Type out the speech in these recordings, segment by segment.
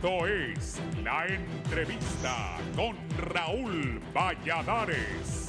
Esto es La Entrevista con Raúl Valladares.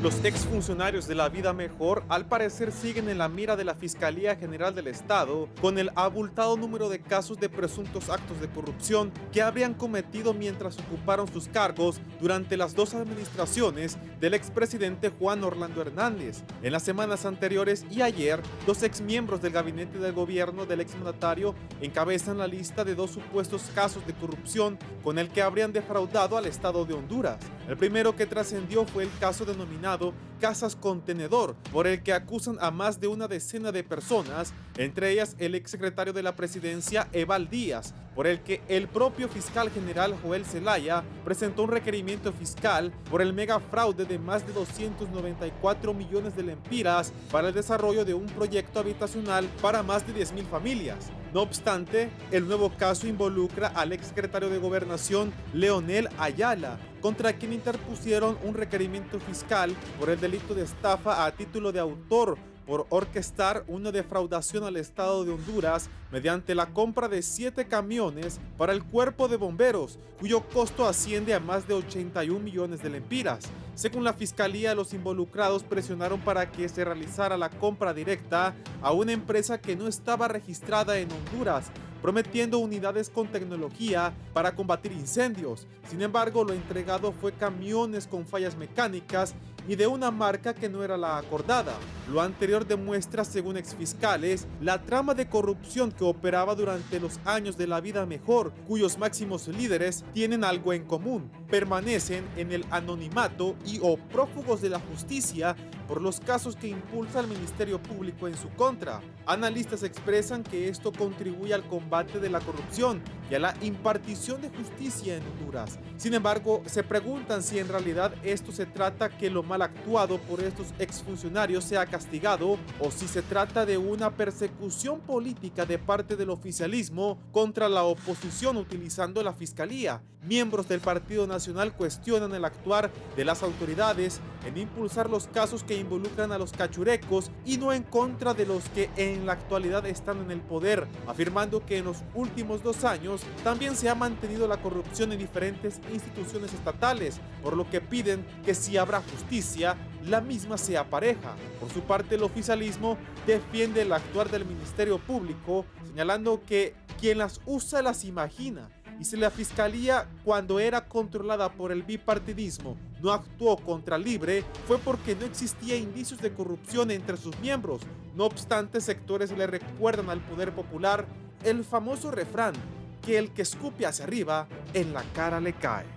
Los exfuncionarios de la Vida Mejor al parecer siguen en la mira de la Fiscalía General del Estado con el abultado número de casos de presuntos actos de corrupción que habrían cometido mientras ocuparon sus cargos durante las dos administraciones del expresidente Juan Orlando Hernández. En las semanas anteriores y ayer, dos exmiembros del gabinete del gobierno del exmandatario encabezan la lista de dos supuestos casos de corrupción con el que habrían defraudado al Estado de Honduras. El primero que trascendió fue el caso denominado Casas Contenedor, por el que acusan a más de una decena de personas, entre ellas el exsecretario de la Presidencia, Eval Díaz, por el que el propio fiscal general Joel Zelaya presentó un requerimiento fiscal por el megafraude de más de 294 millones de lempiras para el desarrollo de un proyecto habitacional para más de 10,000 familias. No obstante, el nuevo caso involucra al exsecretario de Gobernación, Leonel Ayala, contra quien interpusieron un requerimiento fiscal por el delito de estafa a título de autor por orquestar una defraudación al Estado de Honduras mediante la compra de 7 camiones para el Cuerpo de Bomberos, cuyo costo asciende a más de 81 millones de lempiras. Según la Fiscalía, los involucrados presionaron para que se realizara la compra directa a una empresa que no estaba registrada en Honduras, prometiendo unidades con tecnología para combatir incendios. Sin embargo, lo entregado fue camiones con fallas mecánicas y de una marca que no era la acordada. Lo anterior demuestra, según exfiscales, la trama de corrupción que operaba durante los años de la Vida Mejor, cuyos máximos líderes tienen algo en común: permanecen en el anonimato y o prófugos de la justicia por los casos que impulsa el Ministerio Público en su contra. Analistas expresan que esto contribuye al combate de la corrupción y a la impartición de justicia en Honduras. Sin embargo, se preguntan si en realidad esto se trata que lo mal actuado por estos exfuncionarios sea castigado o si se trata de una persecución política de parte del oficialismo contra la oposición utilizando la Fiscalía. Miembros del Partido Nacional cuestionan el actuar de las autoridades en impulsar los casos que involucran a los cachurecos y no en contra de los que en la actualidad están en el poder, afirmando que en los últimos 2 años también se ha mantenido la corrupción en diferentes instituciones estatales, por lo que piden que si habrá justicia, la misma sea pareja. Por su parte, el oficialismo defiende el actuar del Ministerio Público, señalando que quien las usa las imagina. Y si la Fiscalía, cuando era controlada por el bipartidismo, no actuó contra Libre, fue porque no existía indicios de corrupción entre sus miembros. No obstante, sectores le recuerdan al poder popular el famoso refrán, que el que escupe hacia arriba, en la cara le cae.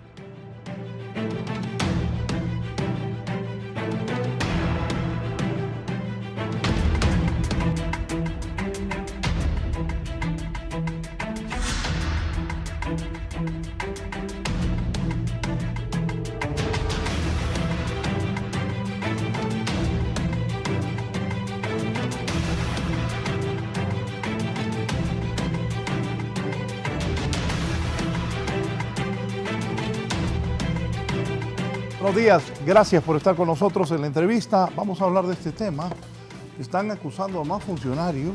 Buenos días, gracias por estar con nosotros en la entrevista. Vamos a hablar de este tema. Están acusando a más funcionarios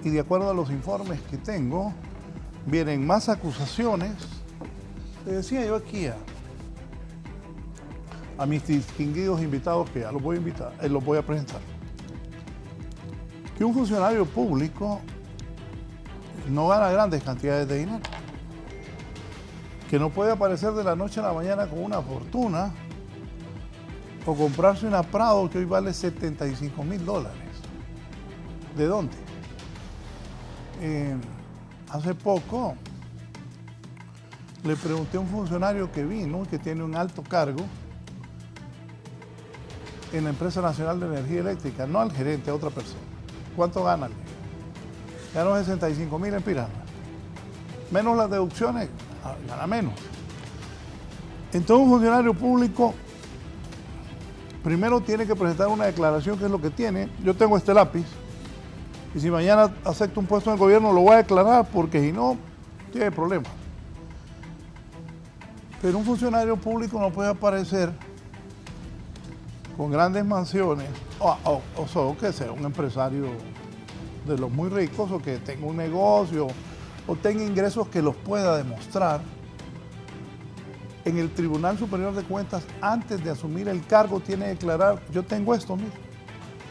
y de acuerdo a los informes que tengo, vienen más acusaciones. Le decía yo aquí a mis distinguidos invitados, que ya los voy a invitar, los voy a presentar, que un funcionario público no gana grandes cantidades de dinero, que no puede aparecer de la noche a la mañana con una fortuna o comprarse una Prado que hoy vale $75,000. ¿De dónde? Hace poco le pregunté a un funcionario que vino, que tiene un alto cargo en la Empresa Nacional de Energía Eléctrica, no al gerente, a otra persona. ¿cuánto gana? Gana 65.000 empiras. Menos las deducciones, gana menos. Entonces un funcionario público primero tiene que presentar una declaración, que es lo que tiene. Yo tengo este lápiz, y si mañana acepto un puesto en el gobierno lo voy a declarar, porque si no, tiene problemas. Pero un funcionario público no puede aparecer con grandes mansiones, o que sea un empresario de los muy ricos, o que tenga un negocio, o tenga ingresos que los pueda demostrar. En el Tribunal Superior de Cuentas, antes de asumir el cargo, tiene que declarar: yo tengo esto, mire,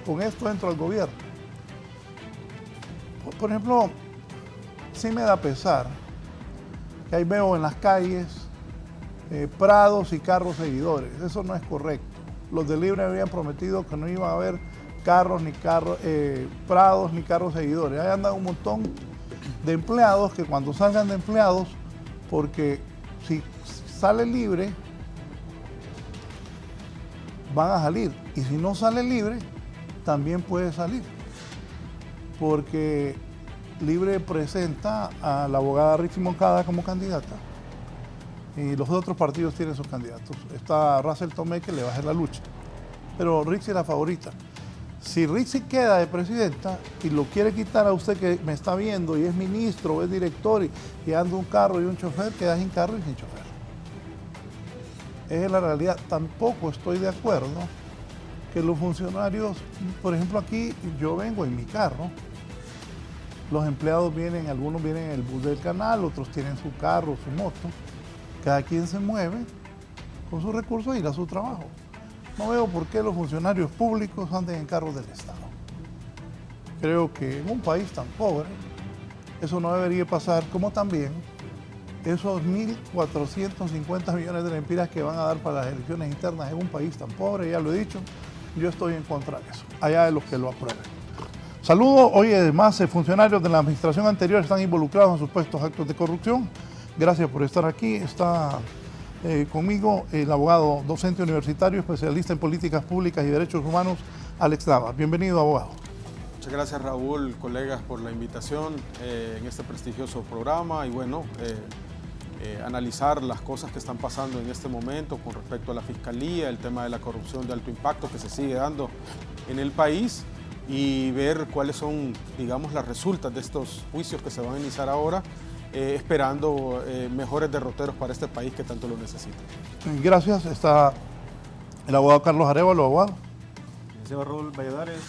con esto entro al gobierno. Por ejemplo, sí me da pesar que ahí veo en las calles prados y carros seguidores. Eso no es correcto. Los de Libre habían prometido que no iba a haber prados ni carros seguidores. Ahí andan un montón de empleados que cuando salgan de empleados, porque si sale Libre, van a salir. Y si no sale Libre, también puede salir. Porque Libre presenta a la abogada Rixi Moncada como candidata. Y los otros partidos tienen sus candidatos. Está Russell Tomé, que le va a hacer la lucha. Pero Rixi es la favorita. Si Rixi queda de presidenta y lo quiere quitar a usted que me está viendo y es ministro o es director y anda un carro y un chofer, queda sin carro y sin chofer. Esa es la realidad. Tampoco estoy de acuerdo que los funcionarios, por ejemplo aquí yo vengo en mi carro, los empleados vienen, algunos vienen en el bus del canal, otros tienen su carro, su moto, cada quien se mueve con sus recursos e ir a su trabajo. No veo por qué los funcionarios públicos anden en carros del Estado. Creo que en un país tan pobre eso no debería pasar, como también esos 1.450 millones de lempiras que van a dar para las elecciones internas en un país tan pobre, ya lo he dicho, yo estoy en contra de eso, allá de los que lo aprueben. Saludo, hoy además funcionarios de la administración anterior están involucrados en supuestos actos de corrupción. Gracias por estar aquí. Está conmigo el abogado docente universitario, especialista en políticas públicas y derechos humanos, Alex Navas. Bienvenido, abogado. Muchas gracias, Raúl, colegas, por la invitación en este prestigioso programa y bueno, analizar las cosas que están pasando en este momento con respecto a la Fiscalía, el tema de la corrupción de alto impacto que se sigue dando en el país y ver cuáles son, digamos, las resultas de estos juicios que se van a iniciar ahora, esperando mejores derroteros para este país que tanto lo necesita. Gracias. Está el abogado Carlos Arévalo, abogado. Señor Raúl Valladares,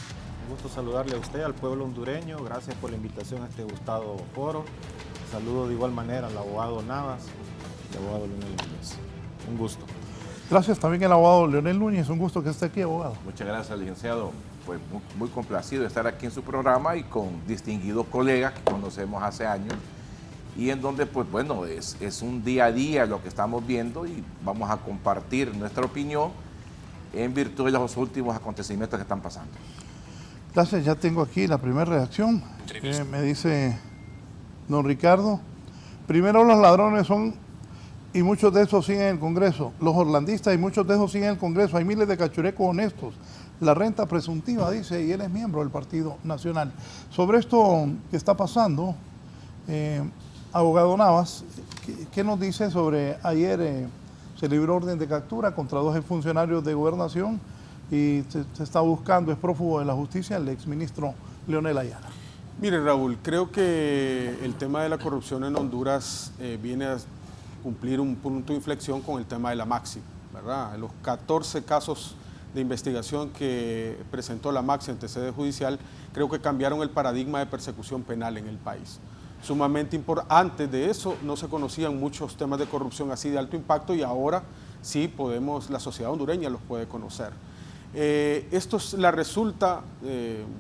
un gusto saludarle a usted, al pueblo hondureño. Gracias por la invitación a este gustado foro. Saludo de igual manera al abogado Navas y al abogado Leonel Núñez. Un gusto. Gracias también al abogado Leonel Núñez. Un gusto que esté aquí, abogado. Muchas gracias, licenciado. Pues muy complacido de estar aquí en su programa y con distinguidos colegas que conocemos hace años y en donde, pues bueno, es un día a día lo que estamos viendo y vamos a compartir nuestra opinión en virtud de los últimos acontecimientos que están pasando. Gracias, ya tengo aquí la primera reacción. Me dice don Ricardo: primero los ladrones son, y muchos de esos siguen en el Congreso, los orlandistas y muchos de esos siguen en el Congreso, hay miles de cachurecos honestos, la renta presuntiva, dice, y él es miembro del Partido Nacional. Sobre esto que está pasando, abogado Navas, ¿qué nos dice sobre ayer se libró orden de captura contra 2 funcionarios de gobernación y se está buscando, es prófugo de la justicia, el exministro Leonel Ayala? Mire, Raúl, creo que el tema de la corrupción en Honduras viene a cumplir un punto de inflexión con el tema de la Maxi, ¿verdad? Los 14 casos de investigación que presentó la Maxi ante sede judicial, creo que cambiaron el paradigma de persecución penal en el país. Sumamente importante. Antes de eso no se conocían muchos temas de corrupción así de alto impacto y ahora sí podemos, la sociedad hondureña los puede conocer. Esto es la resulta,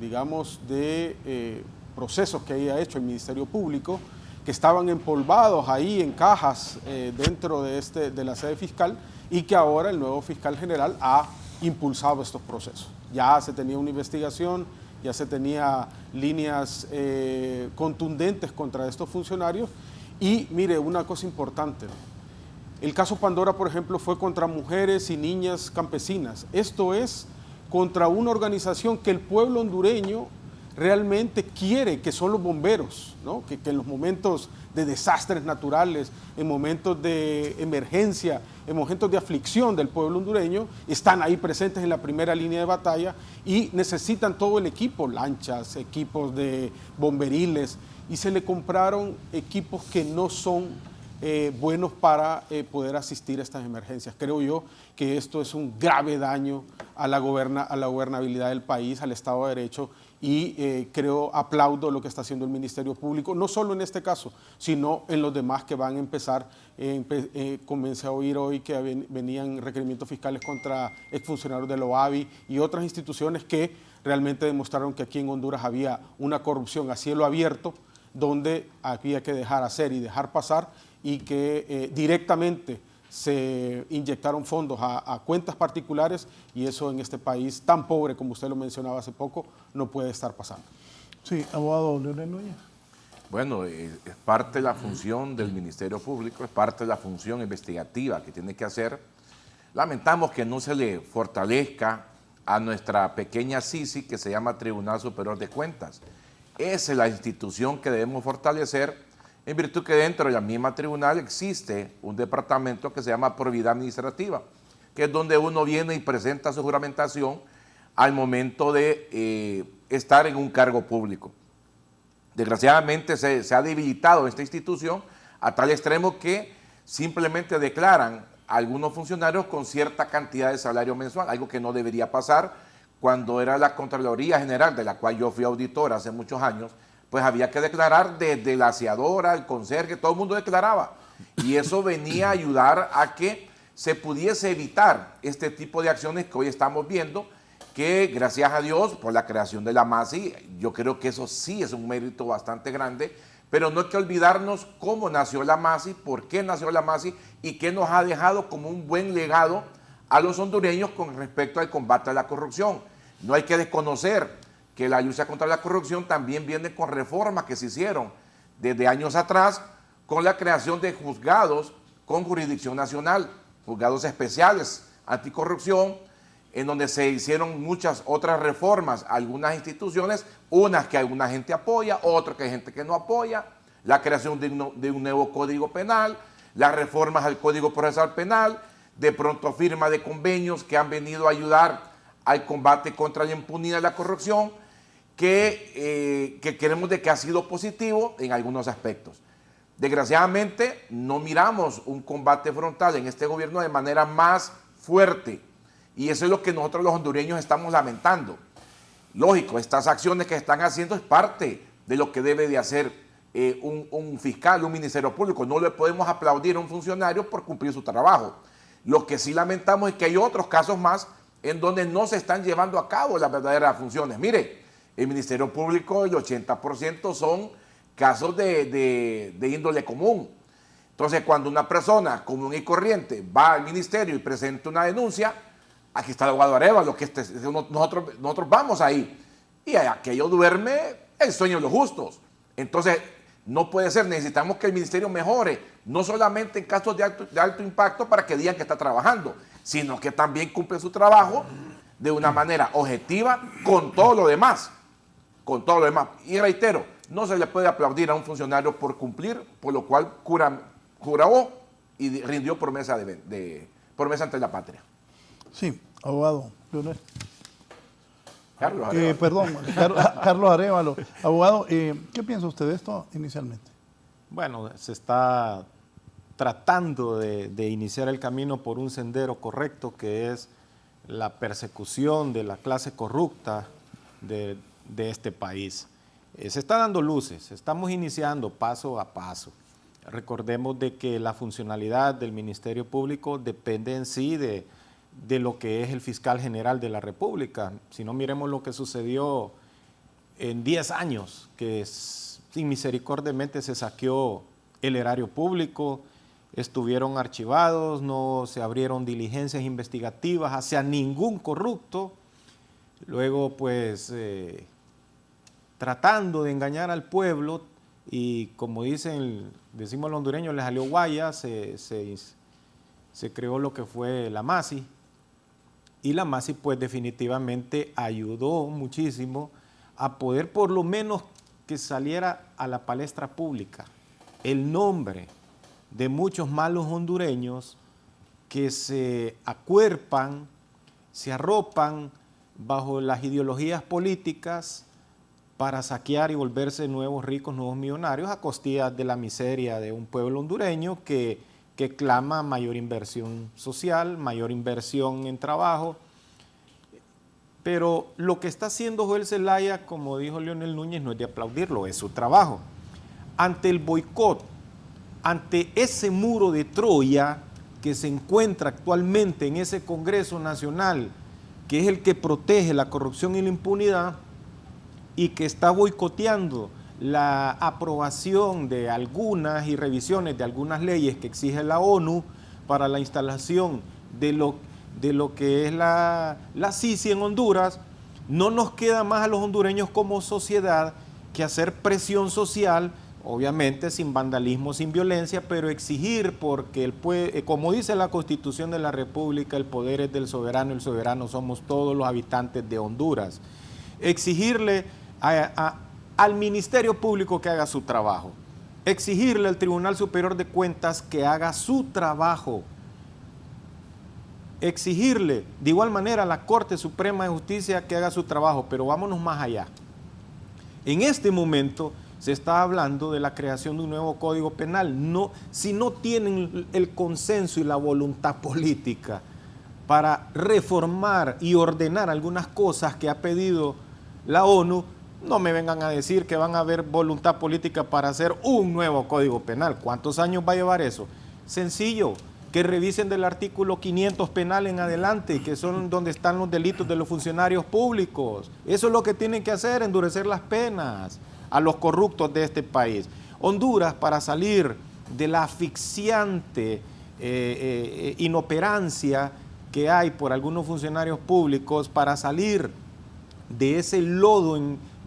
digamos, de procesos que haya hecho el Ministerio Público, que estaban empolvados ahí en cajas dentro de la sede fiscal y que ahora el nuevo fiscal general ha impulsado estos procesos. Ya se tenía una investigación, ya se tenía líneas contundentes contra estos funcionarios y mire, una cosa importante, el caso Pandora, por ejemplo, fue contra mujeres y niñas campesinas. Esto es contra una organización que el pueblo hondureño realmente quiere, que son los bomberos, ¿no? Que en los momentos de desastres naturales, en momentos de emergencia, en momentos de aflicción del pueblo hondureño, están ahí presentes en la primera línea de batalla y necesitan todo el equipo, lanchas, equipos de bomberiles, y se le compraron equipos que no son buenos para poder asistir a estas emergencias. Creo yo que esto es un grave daño a la gobernabilidad del país, al Estado de Derecho, y aplaudo lo que está haciendo el Ministerio Público, no solo en este caso, sino en los demás que van a empezar. Comencé a oír hoy que venían requerimientos fiscales contra exfuncionarios de la OAVI y otras instituciones que realmente demostraron que aquí en Honduras había una corrupción a cielo abierto, donde había que dejar hacer y dejar pasar, y que directamente se inyectaron fondos a cuentas particulares, y eso en este país tan pobre como usted lo mencionaba hace poco no puede estar pasando. Sí, abogado Leonel Núñez. Bueno, es parte de la función del Ministerio Público, es parte de la función investigativa que tiene que hacer. Lamentamos que no se le fortalezca a nuestra pequeña SICI, que se llama Tribunal Superior de Cuentas. Esa es la institución que debemos fortalecer, en virtud que dentro de la misma tribunal existe un departamento que se llama Probidad Administrativa, que es donde uno viene y presenta su juramentación al momento de estar en un cargo público. Desgraciadamente se ha debilitado esta institución a tal extremo que simplemente declaran a algunos funcionarios con cierta cantidad de salario mensual, algo que no debería pasar. Cuando era la Contraloría General, de la cual yo fui auditor hace muchos años, pues había que declarar desde la aseadora, el conserje, todo el mundo declaraba. Y eso venía a ayudar a que se pudiese evitar este tipo de acciones que hoy estamos viendo, que gracias a Dios por la creación de la MASI, yo creo que eso sí es un mérito bastante grande, pero no hay que olvidarnos cómo nació la MASI, por qué nació la MASI y qué nos ha dejado como un buen legado a los hondureños con respecto al combate a la corrupción. No hay que desconocer que la lucha contra la corrupción también viene con reformas que se hicieron desde años atrás, con la creación de juzgados con jurisdicción nacional, juzgados especiales anticorrupción, en donde se hicieron muchas otras reformas, algunas instituciones, unas que alguna gente apoya, otras que hay gente que no apoya, la creación de un nuevo código penal, las reformas al Código Procesal Penal, de pronto firma de convenios que han venido a ayudar al combate contra la impunidad y la corrupción, que queremos de que ha sido positivo en algunos aspectos. Desgraciadamente no miramos un combate frontal en este gobierno de manera más fuerte, y eso es lo que nosotros los hondureños estamos lamentando. Lógico, estas acciones que están haciendo es parte de lo que debe de hacer un fiscal, un ministerio público. No le podemos aplaudir a un funcionario por cumplir su trabajo. Lo que sí lamentamos es que hay otros casos más en donde no se están llevando a cabo las verdaderas funciones. Mire, el Ministerio Público, el 80% son casos de índole común. Entonces, cuando una persona común y corriente va al ministerio y presenta una denuncia, aquí está el abogado Arevalo, que nosotros vamos ahí, y aquello duerme el sueño de los justos. Entonces, no puede ser, necesitamos que el ministerio mejore, no solamente en casos de alto impacto para que digan que está trabajando, sino que también cumple su trabajo de una manera objetiva con todo lo demás. Con todo lo demás. Y reitero, no se le puede aplaudir a un funcionario por cumplir, por lo cual juró y rindió promesa ante la patria. Sí, abogado Leonel. Carlos Arevalo. Carlos Arevalo. Abogado, ¿qué piensa usted de esto inicialmente? Bueno, se está tratando de iniciar el camino por un sendero correcto, que es la persecución de la clase corrupta de este país. Se está dando luces, estamos iniciando paso a paso. Recordemos de que la funcionalidad del Ministerio Público depende en sí de lo que es el fiscal general de la República. Si no, miremos lo que sucedió en 10 años, que inmisericordiamente se saqueó el erario público, estuvieron archivados, no se abrieron diligencias investigativas hacia ningún corrupto. Luego, pues, tratando de engañar al pueblo, y como decimos los hondureños, le salió guaya, se creó lo que fue la MASI, y la MASI pues definitivamente ayudó muchísimo a poder por lo menos que saliera a la palestra pública el nombre de muchos malos hondureños que se acuerpan, se arropan bajo las ideologías políticas para saquear y volverse nuevos ricos, nuevos millonarios a costillas de la miseria de un pueblo hondureño que clama mayor inversión social, mayor inversión en trabajo. Pero lo que está haciendo Joel Zelaya, como dijo Leonel Núñez, no es de aplaudirlo, es su trabajo. Ante el boicot, ante ese muro de Troya que se encuentra actualmente en ese Congreso Nacional, que es el que protege la corrupción y la impunidad, y que está boicoteando la aprobación de algunas y revisiones de algunas leyes que exige la ONU para la instalación de lo que es la CICI en Honduras, no nos queda más a los hondureños como sociedad que hacer presión social, obviamente sin vandalismo, sin violencia, pero exigir, porque como dice la Constitución de la República, el poder es del soberano, el soberano somos todos los habitantes de Honduras. Exigirle al Ministerio Público que haga su trabajo, exigirle al Tribunal Superior de Cuentas que haga su trabajo, exigirle de igual manera a la Corte Suprema de Justicia que haga su trabajo, pero vámonos más allá. En este momento se está hablando de la creación de un nuevo Código Penal. No, si no tienen el consenso y la voluntad política para reformar y ordenar algunas cosas que ha pedido la ONU, no me vengan a decir que van a haber voluntad política para hacer un nuevo Código Penal. ¿Cuántos años va a llevar eso? Sencillo, que revisen del artículo 500 penal en adelante, que son donde están los delitos de los funcionarios públicos. Eso es lo que tienen que hacer, endurecer las penas a los corruptos de este país. Honduras, para salir de la asfixiante inoperancia que hay por algunos funcionarios públicos, para salir de ese lodo,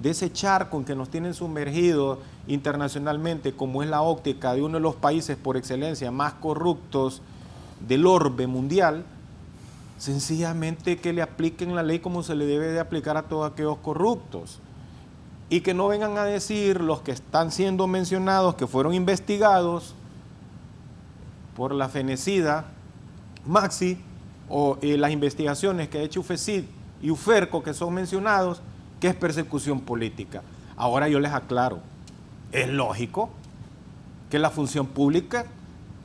de ese charco en que nos tienen sumergidos internacionalmente, como es la óptica de uno de los países por excelencia más corruptos del orbe mundial, sencillamente que le apliquen la ley como se le debe de aplicar a todos aquellos corruptos. Y que no vengan a decir los que están siendo mencionados, que fueron investigados por la fenecida Maxi, o las investigaciones que ha hecho UFECID y UFERCO, que son mencionados, que es persecución política. Ahora yo les aclaro, es lógico que la función pública,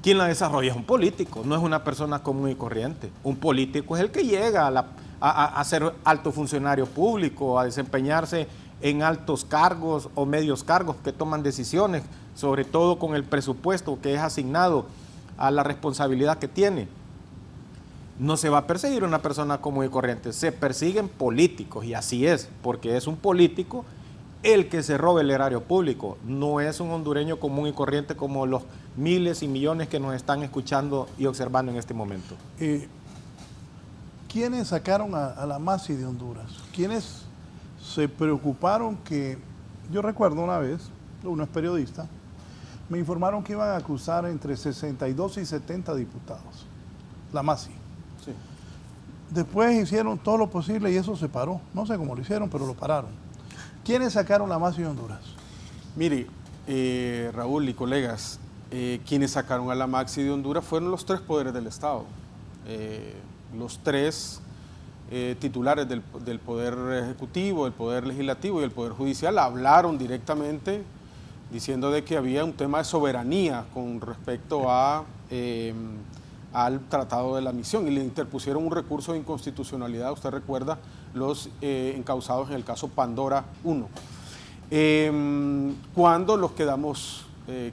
quien la desarrolla es un político, no es una persona común y corriente. Un político es el que llega a ser alto funcionario público, a desempeñarse en altos cargos o medios cargos que toman decisiones, sobre todo con el presupuesto que es asignado a la responsabilidad que tiene. No se va a perseguir una persona común y corriente, se persiguen políticos, y así es, porque es un político el que se roba el erario público, no es un hondureño común y corriente como los miles y millones que nos están escuchando y observando en este momento. ¿Quiénes sacaron a la MASI de Honduras? ¿Quiénes se preocuparon que, yo recuerdo una vez, uno es periodista, me informaron que iban a acusar entre 62 y 70 diputados, la MASI. Sí. Después hicieron todo lo posible y eso se paró. No sé cómo lo hicieron, pero lo pararon. ¿Quiénes sacaron la MASI de Honduras? Mire, Raúl y colegas, quienes sacaron a la MAXI de Honduras fueron los tres poderes del Estado. Los tres titulares del Poder Ejecutivo, del Poder Legislativo y el Poder Judicial hablaron directamente diciendo de que había un tema de soberanía con respecto al Tratado de la Admisión y le interpusieron un recurso de inconstitucionalidad, usted recuerda, los encausados en el caso Pandora 1. Cuando los que damos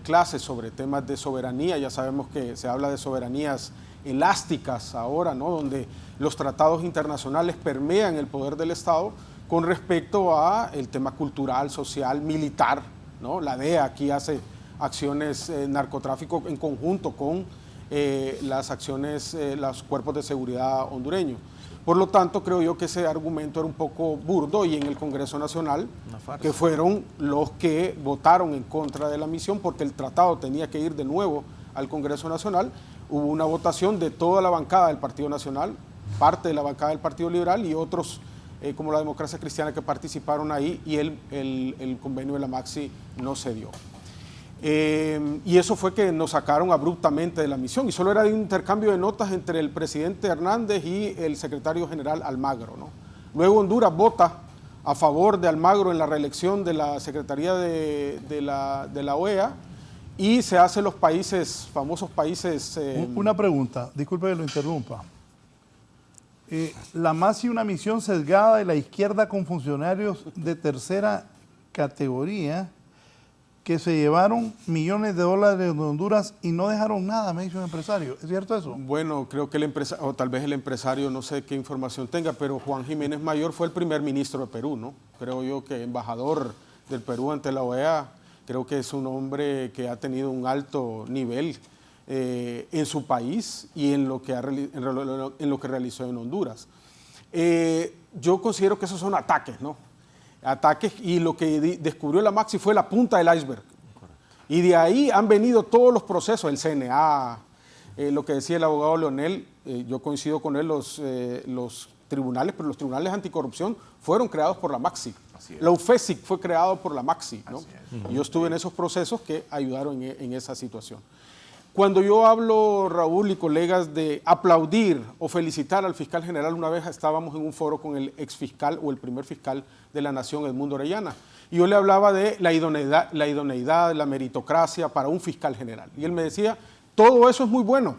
clases sobre temas de soberanía, ya sabemos que se habla de soberanías elásticas ahora, ¿no? Donde los tratados internacionales permean el poder del Estado con respecto a el tema cultural, social, militar, ¿no? La DEA aquí hace acciones narcotráfico en conjunto con las acciones, los cuerpos de seguridad hondureños. Por lo tanto, creo yo que ese argumento era un poco burdo y en el Congreso Nacional, que fueron los que votaron en contra de la misión porque el tratado tenía que ir de nuevo al Congreso Nacional, hubo una votación de toda la bancada del Partido Nacional, parte de la bancada del Partido Liberal y otros como la Democracia Cristiana, que participaron ahí, y el convenio de la Maxi no se dio. Y eso fue que nos sacaron abruptamente de la misión, y solo era de un intercambio de notas entre el presidente Hernández y el secretario general Almagro, ¿no? Luego Honduras vota a favor de Almagro en la reelección de la Secretaría de la OEA, y se hace los países, famosos países... Una pregunta, disculpe que lo interrumpa. La Maxi, una misión sesgada de la izquierda con funcionarios de tercera categoría que se llevaron millones de dólares de Honduras y no dejaron nada, me dice un empresario. ¿Es cierto eso? Bueno, creo que el empresario, o tal vez el empresario, no sé qué información tenga, pero Juan Jiménez Mayor fue el primer ministro de Perú, ¿no? Creo yo que embajador del Perú ante la OEA, creo que es un hombre que ha tenido un alto nivel en su país y en lo que realizó en Honduras. Yo considero que esos son ataques, ¿no? Ataques, y lo que descubrió la Maxi fue la punta del iceberg. Y de ahí han venido todos los procesos, el CNA, lo que decía el abogado Leonel, yo coincido con él, los tribunales, pero los tribunales anticorrupción fueron creados por la Maxi. La UFESIC fue creado por la Maxi, ¿no? Y yo estuve en esos procesos que ayudaron en esa situación. Cuando yo hablo, Raúl y colegas, de aplaudir o felicitar al fiscal general, una vez estábamos en un foro con el exfiscal o el primer fiscal de la Nación, Edmundo Orellana, y yo le hablaba de la idoneidad, la meritocracia para un fiscal general. Y él me decía, todo eso es muy bueno,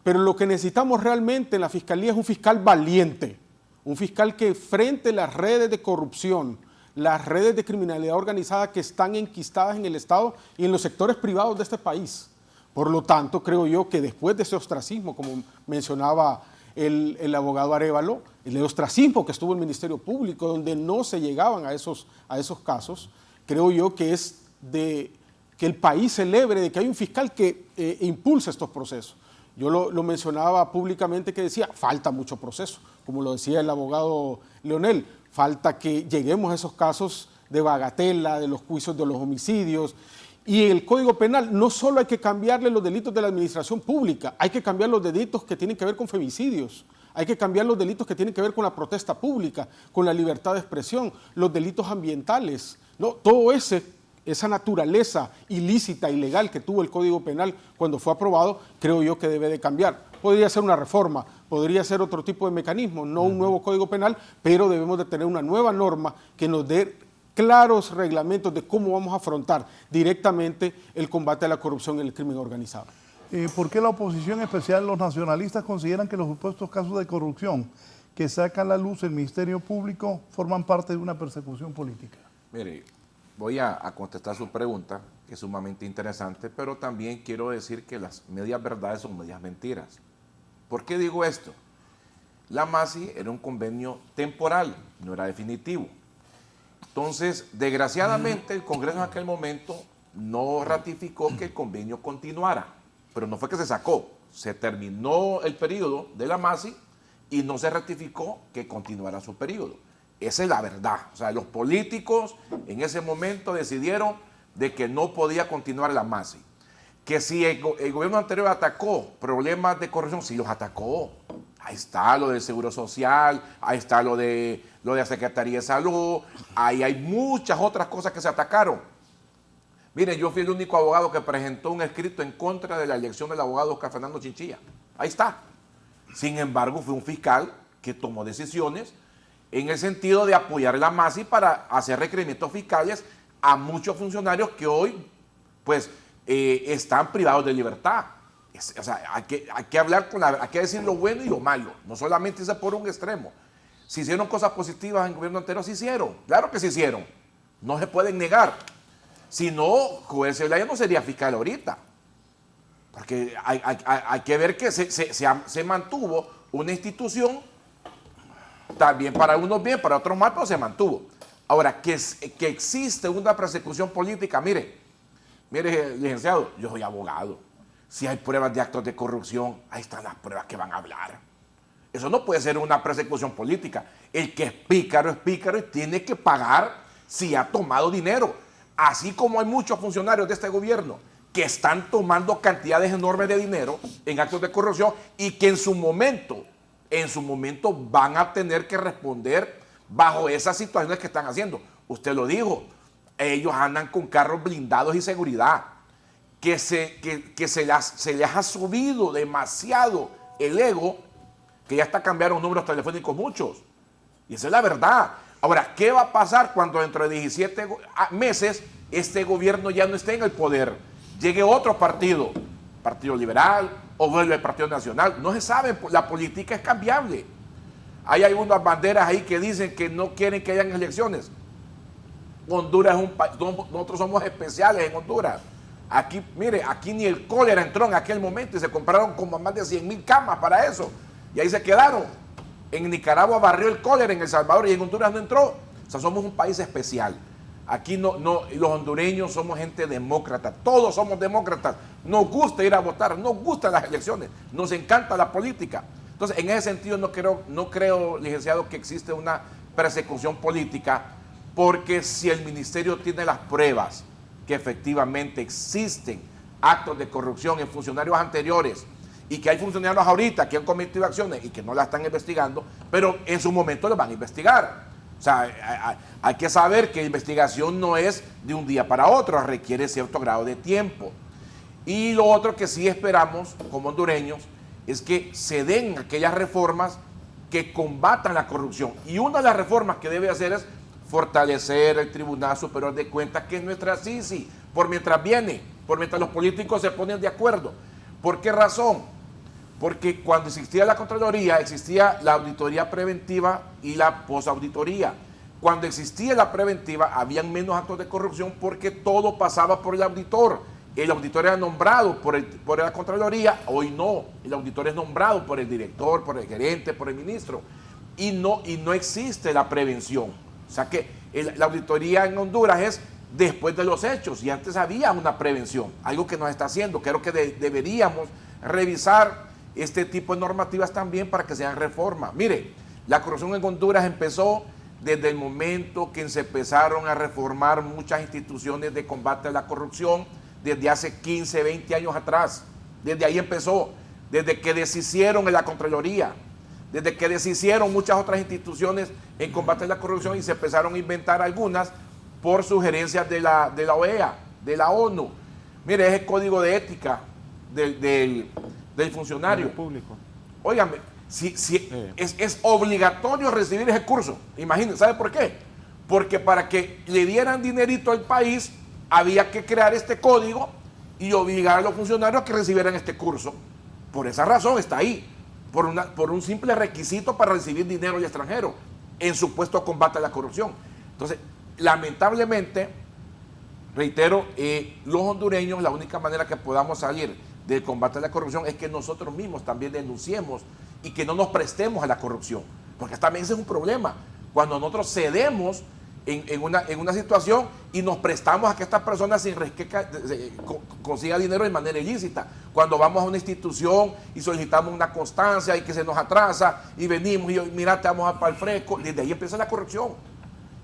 pero lo que necesitamos realmente en la fiscalía es un fiscal valiente, un fiscal que frente las redes de corrupción, las redes de criminalidad organizada que están enquistadas en el Estado y en los sectores privados de este país. Por lo tanto, creo yo que después de ese ostracismo, como mencionaba el abogado Arévalo, el ostracismo que estuvo en el Ministerio Público, donde no se llegaban a esos casos, creo yo que es de que el país celebre de que hay un fiscal que impulsa estos procesos. Yo lo mencionaba públicamente, que decía, falta mucho proceso, como lo decía el abogado Leonel, falta que lleguemos a esos casos de bagatela, de los juicios de los homicidios. Y el Código Penal, no solo hay que cambiarle los delitos de la administración pública, hay que cambiar los delitos que tienen que ver con femicidios, hay que cambiar los delitos que tienen que ver con la protesta pública, con la libertad de expresión, los delitos ambientales, ¿no? Todo esa naturaleza ilícita, ilegal que tuvo el Código Penal cuando fue aprobado, creo yo que debe de cambiar. Podría ser una reforma, podría ser otro tipo de mecanismo, no un nuevo Código Penal, pero debemos de tener una nueva norma que nos dé claros reglamentos de cómo vamos a afrontar directamente el combate a la corrupción y el crimen organizado. ¿Por qué la oposición, en especial los nacionalistas, consideran que los supuestos casos de corrupción que sacan a la luz el Ministerio Público forman parte de una persecución política? Mire, voy a contestar su pregunta, que es sumamente interesante, pero también quiero decir que las medias verdades son medias mentiras. ¿Por qué digo esto? La Maxi era un convenio temporal, no era definitivo. Entonces, desgraciadamente, el Congreso en aquel momento no ratificó que el convenio continuara, pero no fue que se sacó, se terminó el periodo de la Maxi y no se ratificó que continuara su periodo. Esa es la verdad. O sea, los políticos en ese momento decidieron de que no podía continuar la Maxi. Que si el gobierno anterior atacó problemas de corrupción, sí los atacó. Ahí está lo del Seguro Social, ahí está lo de la Secretaría de Salud, ahí hay muchas otras cosas que se atacaron. Miren, yo fui el único abogado que presentó un escrito en contra de la elección del abogado Oscar Fernando Chinchilla. Ahí está. Sin embargo, fue un fiscal que tomó decisiones en el sentido de apoyar la Maxi para hacer requerimientos fiscales a muchos funcionarios que hoy, pues, están privados de libertad. O sea, hay que hablar hay que decir lo bueno y lo malo, no solamente irse por un extremo. Si hicieron cosas positivas en el gobierno anterior, se hicieron, claro que se hicieron, no se pueden negar. Si no, Joel Zelaya no sería fiscal ahorita, porque hay que ver que se mantuvo una institución, también para unos bien, para otros mal, pero se mantuvo. Ahora, que existe una persecución política, mire, licenciado, yo soy abogado. Si hay pruebas de actos de corrupción, ahí están las pruebas que van a hablar. Eso no puede ser una persecución política. El que es pícaro y tiene que pagar si ha tomado dinero. Así como hay muchos funcionarios de este gobierno que están tomando cantidades enormes de dinero en actos de corrupción y que en su momento en su momento van a tener que responder bajo esas situaciones que están haciendo. Usted lo dijo, ellos andan con carros blindados y seguridad, que se les ha subido demasiado el ego, que ya hasta cambiaron números telefónicos muchos. Y esa es la verdad. Ahora, ¿qué va a pasar cuando dentro de 17 meses este gobierno ya no esté en el poder? Llegue otro partido, Partido Liberal, o vuelve el Partido Nacional. No se sabe, la política es cambiable. Hay algunas banderas ahí que dicen que no quieren que hayan elecciones. Honduras es un país, nosotros somos especiales en Honduras. Aquí, mire, aquí ni el cólera entró en aquel momento y se compraron como más de 100,000 camas para eso. Y ahí se quedaron. En Nicaragua barrió el cólera, en El Salvador, y en Honduras no entró. O sea, somos un país especial. Aquí los hondureños somos gente demócrata, todos somos demócratas. Nos gusta ir a votar, nos gustan las elecciones, nos encanta la política. Entonces, en ese sentido no creo, licenciado, que existe una persecución política, porque si el ministerio tiene las pruebas que efectivamente existen actos de corrupción en funcionarios anteriores y que hay funcionarios ahorita que han cometido acciones y que no la están investigando, pero en su momento lo van a investigar. O sea, hay que saber que la investigación no es de un día para otro, requiere cierto grado de tiempo. Y lo otro que sí esperamos como hondureños es que se den aquellas reformas que combatan la corrupción. Y una de las reformas que debe hacer es fortalecer el Tribunal Superior de Cuentas, que es nuestra CICI, por mientras los políticos se ponen de acuerdo. ¿Por qué razón? Porque cuando existía la Contraloría, existía la auditoría preventiva y la posauditoría. Cuando existía la preventiva, habían menos actos de corrupción porque todo pasaba por el auditor. El auditor era nombrado por la Contraloría, hoy no. El auditor es nombrado por el director, por el gerente, por el ministro. Y no existe la prevención. O sea que la auditoría en Honduras es después de los hechos, y antes había una prevención, algo que no se está haciendo. Creo que deberíamos revisar este tipo de normativas también para que sean reformas. Mire, la corrupción en Honduras empezó desde el momento que se empezaron a reformar muchas instituciones de combate a la corrupción, desde hace 15, 20 años atrás. Desde ahí empezó, desde que deshicieron en la Contraloría, desde que deshicieron muchas otras instituciones en combate a la corrupción y se empezaron a inventar algunas por sugerencias de la OEA, de la ONU. Mire, es el código de ética del funcionario público. Óigame, es obligatorio recibir ese curso. Imagínense, ¿sabe por qué? Porque para que le dieran dinerito al país, había que crear este código y obligar a los funcionarios a que recibieran este curso. Por esa razón está ahí, por un simple requisito para recibir dinero del extranjero en supuesto combate a la corrupción. Entonces, lamentablemente, reitero, los hondureños, la única manera que podamos salir del combate a la corrupción es que nosotros mismos también denunciemos y que no nos prestemos a la corrupción, porque también ese es un problema, cuando nosotros cedemos en una situación y nos prestamos a que esta persona consiga dinero de manera ilícita. Cuando vamos a una institución y solicitamos una constancia y que se nos atrasa y venimos y mira, te vamos a para el fresco, desde ahí empieza la corrupción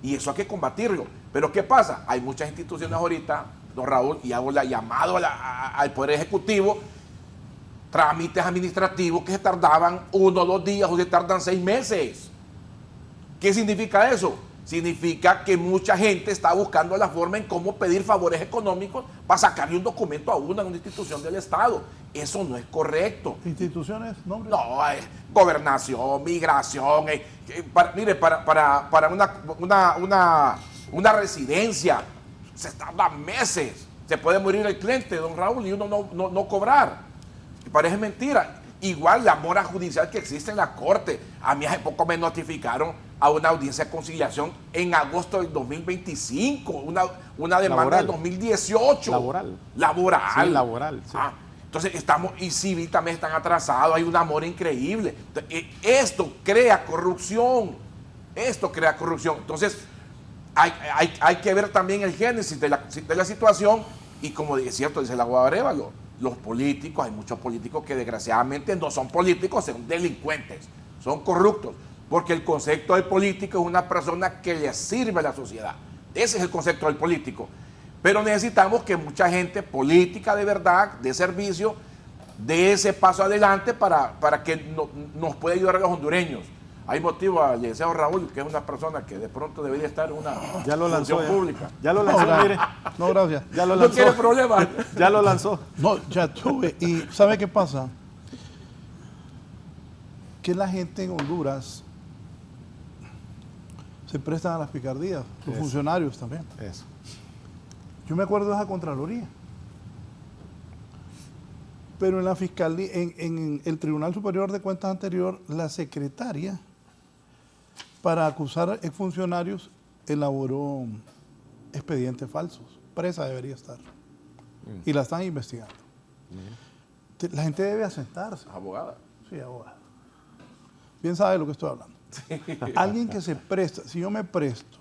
y eso hay que combatirlo. Pero ¿qué pasa? Hay muchas instituciones ahorita, don Raúl, y hago la llamado al Poder Ejecutivo, trámites administrativos que se tardaban 1 o 2 días o se tardan 6 meses. ¿Qué significa eso? Significa que mucha gente está buscando la forma en cómo pedir favores económicos para sacarle un documento a una institución del Estado. Eso no es correcto. ¿Instituciones? ¿Nombres? No, gobernación, migración. Mire, para una residencia se tarda meses. Se puede morir el cliente, don Raúl, y uno no cobrar. Parece mentira. Igual la mora judicial que existe en la Corte. A mí hace poco me notificaron a una audiencia de conciliación en agosto del 2025, una demanda laboral. Del 2018. Laboral. Sí, laboral. Sí. Entonces y civil también están atrasados, hay una mora increíble. Esto crea corrupción. Entonces, hay que ver también el génesis de la situación y como es cierto, dice el abogado Arévalo, los políticos, hay muchos políticos que desgraciadamente no son políticos, son delincuentes, son corruptos, porque el concepto del político es una persona que le sirve a la sociedad. Ese es el concepto del político. Pero necesitamos que mucha gente política de verdad, de servicio, dé ese paso adelante para que nos pueda ayudar a los hondureños. Hay motivo a Yeseo Raúl, que es una persona que de pronto debería estar en una Ya lo lanzó función pública. Ya lo lanzó, mire. No, gracias. Ya lo No lanzó. quiere problemas. Ya lo lanzó. No, ya tuve. ¿Y sabe qué pasa? Que la gente en Honduras se prestan a las picardías, los Eso. funcionarios también. Eso. Yo me acuerdo de esa Contraloría. Pero en la Fiscalía, en el Tribunal Superior de Cuentas anterior, la secretaria, para acusar a exfuncionarios, elaboró expedientes falsos. Presa debería estar. Y la están investigando. La gente debe asentarse. Abogada. Sí, abogada. Bien sabe de lo que estoy hablando. Alguien que se presta, si yo me presto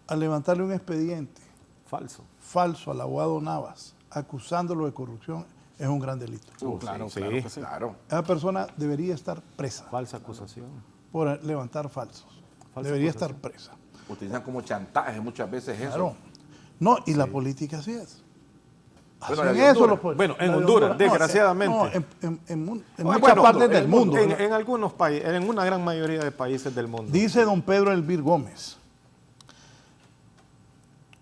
a levantarle un expediente Falso. falso al abogado Navas, acusándolo de corrupción, es un gran delito. Claro, sí, claro que sí. claro. Esa persona debería estar presa Falsa acusación. por levantar falsos. Falsa Debería acusación. estar presa. Utilizan como chantaje muchas veces eso. Claro. No, y la política así es. Bueno, Hacen la de eso Honduras. los políticos. Bueno, en La de Honduras, No, desgraciadamente. No, en Bueno, muchas partes del en- mundo. En algunos países, en una gran mayoría de países del mundo. Dice don Pedro Elvir Gómez,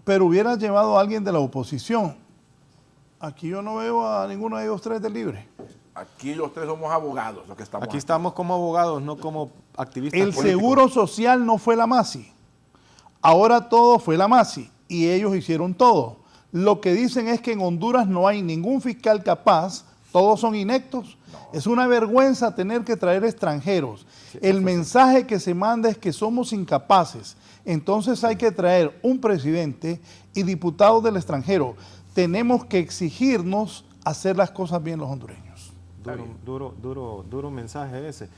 pero hubieras llevado a alguien de la oposición. Aquí yo no veo a ninguno de ellos tres de libre. Aquí los tres somos abogados, los que estamos Aquí estamos como abogados, no como activistas El políticos. seguro social no fue la MASI. Ahora todo fue la MASI y ellos hicieron todo. Lo que dicen es que en Honduras no hay ningún fiscal capaz, todos son ineptos. Es una vergüenza tener que traer extranjeros. El mensaje que se manda es que somos incapaces. Entonces hay que traer un presidente y diputados del extranjero. Tenemos que exigirnos hacer las cosas bien los hondureños. Duro mensaje ese.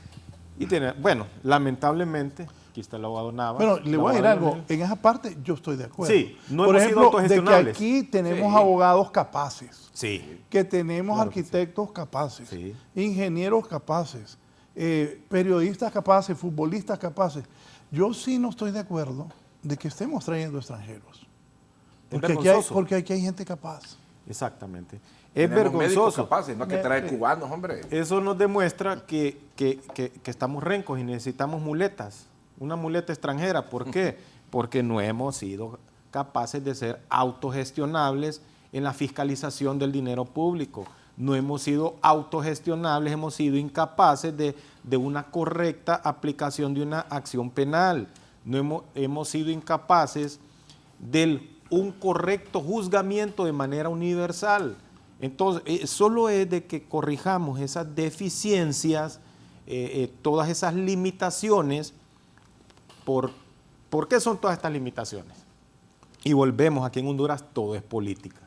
Y tiene, bueno, lamentablemente, aquí está el abogado Navas. Bueno, le voy a decir abogado algo, Leonel. en esa parte yo estoy de acuerdo. Sí, no Por hemos sido ejemplo, de que autogestionables. aquí tenemos Sí. abogados capaces, Sí. que tenemos Claro que arquitectos capaces, Sí. ingenieros capaces, periodistas capaces, futbolistas capaces. Yo sí no estoy de acuerdo de que estemos trayendo extranjeros. vergonzoso. Porque aquí hay gente capaz. Exactamente. Es Tenemos médicos vergonzoso. capaces, no hay que traer cubanos, hombre. Eso nos demuestra que estamos rencos y necesitamos muletas, una muleta extranjera. ¿Por qué? Porque no hemos sido capaces de ser autogestionables en la fiscalización del dinero público. No hemos sido autogestionables, hemos sido incapaces de una correcta aplicación de una acción penal. No hemos sido incapaces de un correcto juzgamiento de manera universal. Entonces, solo es de que corrijamos esas deficiencias, todas esas limitaciones. ¿Por qué son todas estas limitaciones? Y volvemos, aquí en Honduras todo es política.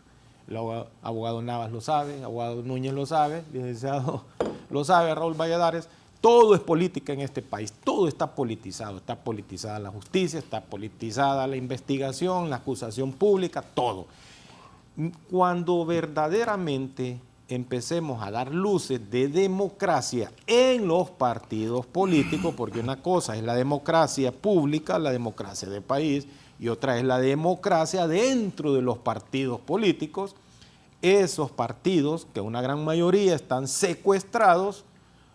El abogado Navas lo sabe, el abogado Núñez lo sabe, el licenciado lo sabe, Raúl Valladares. Todo es política en este país, todo está politizada la justicia, está politizada la investigación, la acusación pública, todo. Cuando verdaderamente empecemos a dar luces de democracia en los partidos políticos, porque una cosa es la democracia pública, la democracia de país, y otra es la democracia dentro de los partidos políticos, esos partidos, que una gran mayoría están secuestrados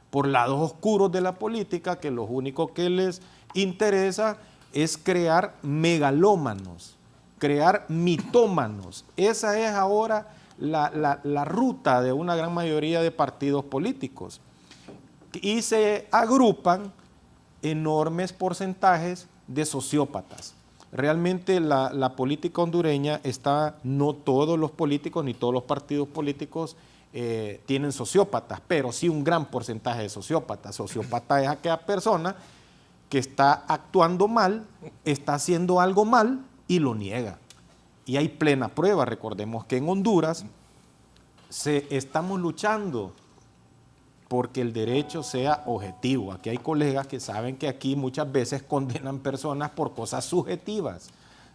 por lados oscuros de la política, que lo único que les interesa es crear megalómanos, crear mitómanos. Esa es ahora la ruta de una gran mayoría de partidos políticos. Y se agrupan enormes porcentajes de sociópatas. Realmente la política hondureña está, no todos los políticos ni todos los partidos políticos tienen sociópatas, pero sí un gran porcentaje de sociópatas. Sociópata es aquella persona que está actuando mal, está haciendo algo mal y lo niega. Y hay plena prueba. Recordemos que en Honduras estamos luchando porque el derecho sea objetivo. Aquí hay colegas que saben que aquí muchas veces condenan personas por cosas subjetivas,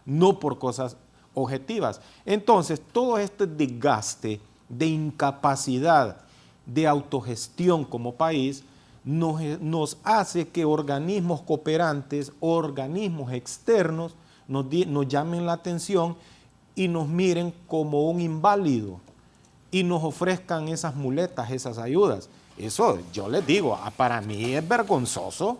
no por cosas objetivas. Entonces, todo este desgaste de incapacidad de autogestión como país nos hace que organismos cooperantes, organismos externos nos llamen la atención y nos miren como un inválido. y nos ofrezcan esas muletas, esas ayudas. Eso, yo les digo, para mí es vergonzoso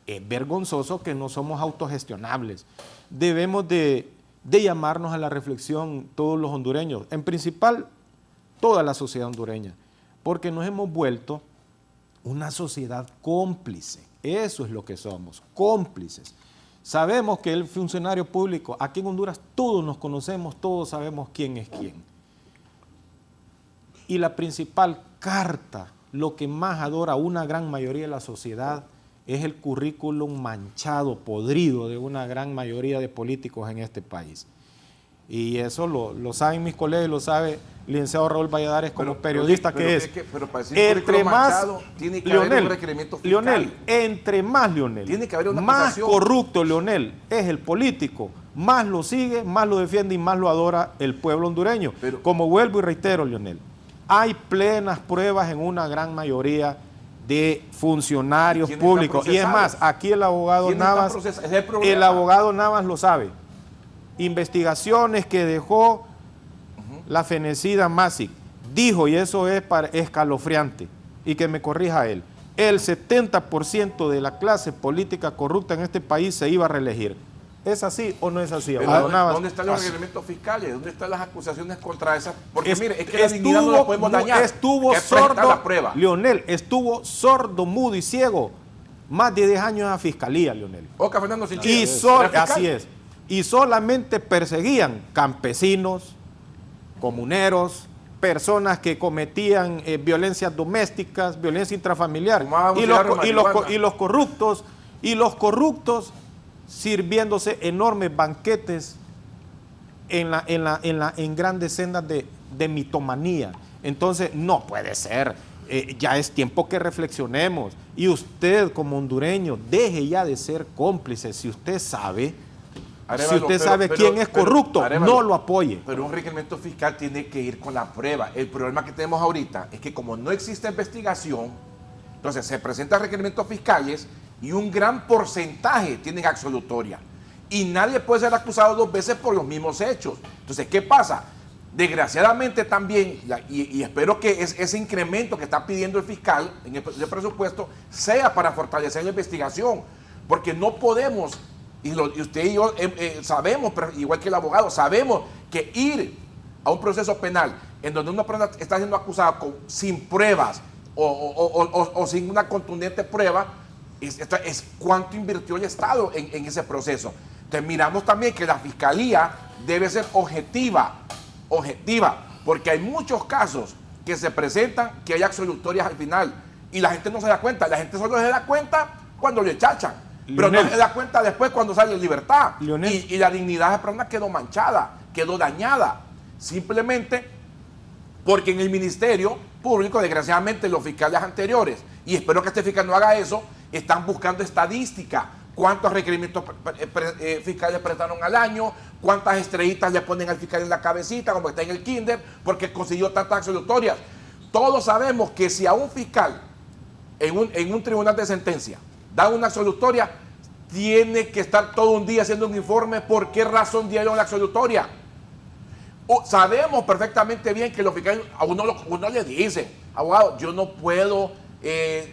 que no somos autogestionables. Debemos de llamarnos a la reflexión todos los hondureños, en principal toda la sociedad hondureña, porque nos hemos vuelto una sociedad cómplice. Eso es lo que somos, cómplices. Sabemos que el funcionario público, aquí en Honduras todos nos conocemos, todos sabemos quién es quién. Y la principal carta, lo que más adora una gran mayoría de la sociedad, es el currículum manchado, podrido de una gran mayoría de políticos en este país. Y eso lo saben mis colegas, lo sabe el licenciado Raúl Valladares como periodista que es. Pero para decir entre más, manchado, tiene que haber un requerimiento fiscal. Leonel, entre más, Leonel, tiene que haber una más acusación. Corrupto, Leonel, es el político, más lo sigue, más lo defiende y más lo adora el pueblo hondureño. Pero, como vuelvo y reitero, Leonel, hay plenas pruebas en una gran mayoría de funcionarios públicos. Y es más, aquí el abogado Navas, el abogado Navas lo sabe. Investigaciones que dejó la fenecida Masic, dijo, y eso es escalofriante, y que me corrija él, el 70% de la clase política corrupta en este país se iba a reelegir. ¿Es así o no es así? ¿Dónde están los reglamentos fiscales? ¿Dónde están las acusaciones contra esas? Porque mire, es que la dignidad no la podemos dañar. Estuvo sordo, la prueba. Leonel, estuvo sordo, mudo y ciego más de 10 años en la fiscalía, Leonel. Oca Fernando Así es. Y solamente perseguían campesinos, comuneros, personas que cometían violencias domésticas, violencia intrafamiliar. Y los corruptos sirviéndose enormes banquetes en grandes sendas de mitomanía. Entonces, no puede ser. Ya es tiempo que reflexionemos. Y usted, como hondureño, deje ya de ser cómplice. Si usted sabe... Arevalo, si usted sabe quién es corrupto, Arevalo, no lo apoye. Pero un requerimiento fiscal tiene que ir con la prueba. El problema que tenemos ahorita es que como no existe investigación, entonces se presentan requerimientos fiscales y un gran porcentaje tienen absolutoria. Y nadie puede ser acusado 2 veces por los mismos hechos. Entonces, ¿qué pasa? Desgraciadamente también, y espero que ese incremento que está pidiendo el fiscal en el presupuesto sea para fortalecer la investigación, porque no podemos... Y usted y yo sabemos, pero igual que el abogado, sabemos que ir a un proceso penal en donde una persona está siendo acusada sin pruebas o sin una contundente prueba, es cuánto invirtió el Estado en ese proceso. Entonces miramos también que la Fiscalía debe ser objetiva, porque hay muchos casos que se presentan que hay absolutorias al final y la gente no se da cuenta, la gente solo se da cuenta cuando le chachan. Pero no se da cuenta después cuando sale en libertad. Y la dignidad de la persona quedó manchada, quedó dañada. Simplemente porque en el Ministerio Público, desgraciadamente, los fiscales anteriores, y espero que este fiscal no haga eso, están buscando estadística. ¿Cuántos requerimientos fiscales prestaron al año? ¿Cuántas estrellitas le ponen al fiscal en la cabecita, como está en el kinder, porque consiguió tantas absolutorias? Todos sabemos que si a un fiscal en un tribunal de sentencia da una absolutoria, tiene que estar todo un día haciendo un informe por qué razón dieron la absolutoria. Sabemos perfectamente bien que los fiscales, a uno le dice, abogado, yo no puedo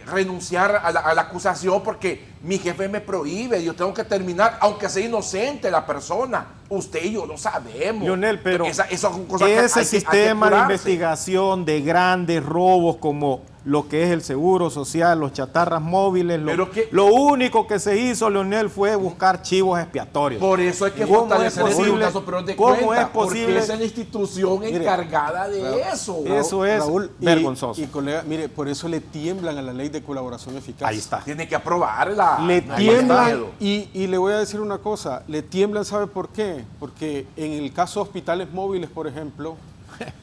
renunciar a la acusación porque mi jefe me prohíbe, yo tengo que terminar, aunque sea inocente la persona. Usted y yo lo sabemos. Leonel, pero son cosas ese sistema de investigación de grandes robos como lo que es el seguro social, los chatarras móviles, lo único que se hizo, Leonel, fue buscar chivos expiatorios. Por eso hay que fortalecer el Tribunal Superior de Cuentas, ¿cómo es posible? Porque esa es la institución encargada de eso. Eso es, Raúl, vergonzoso. Y colega, mire, por eso le tiemblan a la ley de colaboración eficaz. Ahí está. Tiene que aprobarla. Le tiemblan, y le voy a decir una cosa, le tiemblan, ¿sabe por qué? Porque en el caso de hospitales móviles, por ejemplo,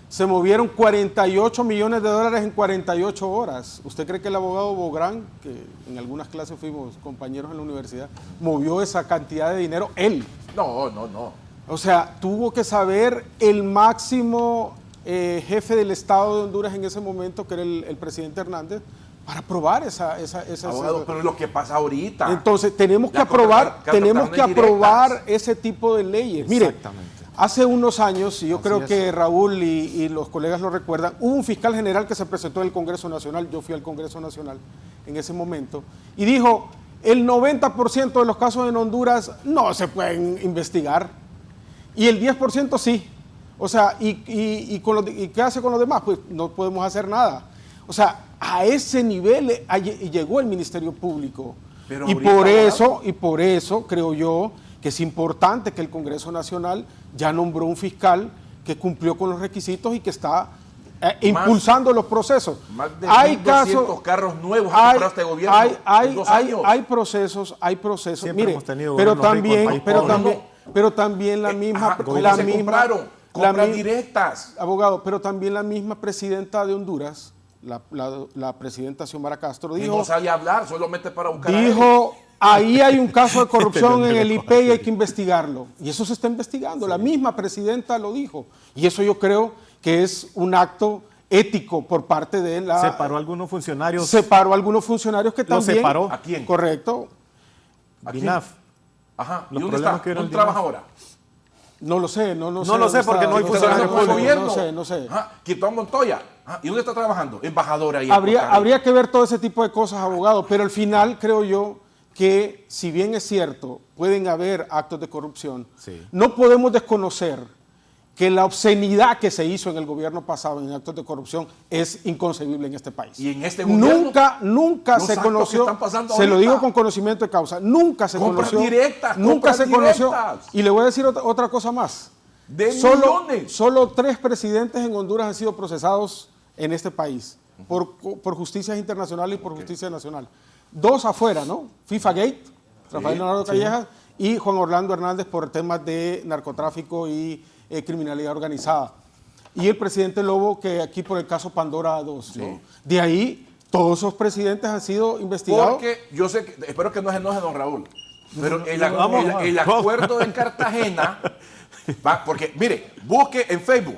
se movieron 48 millones de dólares en 48 horas. ¿Usted cree que el abogado Bográn, que en algunas clases fuimos compañeros en la universidad, movió esa cantidad de dinero él? No. O sea, tuvo que saber el máximo jefe del Estado de Honduras en ese momento, que era el presidente Hernández, para aprobar esa abogado, pero es lo que pasa ahorita. Entonces, tenemos que aprobar ese tipo de leyes. Mire, Hace unos años, y yo creo es. que Raúl y los colegas lo recuerdan, hubo un fiscal general que se presentó en el Congreso Nacional, yo fui al Congreso Nacional en ese momento, y dijo, el 90% de los casos en Honduras no se pueden investigar, y el 10% sí. O sea, ¿y qué hace con los demás? Pues no podemos hacer nada. O sea, a ese nivel llegó el Ministerio Público. Pero Y ahorita, por eso creo yo que es importante que el Congreso Nacional ya nombró un fiscal que cumplió con los requisitos y que está impulsando los procesos. Más de Hay 1.200 carros nuevos ha comprado este gobierno en 2 años. hay procesos. Siempre Mire, hemos tenido pero gobiernos ricos en también, país pero también la misma, ¿Cómo la se misma, compraron? la Compras mi- directas. abogado, pero también la misma presidenta de Honduras, la presidenta Xiomara Castro, Y dijo, no sabía hablar, solamente para buscar a él. dijo, ahí hay un caso de corrupción en el IP y hay que investigarlo. Y eso se está investigando. La misma presidenta lo dijo. Y eso yo creo que es un acto ético por parte de la... Separó a algunos funcionarios. Separó a algunos funcionarios que ¿Lo también... separó? ¿A quién? Correcto. ¿A quién? BINAF. Ajá. ¿Y Los dónde problemas está? que hubo en ¿Dónde el trabaja DINAF. ahora? No lo sé, no lo dónde sé porque está, no hay sé, funcionarios ¿Con el gobierno? No sé. Ajá. Quitó Montoya. Ajá. ¿Y dónde está trabajando? Embajadora ahí. en Habría, Costa Rica. habría que ver todo ese tipo de cosas, abogado, pero al final creo yo que, si bien es cierto, pueden haber actos de corrupción, Sí. no podemos desconocer que la obscenidad que se hizo en el gobierno pasado en actos de corrupción es inconcebible en este país. Y en este gobierno, nunca los se actos que conoció, están pasando se lo ahorita. digo con conocimiento de causa, nunca se Compras conoció, directas, nunca compras se conoció, directas. y le voy a decir otra cosa más. De millones. Solo 3 presidentes en Honduras han sido procesados en este país por justicias internacionales y por justicia nacional. 2 afuera, ¿no? FIFA Gate, Rafael Leonardo Callejas, y Juan Orlando Hernández por temas de narcotráfico y criminalidad organizada. Y el presidente Lobo, que aquí por el caso Pandora 2. ¿no? De ahí, todos esos presidentes han sido investigados. Porque yo sé que, espero que no se enoje don Raúl, pero el vamos. acuerdo de Cartagena, porque mire, busque en Facebook,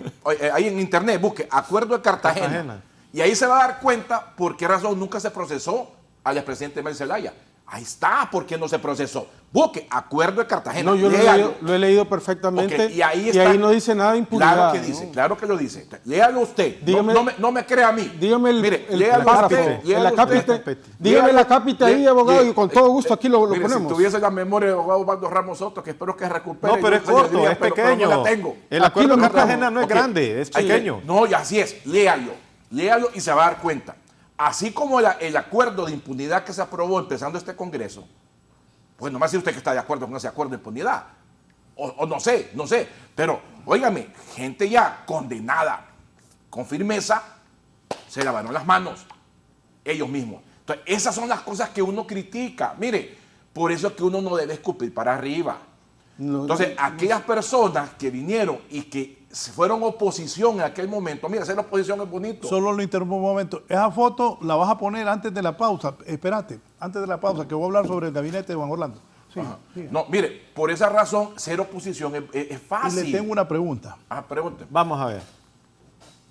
ahí en internet, busque acuerdo de Cartagena. Y ahí se va a dar cuenta por qué razón nunca se procesó al expresidente Mel Zelaya. Ahí está, ¿por qué no se procesó? Busque acuerdo de Cartagena. No, yo lo he leído perfectamente. Ok, y ahí está. no dice nada de impunidad. Claro que dice, claro que lo dice. Léalo usted. Dígame- no me crea a mí. Dígame Mire, léalo párrafo, usted. el léalo acápite. usted. Dígame el acápite ahí, abogado, Lé- y con todo gusto aquí lo mire, ponemos. Si tuviese la memoria de abogado Osvaldo Ramos Soto, que espero que recupere. No, pero yo es se lo corto, diría, es pero pequeño. no la tengo. El Aquí acuerdo lo de notamos. Cartagena no es Ok. grande, es Hay que- pequeño. No, y así es. Léalo y se va a dar cuenta. Así como el acuerdo de impunidad que se aprobó empezando este Congreso, pues nomás si usted que está de acuerdo con ese acuerdo de impunidad. O no sé. Pero, óigame, gente ya condenada con firmeza, se lavaron las manos ellos mismos. Entonces, esas son las cosas que uno critica. Mire, por eso es que uno no debe escupir para arriba. Entonces, aquellas personas que vinieron y que se fueron oposición en aquel momento, mira, ser oposición es bonito. Solo lo interrumpo un momento. Esa foto la vas a poner antes de la pausa. Espérate, antes de la pausa, que voy a hablar sobre el gabinete de Juan Orlando. Sí, sí. No, mire, por esa razón, ser oposición es Y fácil. le tengo una pregunta. Pregúnteme. Vamos a ver.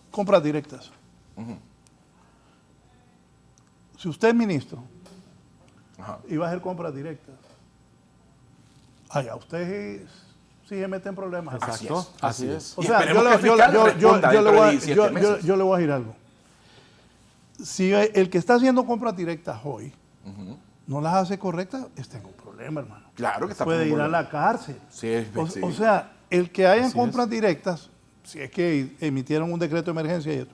Compras directas. Si usted es ministro Ajá. y va a hacer compras directas, allá usted sí se mete en problemas. Así Exacto, es. así es. O Y sea, esperemos que el fiscal responda le dentro de voy a- 17 meses. yo le voy a decir algo. Si el que está haciendo compras directas hoy no las hace correctas, está en un problema, hermano. Claro que está Puede por ir a volver. la cárcel. Sí, O, sí. o sea, el que hayan Así compras directas, si es que emitieron un decreto de emergencia y eso,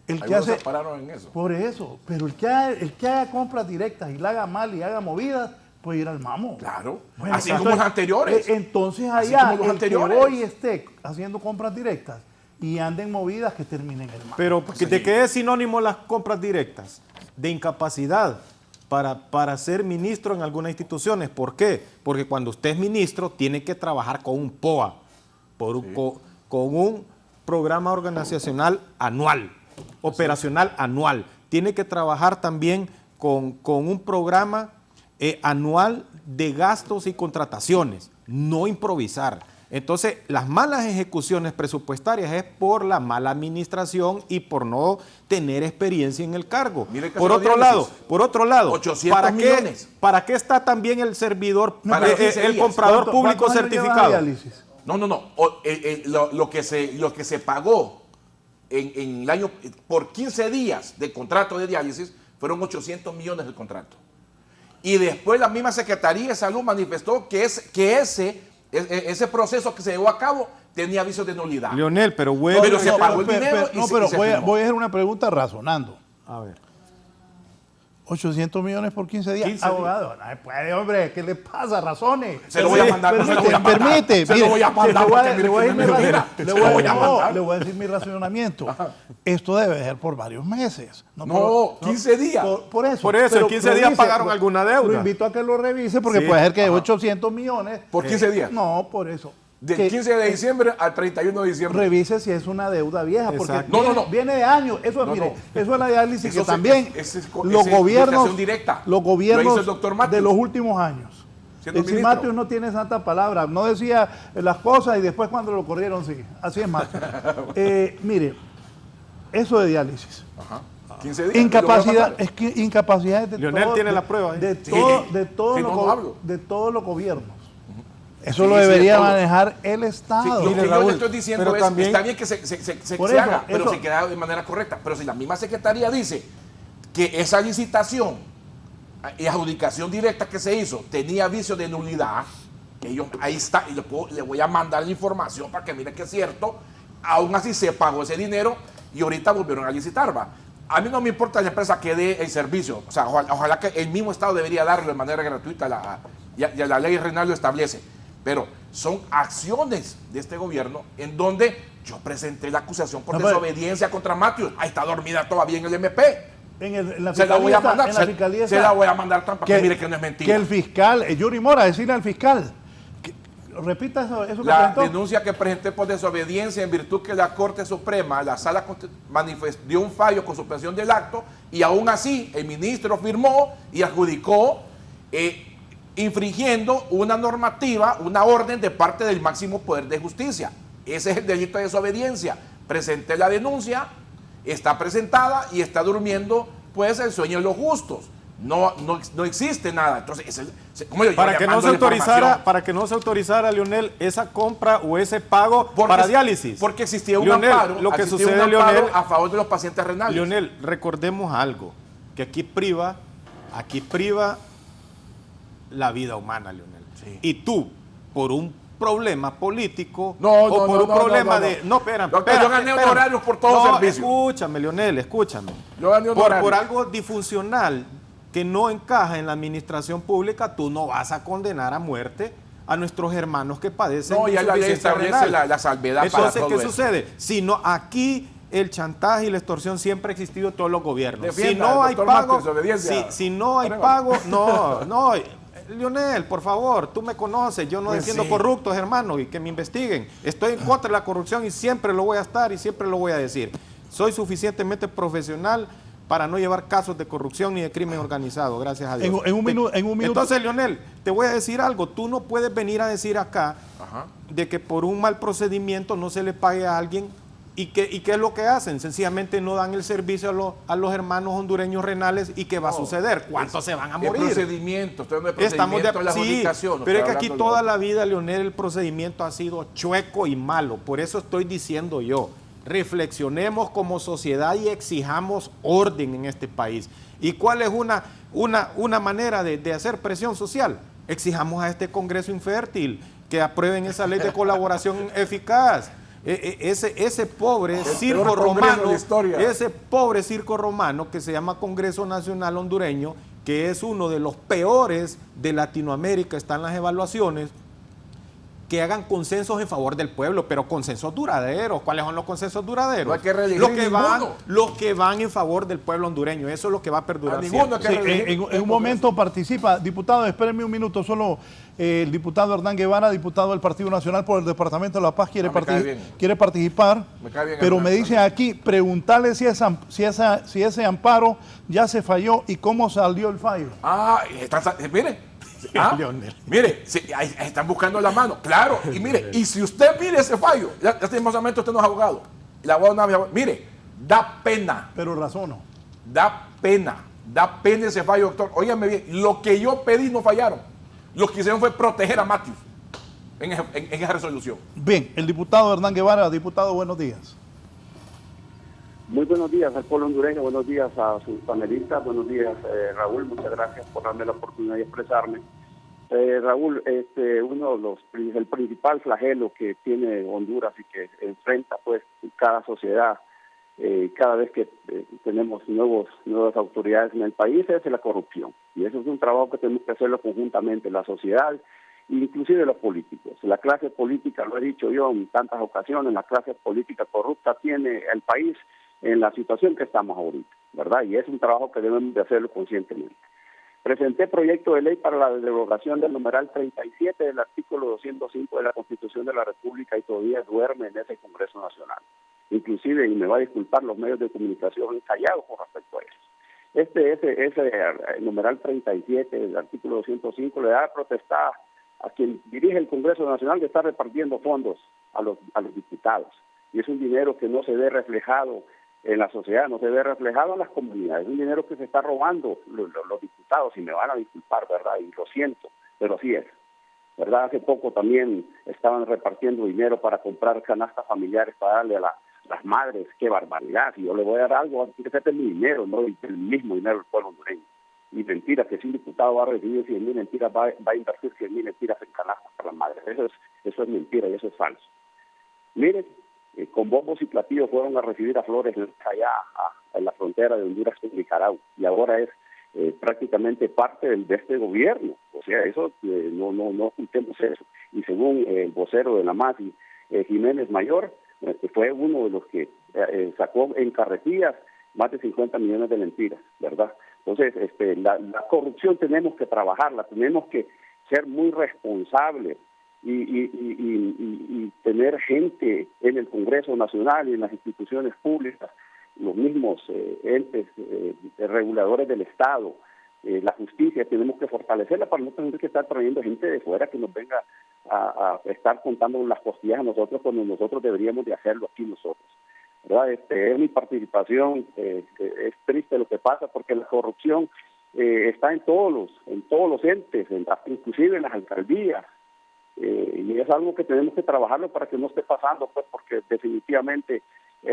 el que Algunos hace... se pararon en eso. Por eso, pero el que haga compras directas y la haga mal y haga movidas, puede ir al mamo. Claro. Bueno, Así entonces, como los anteriores. Entonces Así allá, como los el anteriores. que hoy esté haciendo compras directas y anden movidas, que terminen el mamo. Pero ¿de qué es sinónimo las compras directas? De incapacidad para ser ministro en algunas instituciones. ¿Por qué? Porque cuando usted es ministro tiene que trabajar con un POA, con un programa organizacional anual, operacional anual. Tiene que trabajar también con un programa anual de gastos y contrataciones, no improvisar. Entonces, las malas ejecuciones presupuestarias es por la mala administración y por no tener experiencia en el cargo. Mire que Por hacer otro lado, 800 ¿para millones. ¿para qué está también el servidor, Para 15 el días. comprador público ¿Cuántos años lleva certificado? diálisis? Lo que se pagó en el año por 15 días de contrato de diálisis fueron 800 millones de contrato. Y después la misma Secretaría de Salud manifestó que ese proceso que se llevó a cabo tenía avisos de nulidad. Leonel, pero bueno. Pero se pagó el dinero y pero se voy a firmó. hacer una pregunta razonando. A ver. 800 millones por 15 días. 15 Abogado, no puede, hombre, ¿qué le pasa? Razone. Se lo voy a mandar. Permite. Se lo voy a mandar. Le voy a mandar. decir mi razonamiento. Esto debe ser por varios meses. No, 15 días. Por eso. Por eso, Pero en 15 días pagaron alguna deuda. Lo invito a que lo revise porque Sí. puede ser que 800 millones. ¿Por 15 días? No, por eso. Del Que- 15 de diciembre al 31 de diciembre. Revise si es una deuda vieja, porque Exacto. viene de años. Eso, No, mire, no. eso es la diálisis Eso que se- también ese es los gobiernos, educación directa. los Lo gobiernos hizo el doctor Matius. de los últimos años. Siendo El ministro. Matius no tiene santa palabra, no decía las cosas y después cuando lo corrieron sí. Así es Matius. Mire, eso de diálisis. Ajá. 15 días. Incapacidad, es que incapacidad de Leonel tiene la prueba ahí. de Sí. todos Sí, no hablo. los gobiernos. Eso Sí, lo sí, de debería todos. manejar el Sí, Estado. lo Mire, que yo Raúl, le estoy diciendo pero es, también- está bien que se Por eso, haga, pero eso. se queda de manera correcta. Pero si la misma Secretaría dice que esa licitación y adjudicación directa que se hizo tenía aviso de nulidad, ellos, ahí está, y le voy a mandar la información para que mire que es cierto, aún así se pagó ese dinero y ahorita volvieron a licitar, ¿va? A mí no me importa la empresa que dé el servicio, o sea, ojalá que el mismo Estado debería darlo de manera gratuita, y la ley renal lo establece, pero son acciones de este gobierno en donde yo presenté la acusación por No, pero- desobediencia contra Matius, ahí está dormida todavía en el MP. En la Se la voy a mandar, en la fiscalía se está la voy a mandar para que mire que no es mentira. Que el fiscal, Yuri Mora, decirle al fiscal, repita eso que La presentó. denuncia que presenté por desobediencia en virtud que la Corte Suprema, la Sala dio un fallo con suspensión del acto y aún así el ministro firmó y adjudicó infringiendo una normativa, una orden de parte del máximo poder de justicia. Ese es el delito de desobediencia. Presenté la denuncia, está presentada y está durmiendo pues el sueño de los justos. No existe nada. Entonces, Para que no se autorizara, Leonel, esa compra o ese pago para diálisis. Porque existía un Leonel, amparo, lo que existía sucede, un amparo Leonel, a favor de los pacientes renales. Leonel, recordemos algo, que aquí priva la vida humana, Leonel. Sí. Y tú, por un problema político No, por un problema de... no. No, espérame. Doctor, yo gané honorarios por todo servicio. Escúchame, Leonel, escúchame. Yo gané honorarios. Por algo disfuncional que no encaja en la administración pública, tú no vas a condenar a muerte a nuestros hermanos que padecen No, de ya la ley insuficiencia establece renal. la salvedad para Entonces, todo ¿qué eso. sucede? Si no, aquí el chantaje y la extorsión siempre ha existido en todos los gobiernos. Si Defienda no al hay doctor pago, Matius, obediencia. si no hay Ponemos. pago, no, Leonel, por favor, tú me conoces, yo no Pues defiendo sí. corruptos, hermano, y que me investiguen. Estoy en contra de la corrupción y siempre lo voy a estar y siempre lo voy a decir. Soy suficientemente profesional para no llevar casos de corrupción ni de crimen organizado, gracias a Dios. En un minuto. Entonces, Leonel, te voy a decir algo. Tú no puedes venir a decir acá Ajá. de que por un mal procedimiento no se le pague a alguien y qué es lo que hacen. Sencillamente no dan el servicio a los hermanos hondureños renales y ¿qué va a suceder? ¿Cuántos se van a El morir? procedimiento, estoy hablando del Estamos procedimiento de la sí, adjudicación. no pero es estoy que aquí hablando de toda lo la vida, Leonel, el procedimiento ha sido chueco y malo. Por eso estoy diciendo yo, reflexionemos como sociedad y exijamos orden en este país. ¿Y cuál es una manera de hacer presión social? Exijamos a este Congreso infértil que aprueben esa ley de colaboración eficaz. Ese pobre circo peor congreso romano, de la historia. ese pobre circo romano que se llama Congreso Nacional Hondureño, que es uno de los peores de Latinoamérica, están las evaluaciones, que hagan consensos en favor del pueblo, pero consensos duraderos. ¿Cuáles son los consensos duraderos? No hay que reelegir ninguno. los que van en favor del pueblo hondureño. Eso es lo que va a perdurar A ninguno siempre. que- Sí, en un momento participa, diputado, espérenme un minuto, solo el diputado Hernán Guevara, diputado del Partido Nacional por el Departamento de La Paz, quiere, Me cae bien. quiere participar, Me cae bien, pero Hernán. me dice aquí, preguntarle si ese amparo ya se falló y cómo salió el fallo. miren. Ah, mire, ahí están buscando la mano, claro, y mire, y si usted mire ese fallo, lastimosamente usted no es abogado, el abogado no es abogado, mire, da pena ese fallo, doctor. Óigame bien, lo que yo pedí no fallaron, lo que hicieron fue proteger a Matius. en esa resolución. Bien, el diputado Hernán Guevara. Diputado, buenos días. Muy buenos días al pueblo hondureño, buenos días a sus panelistas, buenos días Raúl, muchas gracias por darme la oportunidad de expresarme. Raúl, el principal flagelo que tiene Honduras y que enfrenta pues cada sociedad, cada vez que tenemos nuevas autoridades en el país, es la corrupción. Y eso es un trabajo que tenemos que hacerlo conjuntamente, la sociedad, inclusive los políticos. La clase política, lo he dicho yo en tantas ocasiones, la clase política corrupta tiene el país en la situación que estamos ahorita, ¿verdad? Y es un trabajo que debemos de hacerlo conscientemente. Presenté proyecto de ley para la derogación del numeral 37 del artículo 205 de la Constitución de la República y todavía duerme en ese Congreso Nacional. Inclusive, y me va a disculpar, los medios de comunicación callados con respecto a eso. Ese numeral 37 del artículo 205 le da potestad a quien dirige el Congreso Nacional de estar repartiendo fondos a los diputados. Y es un dinero que no se ve reflejado en la sociedad, no se ve reflejado en las comunidades. Es un dinero que se está robando los diputados, y me van a disculpar, ¿verdad? Y lo siento, pero así es, ¿verdad? Hace poco también estaban repartiendo dinero para comprar canastas familiares para darle a las madres. ¡Qué barbaridad! Si yo le voy a dar algo, tiene que ser mi dinero, no el mismo dinero del pueblo hondureño. Y mentira, que si un diputado va a recibir 100,000 mentiras, va a invertir 100,000 mentiras en canastas para las madres. Eso es mentira y eso es falso. Miren, con bombos y platillos fueron a recibir a Flores allá en la frontera de Honduras con Nicaragua, y ahora es prácticamente parte de este gobierno. O sea, eso no ocultemos eso. Y según el vocero de la MASI, Jiménez Mayor, fue uno de los que sacó en carretillas más de 50 millones de mentiras, ¿verdad? Entonces, la corrupción tenemos que trabajarla, tenemos que ser muy responsables y tener gente en el Congreso Nacional y en las instituciones públicas, los mismos entes reguladores del Estado, la justicia, tenemos que fortalecerla para no tener que estar trayendo gente de fuera que nos venga a estar contando las costillas a nosotros cuando nosotros deberíamos de hacerlo aquí nosotros, ¿verdad? Es mi participación. Es triste lo que pasa porque la corrupción está en todos los entes, inclusive en las alcaldías. Y es algo que tenemos que trabajarlo para que no esté pasando, pues, porque definitivamente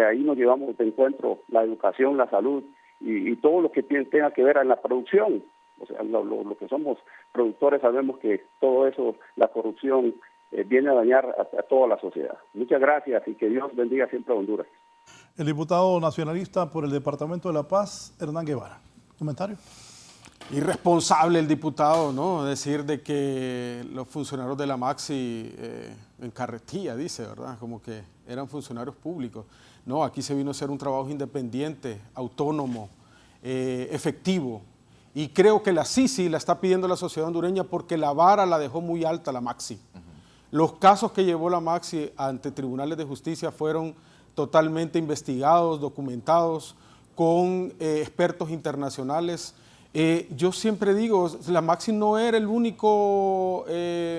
ahí nos llevamos de encuentro la educación, la salud y todo lo que tenga que ver en la producción. O sea, lo que somos productores sabemos que todo eso, la corrupción, viene a dañar a toda la sociedad. Muchas gracias y que Dios bendiga siempre a Honduras. El diputado nacionalista por el Departamento de La Paz, Hernán Guevara. ¿Comentario? Irresponsable el diputado, ¿no? Decir de que los funcionarios de la Maxi en carretilla, dice, ¿verdad? Como que eran funcionarios públicos. No, aquí se vino a hacer un trabajo independiente, autónomo, efectivo. Y creo que la CICI la está pidiendo la sociedad hondureña porque la vara la dejó muy alta la Maxi. Los casos que llevó la Maxi ante tribunales de justicia fueron totalmente investigados, documentados, con expertos internacionales. Yo siempre digo, la Maxi no era el único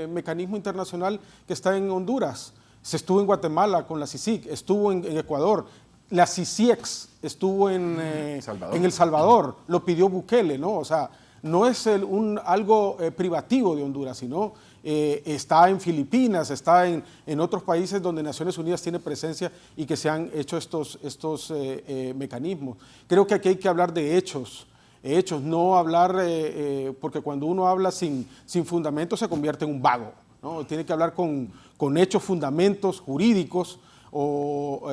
mecanismo internacional que está en Honduras. Se estuvo en Guatemala con la CICIG, estuvo en Ecuador, la CICIEX estuvo en El Salvador, lo pidió Bukele, ¿no? O sea, no es algo privativo de Honduras, sino está en Filipinas, está en otros países donde Naciones Unidas tiene presencia y que se han hecho estos mecanismos. Creo que aquí hay que hablar de hechos, no hablar, porque cuando uno habla sin fundamento se convierte en un vago, ¿no? Tiene que hablar con hechos, fundamentos jurídicos o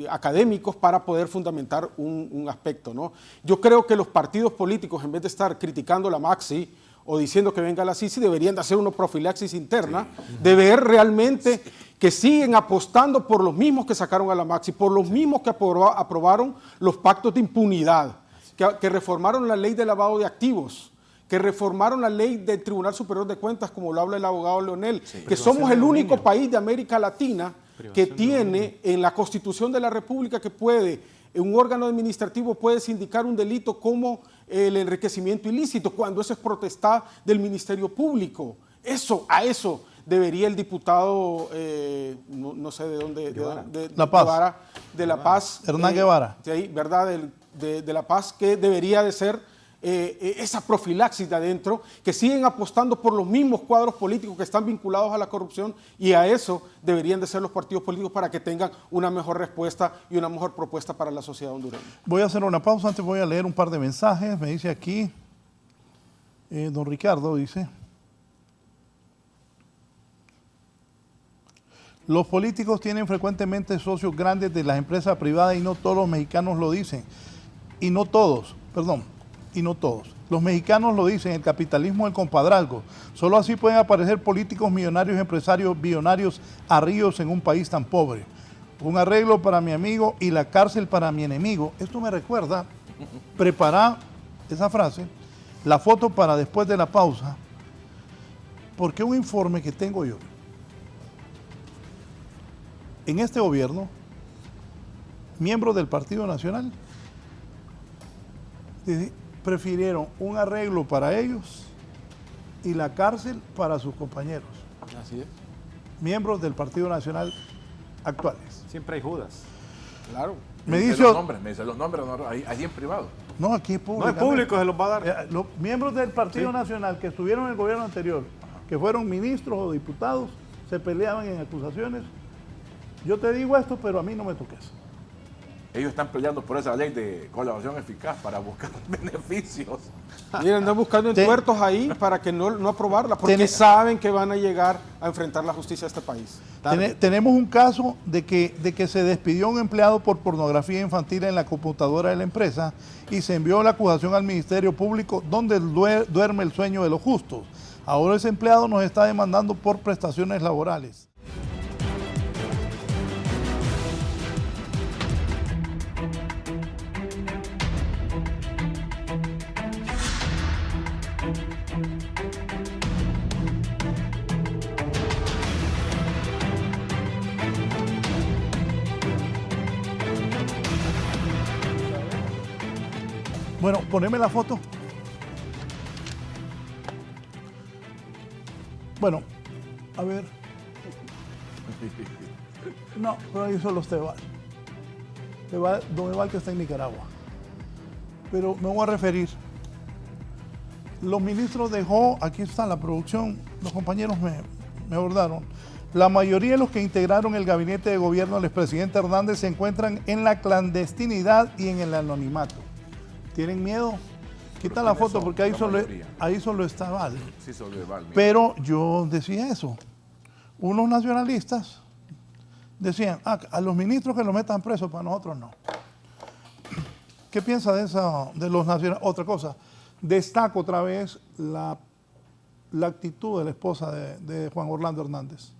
académicos para poder fundamentar un aspecto, ¿no? Yo creo que los partidos políticos, en vez de estar criticando la Maxi o diciendo que venga la CICI, deberían de hacer una profilaxis interna, de ver realmente que siguen apostando por los mismos que sacaron a la Maxi, por los mismos que aprobaron los pactos de impunidad, que reformaron la ley de lavado de activos, que reformaron la ley del Tribunal Superior de Cuentas, como lo habla el abogado Leonel, que somos el único país de América Latina que tiene en la Constitución de la República que un órgano administrativo puede sindicar un delito como el enriquecimiento ilícito, cuando eso es potestad del Ministerio Público. A eso debería el diputado, no sé de dónde, de La Paz. Hernán Guevara. ¿verdad? De La Paz, que debería de ser esa profilaxis de adentro, que siguen apostando por los mismos cuadros políticos que están vinculados a la corrupción, y a eso deberían de ser los partidos políticos para que tengan una mejor respuesta y una mejor propuesta para la sociedad hondureña. Voy a hacer una pausa, antes voy a leer un par de mensajes. Me dice aquí, don Ricardo dice: los políticos tienen frecuentemente socios grandes de las empresas privadas y no todos los mexicanos lo dicen. Y no todos. Los mexicanos lo dicen, el capitalismo del compadrazgo. Solo así pueden aparecer políticos millonarios, empresarios billonarios a ríos en un país tan pobre. Un arreglo para mi amigo y la cárcel para mi enemigo. Esto me recuerda, preparar esa frase, la foto para después de la pausa, porque un informe que tengo yo, en este gobierno, miembros del Partido Nacional prefirieron un arreglo para ellos y la cárcel para sus compañeros. Así es. Miembros del Partido Nacional actuales. Siempre hay Judas. Claro. Me dice dice los nombres, no, ahí en privado. no, aquí es público. No es público, se los va a dar. Los miembros del Partido Nacional que estuvieron en el gobierno anterior, que fueron ministros o diputados, se peleaban en acusaciones. Yo te digo esto, pero a mí no me toques. Ellos están peleando por esa ley de colaboración eficaz para buscar beneficios. Miren, andan buscando entuertos ahí para que no aprobarla, porque saben que van a llegar a enfrentar la justicia a este país. Tenemos un caso de que se despidió a un empleado por pornografía infantil en la computadora de la empresa y se envió la acusación al Ministerio Público, donde duerme el sueño de los justos. Ahora ese empleado nos está demandando por prestaciones laborales. Bueno, poneme la foto. Bueno, a ver. No, pero ahí solo Esteban. Don Eval que está en Nicaragua. Pero me voy a referir. Los ministros dejó, aquí está la producción, los compañeros me abordaron. La mayoría de los que integraron el gabinete de gobierno del expresidente Hernández se encuentran en la clandestinidad y en el anonimato. ¿Tienen miedo? Quita la foto porque ahí solo está Val. Sí, solo Val. Pero yo decía eso. Unos nacionalistas decían, a los ministros que los metan presos, para nosotros no. ¿Qué piensa de los nacionalistas? Otra cosa, destaco otra vez la actitud de la esposa de Juan Orlando Hernández,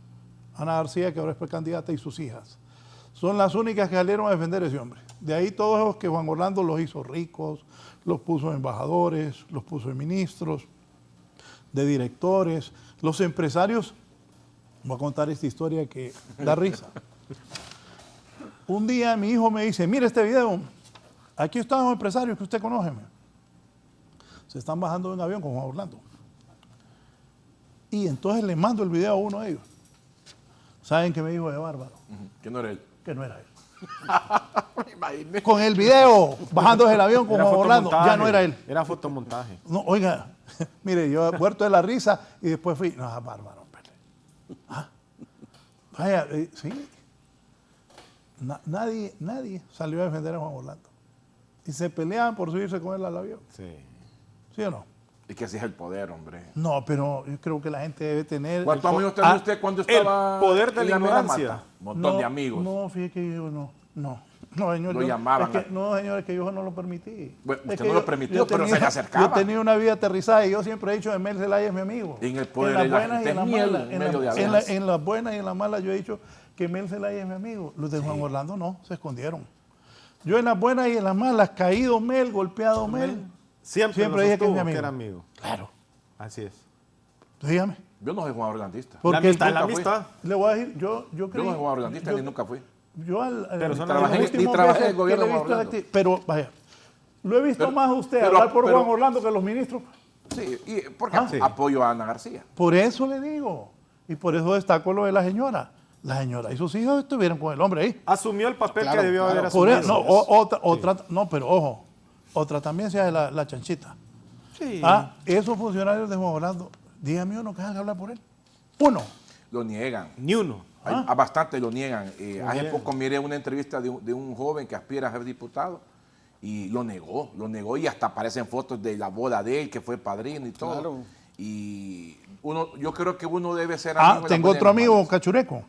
Ana García, que ahora es precandidata, y sus hijas. Son las únicas que salieron a defender a ese hombre. De ahí todos los que Juan Orlando los hizo ricos, los puso embajadores, los puso en ministros, de directores, los empresarios. Voy a contar esta historia que da risa. Un día mi hijo me dice, mire este video, aquí están los empresarios que usted conoce. Se están bajando de un avión con Juan Orlando. Y entonces le mando el video a uno de ellos. ¿Saben qué me dijo de bárbaro? Que no era él. Que no era él. Con el video, bajándose el avión con Juan Orlando, ya no era él. Era fotomontaje. No, oiga, mire, yo he muerto de la risa y después fui, no, bárbaro, hombre. Vaya, sí. Nadie salió a defender a Juan Orlando. Y se peleaban por subirse con él al avión. Sí. ¿Sí o no? Y que así es el poder, hombre. No, pero yo creo que la gente debe tener... ¿Cuántos amigos tenía usted cuando estaba el poder de en la mera ignorancia? mata? Un montón de amigos. No, fíjate que yo no, señor. Lo llamaban. No, señor, es que yo no lo permití. Bueno, Es usted que no lo permitió, pero se le acercaba. Yo tenía una vida aterrizada y yo siempre he dicho que Mel Zelaya es mi amigo. En el poder en las buenas y en las malas. en En las buenas y en las malas yo he dicho que Mel Zelaya es mi amigo. Los de Juan Orlando no, se escondieron. Yo en las buenas y en las malas, caído Mel, golpeado Mel. Siempre dije que es mi amigo. que era amigo. Claro. Así es. Dígame. Yo no soy Juan Orlandista. Porque la amistad. le voy a decir, yo Yo creo. no soy Juan Orlandista ni nunca fui. Yo Pero son trabajé en el gobierno de Juan Orlando. Pero vaya, lo he visto más a usted pero- hablar por pero- Juan Orlando que los ministros. Sí, y porque Sí. apoyo a Ana García. Por eso le digo. Y por eso destaco lo de la señora. La señora y sus hijos estuvieron con el hombre ahí. Asumió el papel Claro, que debió haber Por asumido. eso, no, otra, no, pero ojo, otra también se hace la chanchita. Sí. Esos funcionarios de Juan Orlando, dígame uno que haga hablar por él. Uno. Lo niegan. Ni uno. A bastante lo niegan. Hace niegan. poco miré una entrevista de un joven que aspira a ser diputado y lo negó y hasta aparecen fotos de la boda de él, que fue padrino y todo. Claro. Y yo creo que uno debe ser amigo de la Tengo buena y otro la amigo, mala. Cachureco.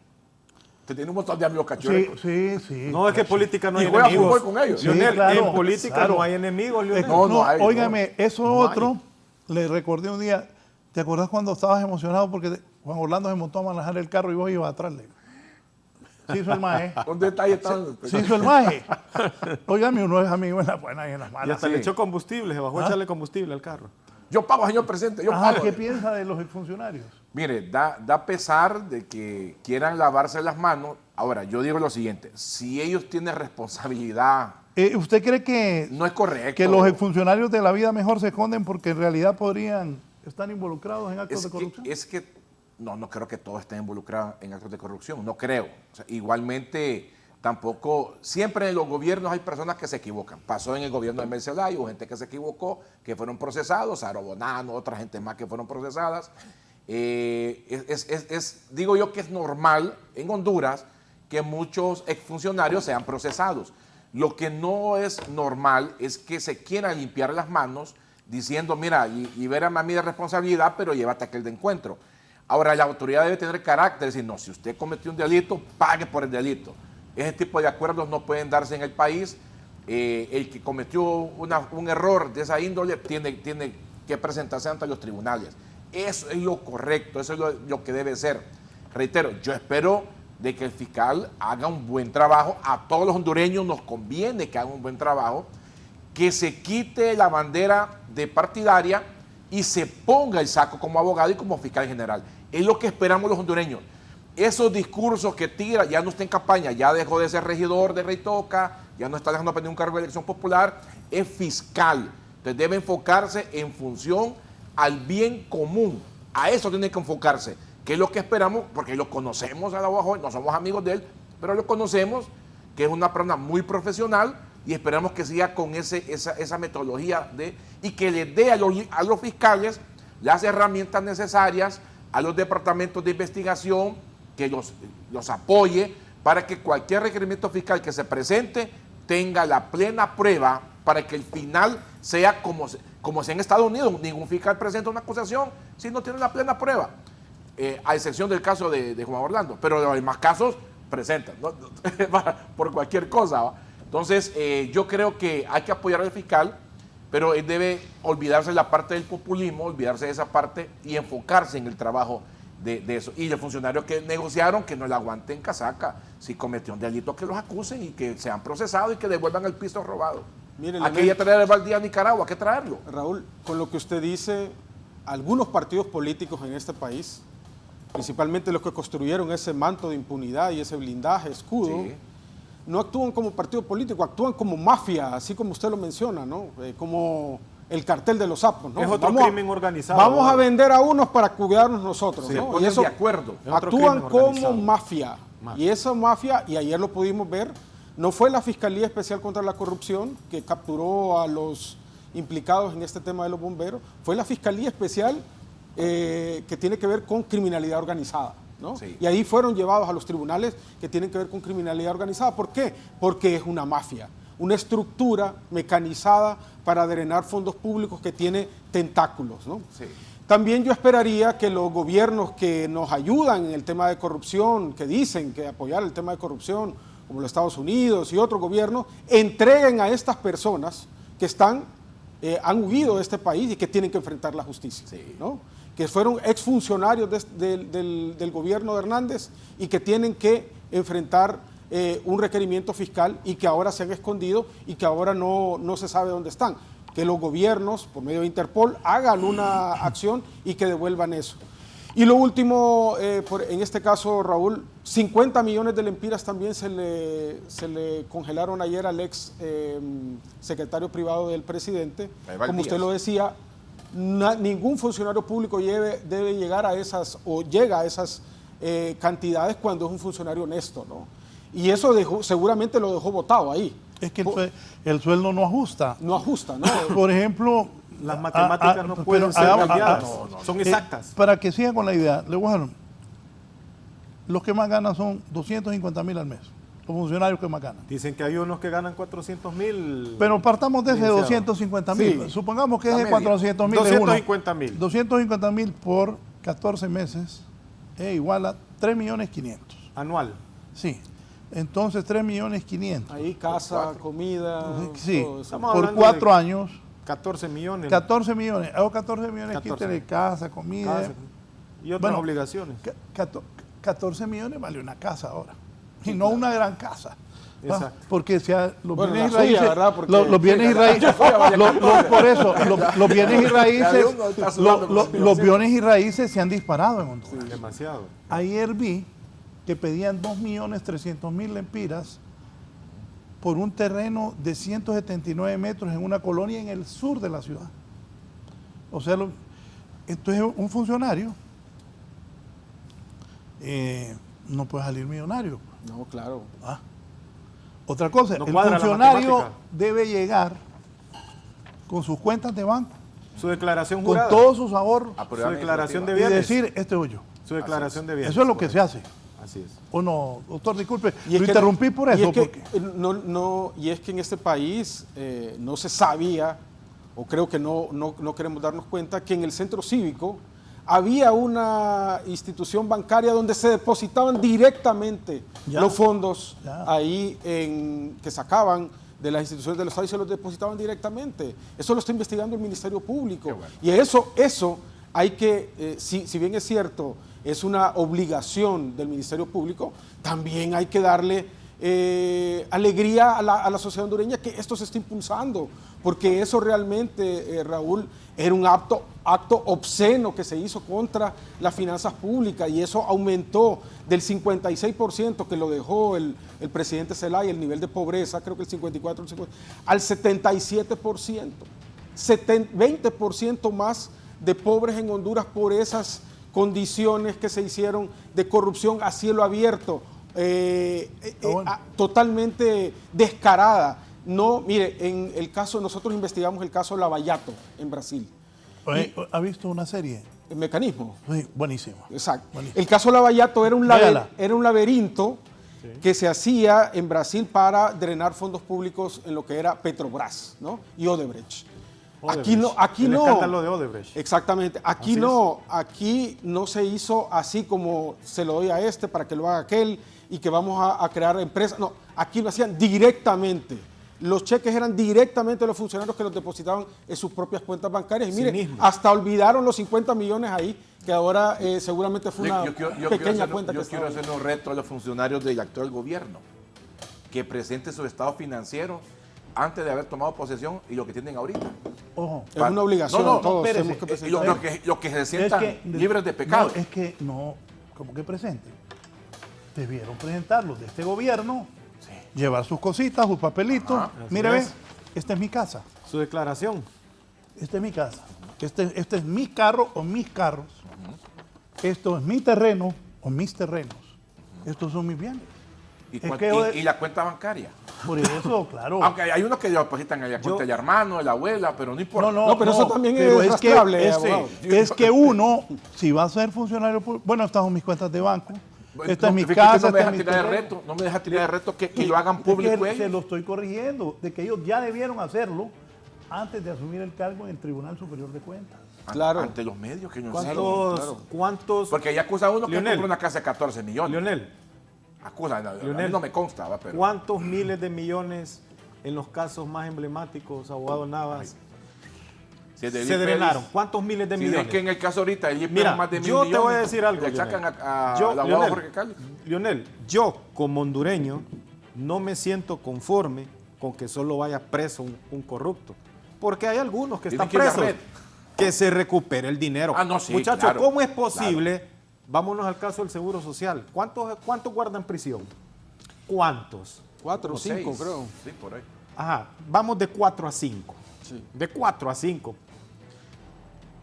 Te tiene un montón de amigos cachurecos. Sí. No, es que en política no hay Y juega enemigos. fútbol con ellos. Sí, Lionel, claro, en política claro. no hay enemigos, Lionel. No hay, óigame, eso No hay. otro, le recordé un día, ¿te acordás cuando estabas emocionado porque Juan Orlando se montó a manejar el carro y vos ibas atrás? Se hizo el maje. ¿Dónde está ahí? Se hizo el maje. Óigame, uno es amigo en las buenas y en las Y malas. hasta le echó combustible, se bajó a ¿Ah? echarle combustible al carro. Yo pago, señor presidente, yo pago. ¿Qué piensa de los exfuncionarios? Mire, da pesar de que quieran lavarse las manos. Ahora, yo digo lo siguiente, si ellos tienen responsabilidad, ¿Usted cree que, no es correcto. que los exfuncionarios de la vida mejor se esconden porque en realidad podrían estar involucrados en actos de corrupción? No creo que todos estén involucrados en actos de corrupción, no creo. O sea, igualmente, tampoco, siempre en los gobiernos hay personas que se equivocan. Pasó en el gobierno de Mercedes, hubo gente que se equivocó, que fueron procesados, Saro Bonano, otra gente más que fueron procesadas. Digo yo que es normal en Honduras que muchos exfuncionarios sean procesados. Lo que no es normal es que se quieran limpiar las manos diciendo, mira, libérame a mí de responsabilidad, pero llévate a aquel de encuentro. Ahora, la autoridad debe tener carácter, decir, no, si usted cometió un delito, pague por el delito. Ese tipo de acuerdos no pueden darse en el país. El que cometió un error de esa índole tiene que presentarse ante los tribunales. Eso es lo correcto, eso es lo que debe ser. Reitero, yo espero de que el fiscal haga un buen trabajo. A todos los hondureños nos conviene que haga un buen trabajo, que se quite la bandera de partidaria y se ponga el saco como abogado y como fiscal general. Es lo que esperamos los hondureños. Esos discursos que tira, ya no está en campaña, ya dejó de ser regidor de Reitoca, ya no está dejando de un cargo de elección popular, es fiscal. Entonces debe enfocarse en función al bien común. A eso tiene que enfocarse, que es lo que esperamos, porque lo conocemos al abogado, no somos amigos de él, pero lo conocemos, que es una persona muy profesional y esperamos que siga con esa metodología y que le dé a los fiscales las herramientas necesarias, a los departamentos de investigación, que los apoye para que cualquier requerimiento fiscal que se presente tenga la plena prueba para que el final sea como si en Estados Unidos ningún fiscal presenta una acusación si no tiene la plena prueba, a excepción del caso de Juan Orlando, pero los demás casos presentan, ¿no? por cualquier cosa, ¿va? Entonces yo creo que hay que apoyar al fiscal, pero él debe olvidarse de la parte del populismo, olvidarse de esa parte y enfocarse en el trabajo de eso. Y los funcionarios que negociaron, que no le aguanten casaca. Si cometió un delito, que los acusen y que sean procesados y que devuelvan el piso robado. Mire, ¿A qué ya traer el baldía a Nicaragua? ¿A qué traerlo? Raúl, con lo que usted dice, algunos partidos políticos en este país, principalmente los que construyeron ese manto de impunidad y ese blindaje, escudo, Sí. no actúan como partido político, actúan como mafia, así como usted lo menciona, ¿no? Como el cartel de los sapos, ¿no? Es otro crimen organizado. Vamos a vender a unos para cuidarnos nosotros, Se ¿no? ponen de acuerdo. Es otro Actúan crimen como organizado. mafia. Y esa mafia, y ayer lo pudimos ver, no fue la Fiscalía Especial contra la Corrupción que capturó a los implicados en este tema de los bomberos, fue la Fiscalía Especial que tiene que ver con criminalidad organizada, ¿no? Sí. Y ahí fueron llevados a los tribunales que tienen que ver con criminalidad organizada. ¿Por qué? Porque es una mafia, una estructura mecanizada para drenar fondos públicos que tiene tentáculos, ¿no? Sí. También yo esperaría que los gobiernos que nos ayudan en el tema de corrupción, que dicen que apoyar el tema de corrupción, como los Estados Unidos y otros gobiernos, entreguen a estas personas que han huido de este país y que tienen que enfrentar la justicia, Sí. ¿no? Que fueron exfuncionarios del gobierno de Hernández y que tienen que enfrentar un requerimiento fiscal y que ahora se han escondido y que ahora no se sabe dónde están. Que los gobiernos, por medio de Interpol, hagan una acción y que devuelvan eso. Y lo último, en este caso, Raúl, 50 millones de lempiras también se le congelaron ayer al ex secretario privado del presidente. Como usted lo decía, ningún funcionario público debe llegar a esas, o llega a esas cantidades cuando es un funcionario honesto, ¿no? Y eso seguramente lo dejó botado ahí. Es que el sueldo no ajusta. No ajusta, ¿no? Por ejemplo, Las matemáticas no pueden ser cambiadas, son exactas. Para que siga con la idea, le voy a decir, los que más ganan son 250.000 al mes, los funcionarios que más ganan. Dicen que hay unos que ganan 400.000. Pero partamos de ese licenciado. 250.000. Sí. Supongamos que es La de media. 400.000 de uno. 250.000. 250.000 por 14 meses es igual a 3.500.000. Anual. Sí. Entonces 3.500.000. Ahí casa, comida. Sí. todo eso. Estamos Por hablando 4 de años, 14 millones. 14 millones. Hago 14 millones, 14. quítale casa, comida. Casa y otras Bueno, obligaciones. 14 millones vale una casa ahora. Y no una gran casa. Exacto. Porque los Bueno, bienes y la suya, raíces, ¿verdad? Porque- los bienes y raíces, por eso, los bienes y raíces, Cada uno está sudando por su los bienes y raíces se han disparado en Honduras. Demasiado. Ayer vi que pedían 2.300.000 lempiras por un terreno de 179 metros en una colonia en el sur de la ciudad. O sea, entonces un funcionario no puede salir millonario. No, claro. Ah. Otra cosa, No el cuadra la funcionario matemática. debe llegar con sus cuentas de banco, Su declaración con jurada. todos sus ahorros Su declaración de y bienes. decir, este soy yo. Su declaración de bienes. Eso es lo que se hace. Así es. ¿O no, doctor? Disculpe, Y es lo que- interrumpí por y eso. es que, porque- y es que en este país no se sabía, o creo que no queremos darnos cuenta, que en el centro cívico había una institución bancaria donde se depositaban directamente Ya. los fondos Ya. ahí que sacaban de las instituciones del Estado y se los depositaban directamente. Eso lo está investigando el Ministerio Público. bueno. Y eso hay que, si bien es cierto, es una obligación del Ministerio Público, también hay que darle alegría a la sociedad hondureña que esto se está impulsando, porque eso realmente, Raúl, era un acto obsceno que se hizo contra las finanzas públicas y eso aumentó del 56% que lo dejó el presidente Zelaya, el nivel de pobreza, creo que el 54, el 50, al 77%, 20% más de pobres en Honduras por esas condiciones que se hicieron de corrupción a cielo abierto, bueno. totalmente descarada. No, mire, en el caso, nosotros investigamos el caso Lavallato en Brasil. ¿Ha visto una serie? El mecanismo. Sí, buenísimo. Exacto. Buenísimo. El caso Lavallato era Véala. un laberinto que se hacía en Brasil para drenar fondos públicos en lo que era Petrobras, ¿no? Y Odebrecht. Aquí El no. escándalo de Odebrecht. Exactamente. Aquí Así no. Aquí no se hizo así como se lo doy a este para que lo haga aquel y que vamos a crear empresas. No, aquí lo hacían directamente. Los cheques eran directamente de los funcionarios que los depositaban en sus propias cuentas bancarias. Y mire, Cinismo. hasta olvidaron los 50 millones ahí, que ahora seguramente fue una pequeña cuenta que Yo quiero estaba ahí. hacer un reto a los funcionarios del actual gobierno que presenten su estado financiero antes de haber tomado posesión y lo que tienen ahorita. Ojo. Es una obligación, No, todos espérese. tenemos que Lo presentar. que se sientan libres de pecado. No, es que no, como que presenten. Debieron presentarlos de este gobierno, llevar sus cositas, sus papelitos. Ajá, Mire, así ve, es. esta es mi casa, Su declaración. esta es mi casa, este es mi carro o mis carros, esto es mi terreno o mis terrenos, estos son mis bienes. Y, Es cuan- que- y la cuenta bancaria. Por eso, claro. Aunque hay unos que depositan en la cuenta del hermano, de la abuela, pero no importa. No, pero eso también pero es rastreable, es, abogado. es que uno, si va a ser funcionario público, bueno, estas son mis cuentas de banco, esta es mi Fíjate que casa, no me esta deja es mi tirar de terreno. reto, no me deja tirar de reto que lo hagan Es público que se ellos. lo estoy corrigiendo, de que ellos ya debieron hacerlo antes de asumir el cargo en el Tribunal Superior de Cuentas. Claro. Ante los medios que no ¿Cuántos? Porque ya acusa a uno que Lionel. compró una casa de 14 millones. Lionel, Acusa, a mí Lionel. no me consta, ¿va? Pero ¿cuántos miles de millones en los casos más emblemáticos, abogado Navas, si es de se Lee drenaron? Pérez, ¿Cuántos miles de si millones? es que en el caso ahorita el Mira, más de 1.000 yo te millones, voy a decir algo, le sacan Lionel. al abogado Lionel, Jorge Cali. Lionel, yo como hondureño no me siento conforme con que solo vaya preso un corrupto. Porque hay algunos que Dicen están que es la presos. red. Que se recupere el dinero. Ah, no, sí, Muchachos, claro, ¿cómo es posible? Vámonos al caso del Seguro Social. ¿Cuántos guardan prisión? ¿Cuántos? 4 o 5, 6. creo. Sí, por ahí. Ajá, vamos de 4 a 5. Sí. De 4 a 5.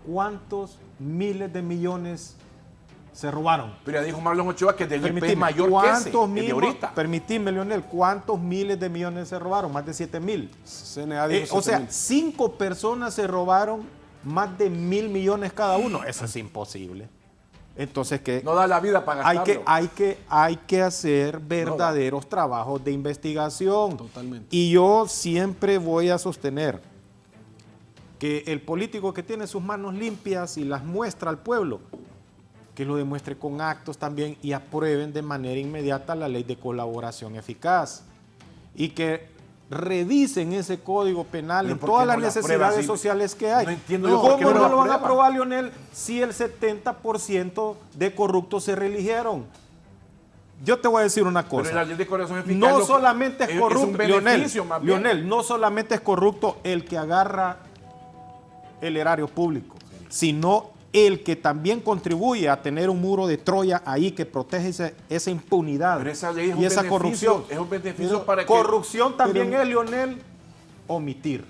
¿Cuántos miles de millones se robaron. Pero ya dijo Marlon Ochoa que del IEP es mayor que ese, el de ahorita. Permitime, Leonel, ¿cuántos miles de millones se robaron? Más de 7.000. CNA dijo O sea, 7.000. 5 personas se robaron más de 1.000 millones cada uno. Eso es imposible. Entonces, ¿qué? No da la vida para gastarlo. Hay que hacer verdaderos trabajos de investigación. Totalmente. Y yo siempre voy a sostener que el político que tiene sus manos limpias y las muestra al pueblo, que lo demuestre con actos también y aprueben de manera inmediata la ley de colaboración eficaz. Y que revisen ese código penal en todas las necesidades sociales que hay. No entiendo yo por qué ¿Cómo no no lo lo van a aprueban? aprobar, Leonel, si el 70% de corruptos se reeligieron? Yo te voy a decir una Pero cosa. la ley de colaboración eficaz No lo que- solamente es corrupto, un beneficio, más bien. Leonel, no solamente es corrupto el que agarra el erario público, sino el que también contribuye a tener un muro de Troya ahí que protege esa impunidad Pero esa ley es y un esa beneficio, corrupción. es un beneficio para que... Corrupción también es, Leonel, omitir.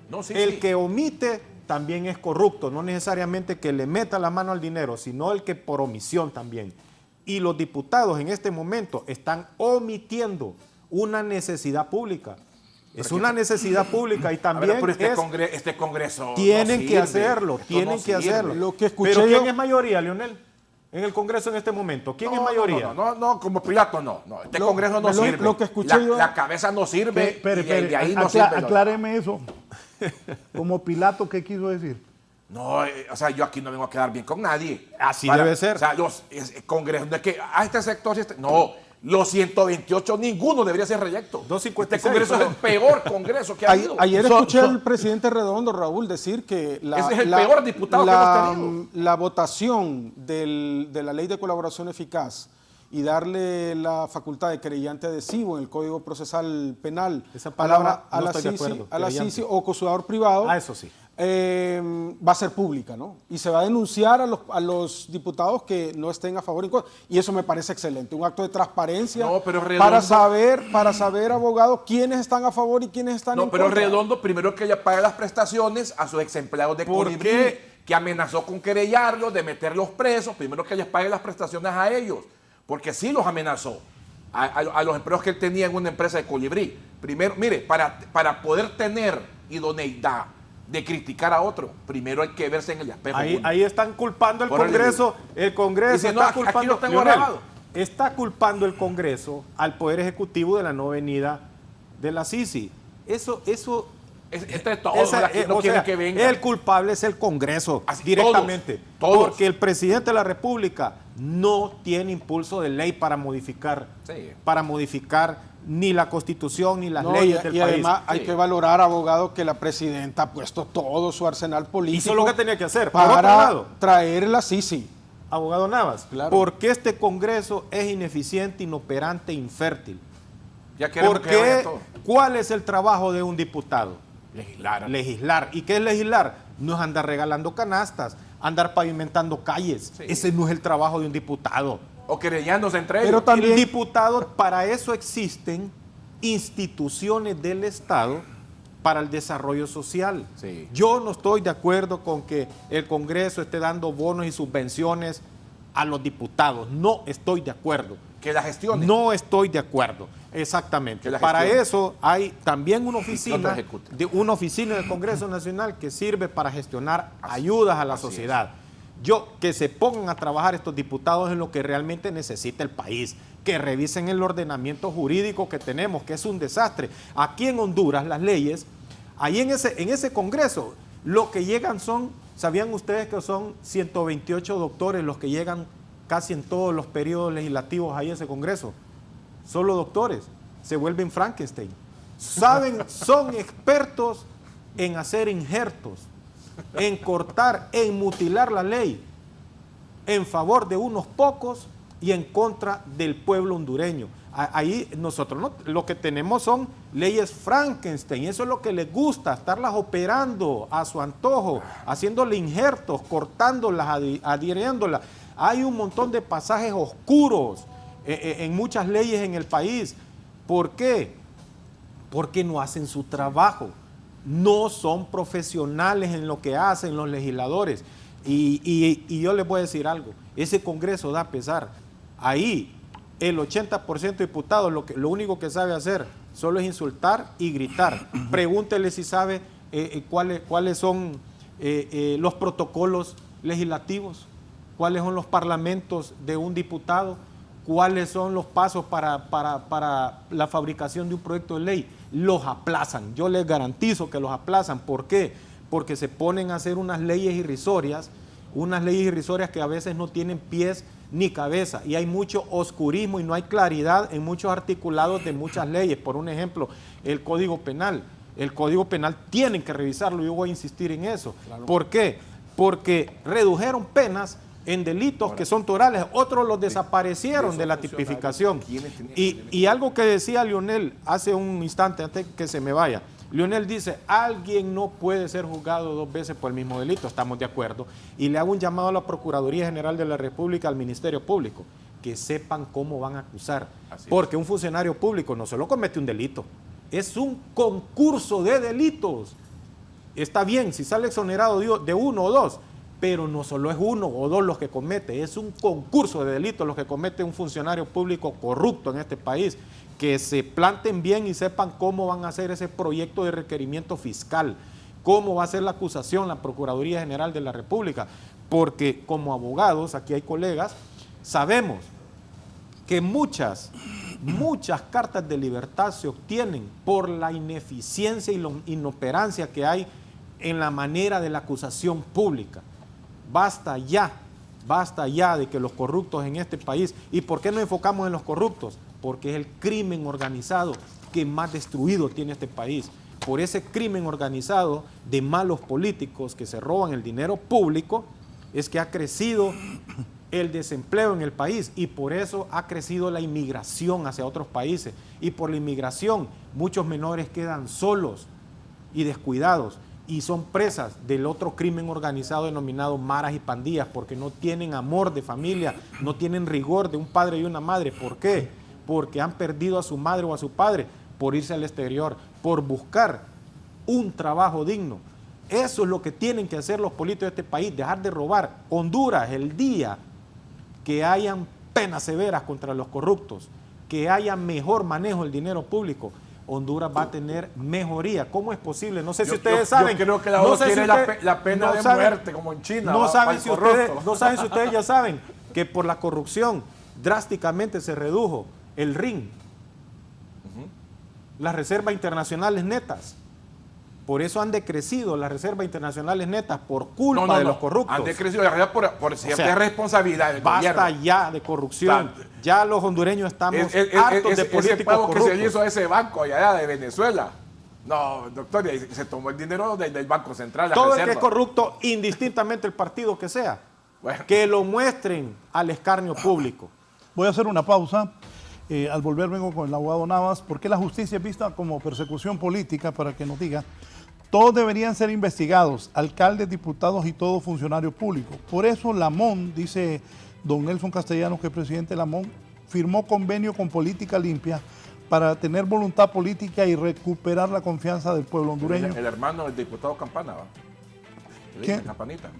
No, sí, El sí. que omite también es corrupto, no necesariamente que le meta la mano al dinero, sino el que por omisión también. Y los diputados en este momento están omitiendo una necesidad pública. Es una necesidad pública y también Ahora, pero es... este Congreso Tienen no que sirve. hacerlo, Esto tienen no que sirve. hacerlo. Lo que escuché Pero ¿quién yo- es mayoría, Leonel? En el Congreso en este momento. ¿Quién es mayoría? No, como Pilato no. Este Lo- Congreso no lo- sirve. lo que escuché yo- La cabeza no sirve y de ahí no sirve. Acláreme eso. Como Pilato, ¿qué quiso decir? No, o sea, yo aquí no vengo a quedar bien con nadie. Así debe ser. O sea, los congresos, no es que a este sector, no, los 128, ninguno debería ser reelecto. 256, Este Congreso es el peor Congreso que ha habido. Ayer escuché al presidente Redondo, Raúl, decir que Ese es el peor diputado que hemos tenido. la votación de la ley de colaboración eficaz y darle la facultad de querellante adhesivo en el Código Procesal Penal Esa palabra a no la estoy de CICI, acuerdo, a la querellante. CICI o consulador privado, Eso sí. va a ser pública, ¿no? Y se va a denunciar a los diputados que no estén a favor. Y eso me parece excelente, un acto de transparencia No, pero Redondo- para saber, abogado, quiénes están a favor y quiénes están en No, pero contra. Redondo, primero que ella pague las prestaciones a sus ex empleados de ¿Por Colibrí, qué? que amenazó con querellarlos, de meterlos presos, primero que ella pague las prestaciones a ellos, porque sí los amenazó, a los empleados que él tenía en una empresa de Colibrí. Primero, mire, para poder tener idoneidad de criticar a otro, primero hay que verse en el espejo. Ahí, uno. ahí están culpando el Por el- Congreso. El Congreso Dice, no, está aquí culpando, lo tengo Leonel, grabado. está culpando el Congreso al Poder Ejecutivo de la no venida de la CICI. Eso Este es todo, esa- aquí no o quiere sea, que venga. el culpable es el Congreso Así, directamente. todos. Porque el presidente de la República no tiene impulso de ley para modificar, Sí. ni la Constitución ni las No, leyes y del país. además hay Sí. que valorar, abogado, que la presidenta ha puesto todo su arsenal político. Hizo lo que tenía que hacer. Por otro para lado, traer la CICI. abogado Navas, Claro. ¿por qué este Congreso es ineficiente, inoperante, infértil? Ya queremos ¿Por que vaya qué? todo. ¿Cuál es el trabajo de un diputado? Legislar. Legislar. ¿Y qué es legislar? No es andar regalando canastas, andar pavimentando calles. Sí. Ese no es el trabajo de un diputado. O querellándose entre ellos. Pero también- El diputado, para eso existen instituciones del Estado para el desarrollo social. Sí. Yo no estoy de acuerdo con que el Congreso esté dando bonos y subvenciones a los diputados. No estoy de acuerdo. Que la gestione. No estoy de acuerdo, exactamente. Que la Para gestione. eso hay también una otro oficina, ejecute. una oficina del Congreso Nacional que sirve para gestionar Así- ayudas a la así sociedad. Que se pongan a trabajar estos diputados en lo que realmente necesita el país, que revisen el ordenamiento jurídico que tenemos, que es un desastre. Aquí en Honduras las leyes, ahí en ese Congreso, lo que llegan son, ¿sabían ustedes que son 128 doctores los que llegan casi en todos los periodos legislativos ahí en ese Congreso? Solo doctores, se vuelven Frankenstein. Saben, son expertos en hacer injertos, en cortar, en mutilar la ley en favor de unos pocos y en contra del pueblo hondureño. Ahí nosotros ¿no? Lo que tenemos son leyes Frankenstein, eso es lo que les gusta, estarlas operando a su antojo, haciéndole injertos, cortándolas, adhiriéndolas. Hay un montón de pasajes oscuros en muchas leyes en el país. ¿Por qué? Porque no hacen su trabajo. No son profesionales en lo que hacen los legisladores. Y yo les voy a decir algo, ese Congreso da pesar. Ahí el 80% de diputados lo único que sabe hacer solo es insultar y gritar. Pregúntele si sabe cuáles son los protocolos legislativos, cuáles son los parlamentos de un diputado, cuáles son los pasos para la fabricación de un proyecto de ley. Los aplazan, yo les garantizo que los aplazan. ¿Por qué? Porque se ponen a hacer unas leyes irrisorias que a veces no tienen pies ni cabeza, y hay mucho oscurismo y no hay claridad en muchos articulados de muchas leyes. Por un ejemplo, el Código Penal. El Código Penal tienen que revisarlo, yo voy a insistir en eso. Claro. ¿Por qué? Porque redujeron penas en delitos que son torales, otros los desaparecieron de la tipificación. Y algo que decía Leonel hace un instante, antes que se me vaya, Leonel dice, alguien no puede ser juzgado 2 veces por el mismo delito, estamos de acuerdo, y le hago un llamado a la Procuraduría General de la República, al Ministerio Público, que sepan cómo van a acusar, porque un funcionario público no solo comete un delito, es un concurso de delitos. Está bien, si sale exonerado de 1 o 2, pero no solo es 1 o 2 los que comete, es un concurso de delitos los que comete un funcionario público corrupto en este país. Que se planten bien y sepan cómo van a hacer ese proyecto de requerimiento fiscal, cómo va a ser la acusación la Procuraduría General de la República, porque como abogados, aquí hay colegas, sabemos que muchas cartas de libertad se obtienen por la ineficiencia y la inoperancia que hay en la manera de la acusación pública. Basta ya de que los corruptos en este país, ¿y por qué nos enfocamos en los corruptos? Porque es el crimen organizado que más destruido tiene este país. Por ese crimen organizado de malos políticos que se roban el dinero público, es que ha crecido el desempleo en el país, y por eso ha crecido la inmigración hacia otros países. Y por la inmigración, muchos menores quedan solos y descuidados, y son presas del otro crimen organizado denominado maras y pandillas, porque no tienen amor de familia, no tienen rigor de un padre y una madre. ¿Por qué? Porque han perdido a su madre o a su padre por irse al exterior, por buscar un trabajo digno. Eso es lo que tienen que hacer los políticos de este país, dejar de robar. Honduras, el día que hayan penas severas contra los corruptos, que haya mejor manejo del dinero público, Honduras va a tener mejoría. ¿Cómo es posible? No sé si ustedes saben. Yo creo que la ONU quiere la pena de muerte, como en China. No saben si ustedes ya saben que por la corrupción drásticamente se redujo el RIN, las reservas internacionales netas. Por eso han decrecido las reservas internacionales netas por culpa de los corruptos. Han decrecido la realidad por cierta responsabilidad del basta gobierno. Ya de corrupción. Ya los hondureños estamos hartos de políticos ese pago corruptos. Que se hizo a ese banco allá de Venezuela. No, doctor, se tomó el dinero del Banco Central. Todo el que es corrupto, indistintamente el partido que sea, que lo muestren al escarnio público. Voy a hacer una pausa. Al volver vengo con el abogado Navas. ¿Por qué la justicia es vista como persecución política? Para que nos diga. Todos deberían ser investigados, alcaldes, diputados y todo funcionario público. Por eso la MON, dice don Nelson Castellanos, que es presidente de la MON, firmó convenio con Política Limpia para tener voluntad política y recuperar la confianza del pueblo hondureño. El hermano del diputado Campana, ¿va? ¿Quién? Campanita.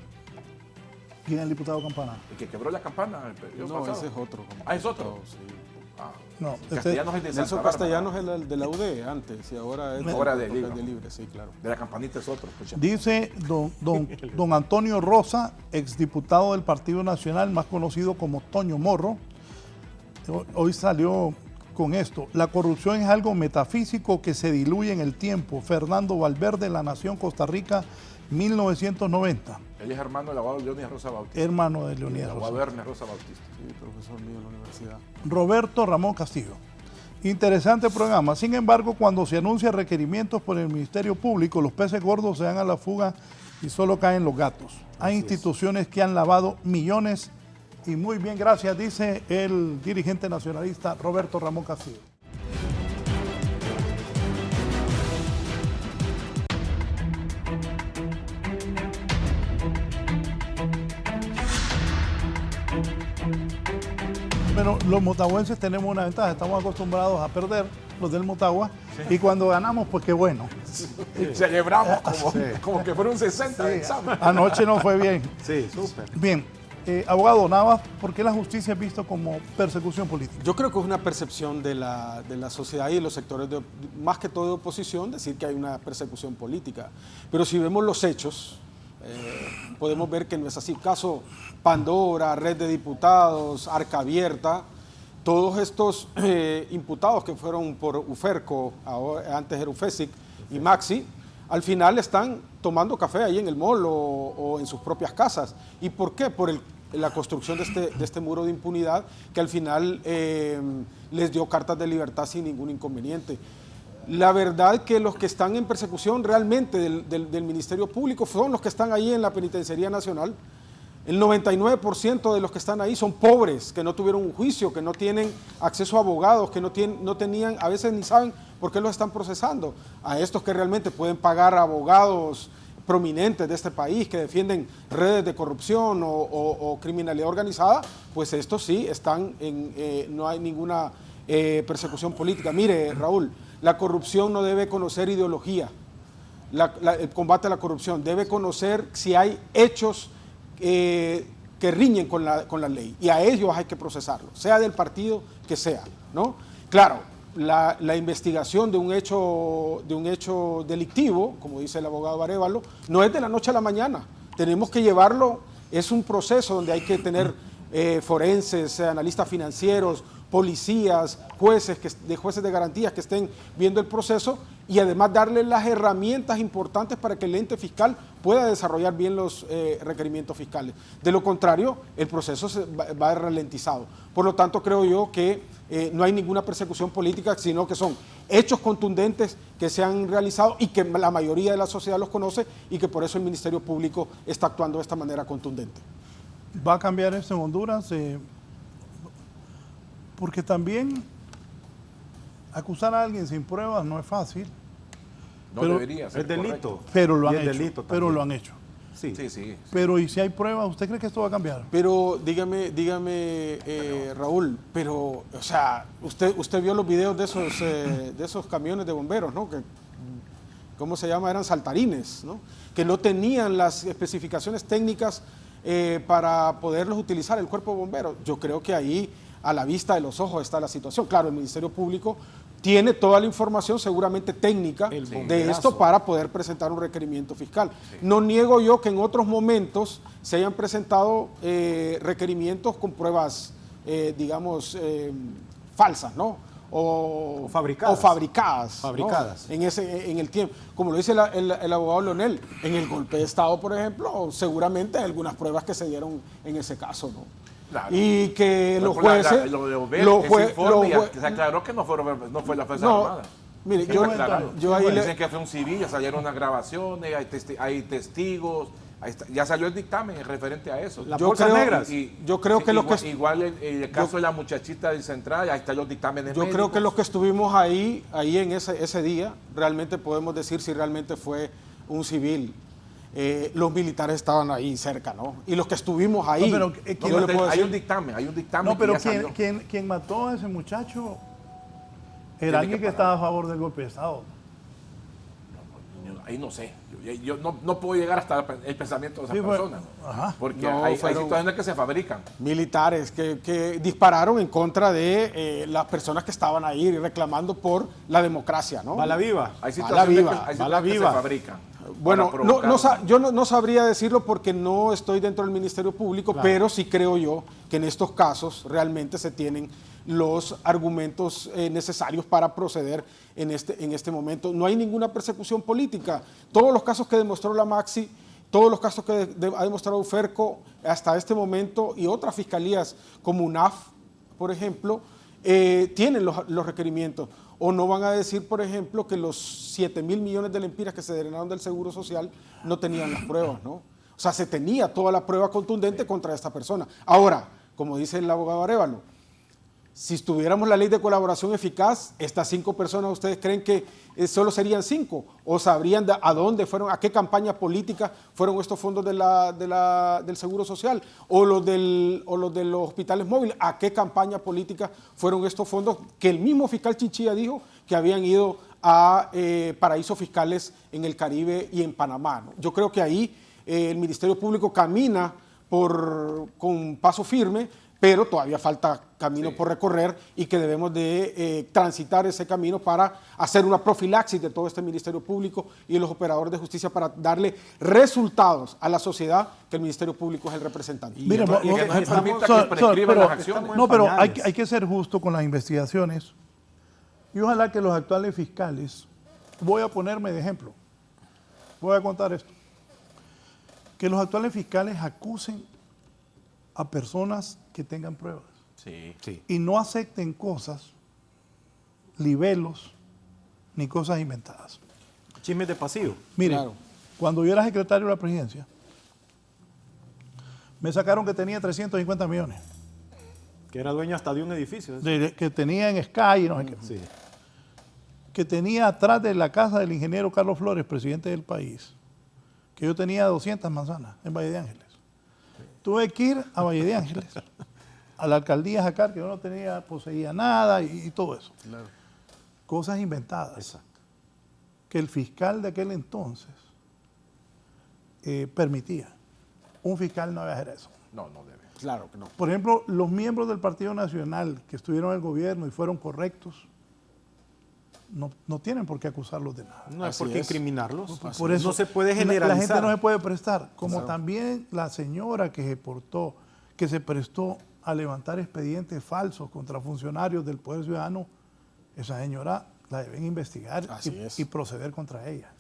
¿Quién es el diputado Campana? El que quebró la campana. No, ese es otro. Ah, es otro. Sí. No, Castellanos es de Nelson Santa Castellanos es el de la UD antes y ahora es de Libre, sí, claro. De la Campanita es otro. Escucha. Dice don Antonio Rosa, exdiputado del Partido Nacional, más conocido como Toño Morro. Hoy salió con esto. La corrupción es algo metafísico que se diluye en el tiempo. Fernando Valverde, La Nación, Costa Rica, 1990. Él es hermano del abogado Leonidas Rosa Bautista. Hermano de Leonidas Rosa. Abogado Ernest Rosa Bautista. Sí, profesor mío en la universidad. Roberto Ramón Castillo. Interesante programa. Sin embargo, cuando se anuncia requerimientos por el Ministerio Público, los peces gordos se dan a la fuga y solo caen los gatos. Hay instituciones que han lavado millones y muy bien, gracias, dice el dirigente nacionalista Roberto Ramón Castillo. Pero los motahuenses tenemos una ventaja, estamos acostumbrados a perder, los del Motagua, Y cuando ganamos, pues qué bueno. Celebramos como que fueron 60 de examen. Anoche no fue bien. Sí, súper. Bien, abogado Navas, ¿por qué la justicia es visto como persecución política? Yo creo que es una percepción de la sociedad y de los sectores, más que todo de oposición, decir que hay una persecución política. Pero si vemos los hechos, podemos ver que no es así. Caso Pandora, Red de Diputados, Arca Abierta, todos estos imputados que fueron por Uferco, antes era Ufesic y Maxi, al final están tomando café ahí en el mall o en sus propias casas. ¿Y por qué? Por la construcción de este muro de impunidad que al final les dio cartas de libertad sin ningún inconveniente. La verdad que los que están en persecución realmente del Ministerio Público son los que están ahí en la Penitenciaría Nacional. El 99% de los que están ahí son pobres, que no tuvieron un juicio, que no tienen acceso a abogados, que no tenían, a veces ni saben por qué los están procesando. A estos que realmente pueden pagar a abogados prominentes de este país, que defienden redes de corrupción o criminalidad organizada, pues estos sí están no hay ninguna persecución política. Mire, Raúl, la corrupción no debe conocer ideología. El combate a la corrupción debe conocer si hay hechos que riñen con la ley, y a ellos hay que procesarlo, sea del partido que sea, ¿no? Claro, la investigación de un hecho delictivo, como dice el abogado Arévalo, no es de la noche a la mañana. Tenemos que llevarlo, es un proceso donde hay que tener forenses, analistas financieros, policías, jueces de garantías que estén viendo el proceso, y además darle las herramientas importantes para que el ente fiscal pueda desarrollar bien los requerimientos fiscales. De lo contrario, el proceso va a ralentizado. Por lo tanto, creo yo que no hay ninguna persecución política, sino que son hechos contundentes que se han realizado y que la mayoría de la sociedad los conoce, y que por eso el Ministerio Público está actuando de esta manera contundente. ¿Va a cambiar esto en Honduras? Porque también acusar a alguien sin pruebas no es fácil. No pero debería ser es delito. correcto. Pero lo han Y es hecho. delito Pero también. lo han hecho. Sí. Sí. Pero ¿y si hay pruebas? ¿Usted cree que esto va a cambiar? Pero dígame, Raúl, pero, o sea, usted vio los videos de esos camiones de bomberos, ¿no? Que, ¿cómo se llama? Eran saltarines, ¿no? Que no tenían las especificaciones técnicas para poderlos utilizar el cuerpo de bomberos. Yo creo que ahí, a la vista de los ojos, está la situación. Claro, el Ministerio Público tiene toda la información seguramente técnica de esto para poder presentar un requerimiento fiscal. Sí. No niego yo que en otros momentos se hayan presentado requerimientos con pruebas, digamos, falsas, ¿no? O fabricadas. Fabricadas. ¿No? En el tiempo. Como lo dice el abogado Leonel, en el golpe de Estado, por ejemplo, seguramente hay algunas pruebas que se dieron en ese caso, ¿no? Claro. Y que los jueces... Se aclaró que no fue la Fuerza Armada. Mire, yo ahí dicen que fue un civil, ya salieron unas grabaciones, hay testigos, ya salió el dictamen referente a eso. Las bolsas negras. Yo creo que igual el caso de la muchachita del Central, ahí están los dictámenes médicos. Creo que los que estuvimos ahí en ese día, realmente podemos decir si realmente fue un civil. Los militares estaban ahí cerca, ¿no? Y los que estuvimos ahí... No, pero hay un dictamen. No, pero quien mató a ese muchacho era alguien que estaba a favor del golpe de Estado. Ahí no sé. Yo no puedo llegar hasta el pensamiento de esa persona. Porque hay situaciones que se fabrican. Militares que dispararon en contra de las personas que estaban ahí reclamando por la democracia, ¿no? Bala viva. Hay situaciones que se fabrican. Bueno, yo no sabría decirlo porque no estoy dentro del Ministerio Público, claro. Pero sí creo yo que en estos casos realmente se tienen los argumentos necesarios para proceder en este momento. No hay ninguna persecución política. Todos los casos que demostró la Maxi, todos los casos que ha demostrado Uferco hasta este momento y otras fiscalías como UNAF, por ejemplo, tienen los requerimientos. O no van a decir, por ejemplo, que los 7.000 millones de lempiras que se drenaron del Seguro Social no tenían las pruebas, ¿no? O sea, se tenía toda la prueba contundente contra esta persona. Ahora, como dice el abogado Arévalo, si estuviéramos la ley de colaboración eficaz, estas 5 personas, ¿ustedes creen que solo serían 5? ¿O sabrían a dónde fueron, a qué campaña política fueron estos fondos del Seguro Social? ¿O los de los hospitales móviles? ¿A qué campaña política fueron estos fondos que el mismo fiscal Chinchilla dijo que habían ido a paraísos fiscales en el Caribe y en Panamá, ¿no? Yo creo que ahí el Ministerio Público camina con paso firme, pero todavía falta camino por recorrer y que debemos de transitar ese camino para hacer una profilaxis de todo este Ministerio Público y de los operadores de justicia para darle resultados a la sociedad, que el Ministerio Público es el representante. Mira, pero hay que ser justo con las investigaciones y ojalá que los actuales fiscales, voy a ponerme de ejemplo, voy a contar esto, que los actuales fiscales acusen a personas que tengan pruebas. Sí. Y no acepten cosas, libelos, ni cosas inventadas. Chismes de pasillo. Mire, Claro. cuando yo era secretario de la presidencia, me sacaron que tenía 350 millones. Que era dueño hasta de un edificio. Que tenía en Sky, no sé qué. Sí. Que tenía atrás de la casa del ingeniero Carlos Flores, presidente del país, que yo tenía 200 manzanas en Valle de Ángeles. Tuve que ir a Valle de Ángeles, a la alcaldía Jacar, que yo no poseía nada y todo eso. Claro. Cosas inventadas. Exacto. Que el fiscal de aquel entonces permitía. Un fiscal no debe hacer eso. No, no debe. Claro que no. Por ejemplo, los miembros del Partido Nacional que estuvieron en el gobierno y fueron correctos, no tienen por qué acusarlos de nada. No hay Así por qué es. incriminarlos. Por eso no se puede la generalizar. gente no se puede prestar. Como también la señora que se prestó a levantar expedientes falsos contra funcionarios del Poder Ciudadano, esa señora la deben investigar y proceder contra ella.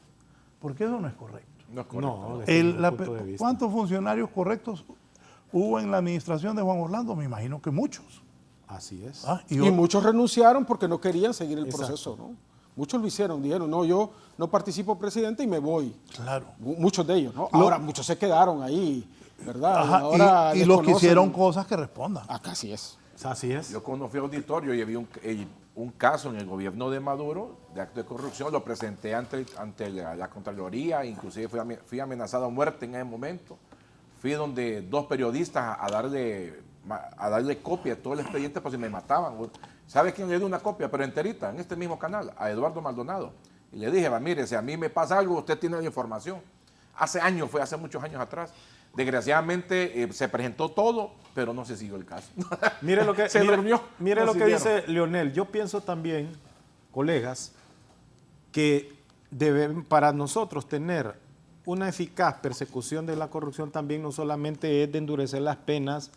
Porque eso no es correcto. No es correcto. No, desde mi punto de vista. ¿Cuántos funcionarios correctos hubo en la administración de Juan Orlando? Me imagino que muchos. Así es. Y Y muchos renunciaron porque no querían seguir el Exacto. proceso, ¿no? Muchos lo hicieron, dijeron, no, yo no participo presidente y me voy. Claro. Muchos de ellos, ¿no? Ahora muchos se quedaron ahí, ¿verdad? Ajá, Ahora y los que desconocen. hicieron cosas que respondan. Acá sí es. Así es. Yo cuando fui auditorio y vi un caso en el gobierno de Maduro de acto de corrupción, lo presenté ante la Contraloría, inclusive fui amenazado a muerte en ese momento. Fui donde dos periodistas a darle copia de todo el expediente por si me mataban. ¿Sabe quién le dio una copia? Pero enterita, en este mismo canal, a Eduardo Maldonado. Y le dije, mire, si a mí me pasa algo, usted tiene la información. Hace muchos años atrás. Desgraciadamente se presentó todo, pero no se siguió el caso. Mire lo que, Se durmió. mire No lo que siguieron. dice Leonel. Yo pienso también, colegas, que deben para nosotros tener una eficaz persecución de la corrupción también no solamente es de endurecer las penas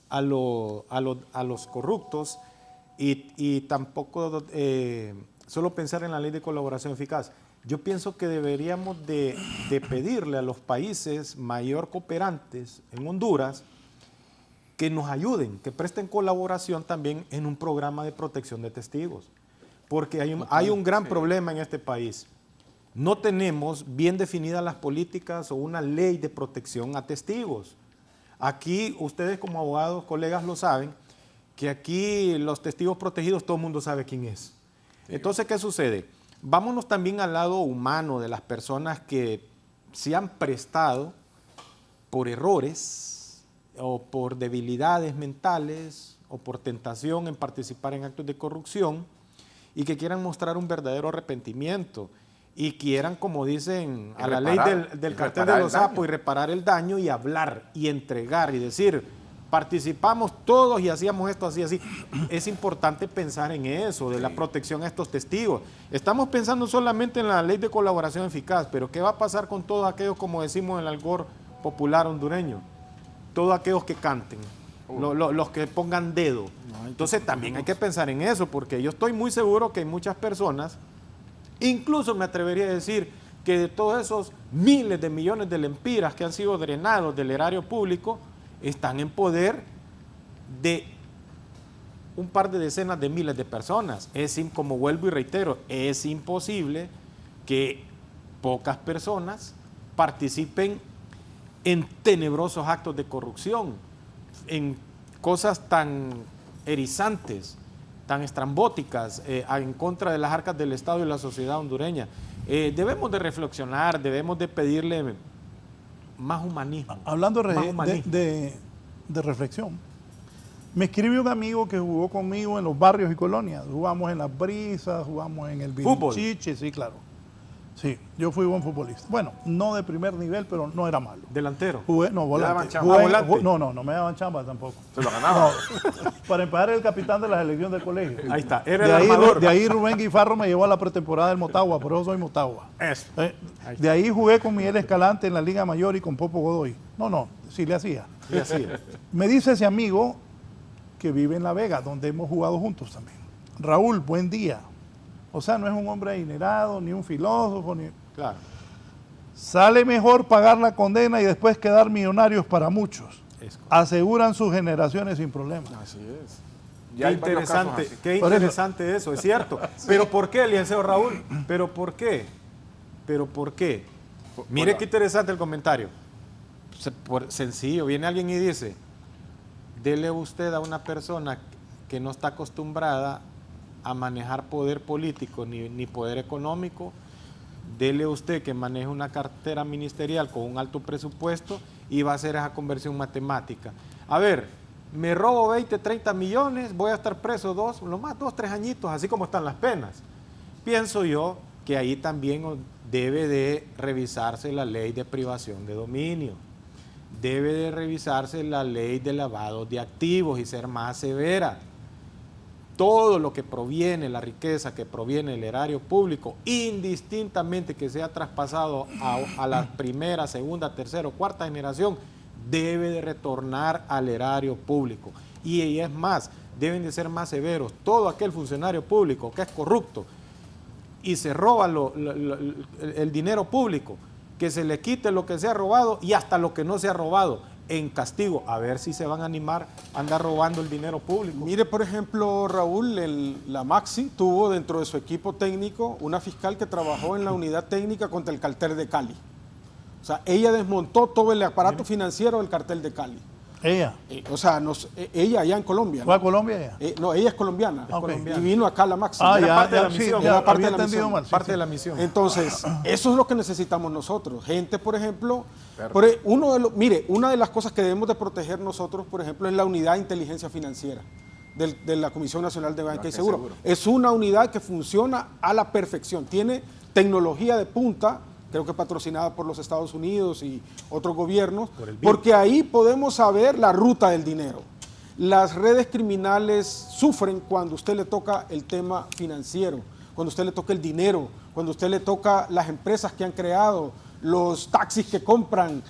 a los corruptos y tampoco solo pensar en la ley de colaboración eficaz. Yo pienso que deberíamos de pedirle a los países mayor cooperantes en Honduras que nos ayuden, que presten colaboración también en un programa de protección de testigos. Porque hay un gran problema en este país. No tenemos bien definidas las políticas o una ley de protección a testigos. Aquí, ustedes como abogados, colegas, lo saben, que aquí los testigos protegidos todo el mundo sabe quién es. Entonces, ¿qué sucede? Vámonos también al lado humano de las personas que se han prestado por errores o por debilidades mentales o por tentación en participar en actos de corrupción y que quieran mostrar un verdadero arrepentimiento y quieran, como dicen, a la ley del cartel de los sapos y reparar el daño y hablar y entregar y decir, participamos todos y hacíamos esto, así, así. Es importante pensar en eso, de la protección a estos testigos. Estamos pensando solamente en la ley de colaboración eficaz, pero ¿qué va a pasar con todos aquellos, como decimos en el algor popular hondureño? Todos aquellos que canten, los que pongan dedo. Entonces también hay que pensar en eso, porque yo estoy muy seguro que hay muchas personas, incluso me atrevería a decir que de todos esos miles de millones de lempiras que han sido drenados del erario público, están en poder de un par de decenas de miles de personas. Como vuelvo y reitero, es imposible que pocas personas participen en tenebrosos actos de corrupción, en cosas tan erizantes, tan estrambóticas, en contra de las arcas del Estado y la sociedad hondureña. Debemos de reflexionar, debemos de pedirle más humanismo. Hablando más humanismo. de reflexión, Me escribe un amigo que jugó conmigo en los barrios y colonias. Jugamos en Las Brisas, jugamos en el ¿Fútbol? Chiche, sí, claro. Sí, yo fui buen futbolista. Bueno, no de primer nivel, pero no era malo. Delantero. Jugué, no, volante. daban chamba? Jugué- ¿Volante? no me daban chamba tampoco. Se lo ganaba. No, para empezar, era el capitán de la selección del colegio. Ahí está, era De el ahí, armador. de ahí Rubén Guifarro me llevó a la pretemporada del Motagua, por eso soy Motagua. Eso. De ahí jugué con Miguel Escalante en la Liga Mayor y con Popo Godoy. No, sí le hacía. Y así. Me dice ese amigo que vive en La Vega, donde hemos jugado juntos también. Raúl, buen día. O sea, no es un hombre adinerado, ni un filósofo, ni... Claro. Sale mejor pagar la condena y después quedar millonarios para muchos. Es correcto. Aseguran sus generaciones sin problemas. Así es. Ya Qué hay varios casos interesante, así. qué Por eso. interesante eso, es cierto. ¿Pero por qué, licenciado Raúl? ¿Pero por qué? ¿Pero por qué? Mire qué interesante el comentario. Sencillo, viene alguien y dice, dele usted a una persona que no está acostumbrada a manejar poder político ni poder económico, dele usted que maneje una cartera ministerial con un alto presupuesto y va a hacer esa conversión matemática. A ver, me robo 20, 30 millones, voy a estar preso lo más 2, 3 añitos, así como están las penas. Pienso yo que ahí también debe de revisarse la ley de privación de dominio, debe de revisarse la ley de lavado de activos y ser más severa. Todo lo que proviene, la riqueza que proviene del erario público, indistintamente que sea traspasado a la primera, segunda, tercera o cuarta generación, debe de retornar al erario público. Y es más, deben de ser más severos. Todo aquel funcionario público que es corrupto y se roba el dinero público, que se le quite lo que se ha robado y hasta lo que no se ha robado en castigo, a ver si se van a animar a andar robando el dinero público. Mire, por ejemplo, Raúl, la Maxi tuvo dentro de su equipo técnico una fiscal que trabajó en la unidad técnica contra el cartel de Cali. O sea, ella desmontó todo el aparato financiero del cartel de Cali. Ella. Ella allá en Colombia. ¿Fue ¿no? a Colombia ella? No, ella es colombiana. Ok. Y vino acá a la Maxi. Ah, Era ya, parte de ya, la sí, misión. ya Era parte había de la entendido misión. mal. Sí, Parte sí. de la misión. Entonces, eso es lo que necesitamos nosotros. Gente, por ejemplo, una de las cosas que debemos de proteger nosotros, por ejemplo, es la unidad de inteligencia financiera de la Comisión Nacional de Banca y Seguro. Es una unidad que funciona a la perfección. Tiene tecnología de punta, creo que patrocinada por los Estados Unidos y otros gobiernos, porque ahí podemos saber la ruta del dinero. Las redes criminales sufren cuando usted le toca el tema financiero, cuando usted le toca el dinero, cuando usted le toca las empresas que han creado, los taxis que compran,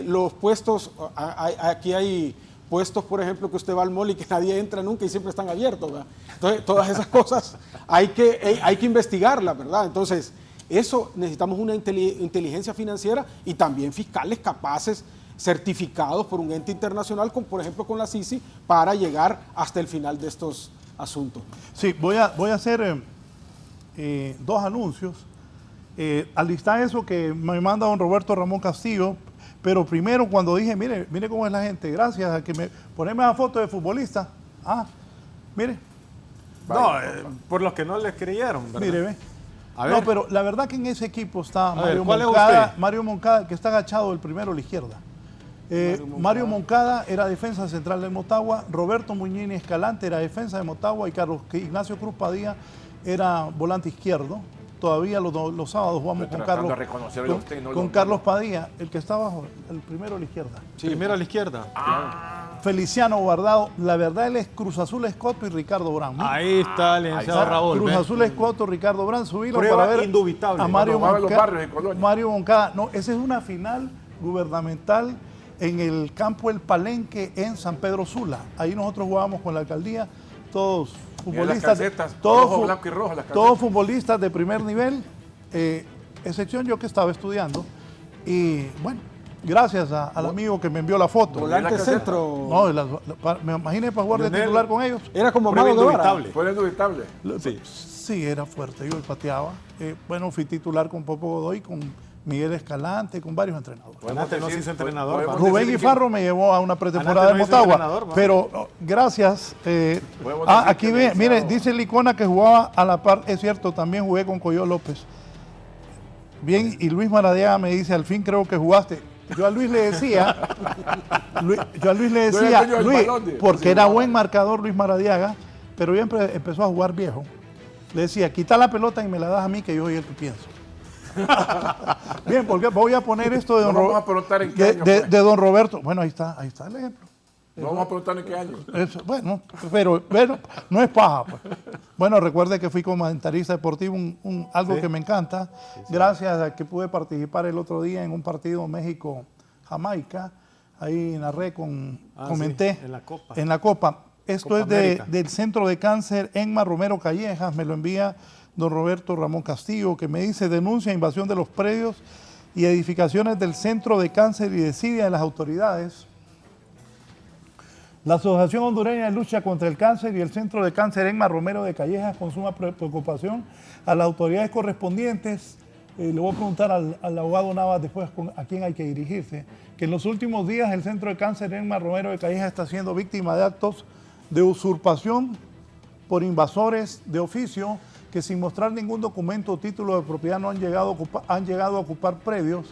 los puestos, aquí hay puestos, por ejemplo, que usted va al mall y que nadie entra nunca y siempre están abiertos, ¿verdad? Entonces, todas esas cosas hay que investigarlas, ¿verdad? Entonces, eso necesitamos una inteligencia financiera y también fiscales capaces, certificados por un ente internacional, como por ejemplo con la CICI, para llegar hasta el final de estos asuntos. Sí, voy a hacer dos anuncios. Alistar eso que me manda don Roberto Ramón Castillo, pero primero cuando dije, mire cómo es la gente, gracias a que poneme esa foto de futbolista. Mire, No, por los que no les creyeron, ¿verdad? mire, ve. A ver. No, pero la verdad que en ese equipo está ver, Mario ¿cuál es Moncada, usted? Mario Moncada, que está agachado el primero a la izquierda. Mario Moncada era defensa central del Motagua, Roberto Muñini Escalante era defensa de Motagua y Carlos Ignacio Cruz Padilla era volante izquierdo. Todavía los sábados jugamos Estoy con tratando Carlos, de reconocerlo a usted, no con lo- Carlos Padilla, el que está abajo, el primero a la izquierda. Primero a la izquierda. Feliciano Guardado, la verdad él es Cruz Azul Escoto y Ricardo Brán. ¿no? Ahí está el licenciado Está Raúl. Cruz ¿ve? Azul Escoto, Ricardo Brán, subilo Prueba para ver indubitable. a Mario Cuando jugaban los Moncada. barrios en Colonia. Mario Moncada, no, esa es una final gubernamental en el campo El Palenque en San Pedro Sula. Ahí nosotros jugábamos con la alcaldía, todos Mira las futbolistas, calcetas, todos, rojo, blanco y rojo, las todos calcetas. futbolistas de primer nivel, excepción yo que estaba estudiando. Y bueno, gracias al amigo que me envió la foto. Volante la caseta. centro. No, me imaginé para jugar de Leonel. titular con ellos. Era como Prueba Amado Guevara. indubitable. Fue indubitable. Sí, era fuerte, yo pateaba. Bueno, fui titular con Popo Godoy, con Miguel Escalante, con varios entrenadores. Antes no se hizo entrenador. podemos ¿va? Rubén decir Guifarro me llevó a una pretemporada Antes de no hizo Motagua, entrenador, ¿va? pero gracias. Podemos decir Aquí que ve, el mire, licenciado- dice Licona que jugaba a la par, es cierto, también jugué con Coyo López. Bien, y Luis Maradiaga me dice, al fin creo que jugaste. yo a Luis le decía, Luis, balón, porque era buen marcador Luis Maradiaga, pero ya empezó a jugar viejo. Le decía, quita la pelota y me la das a mí, que yo soy el que pienso. Bien, porque voy a poner esto de don, vamos a preguntar en qué año fue. de don Roberto. Bueno, ahí está el ejemplo. No vamos a preguntar en qué año. Eso, bueno, pero no es paja. Pues. Bueno, recuerde que fui comentarista deportivo, algo Sí. que me encanta. Sí. Gracias a que pude participar el otro día en un partido México-Jamaica. Ahí narré, comenté. Sí, en la Copa. En la Copa. Esto Copa es América. del Centro de Cáncer Enma Romero Callejas. Me lo envía don Roberto Ramón Castillo, que me dice: denuncia invasión de los predios y edificaciones del Centro de Cáncer y desidia de las autoridades. La Asociación Hondureña de Lucha contra el Cáncer y el Centro de Cáncer Enma Romero de Callejas con suma preocupación a las autoridades correspondientes. Le voy a preguntar al abogado Navas después a quién hay que dirigirse, que en los últimos días el Centro de Cáncer Enma Romero de Callejas está siendo víctima de actos de usurpación por invasores de oficio que sin mostrar ningún documento o título de propiedad no han llegado a ocupar predios,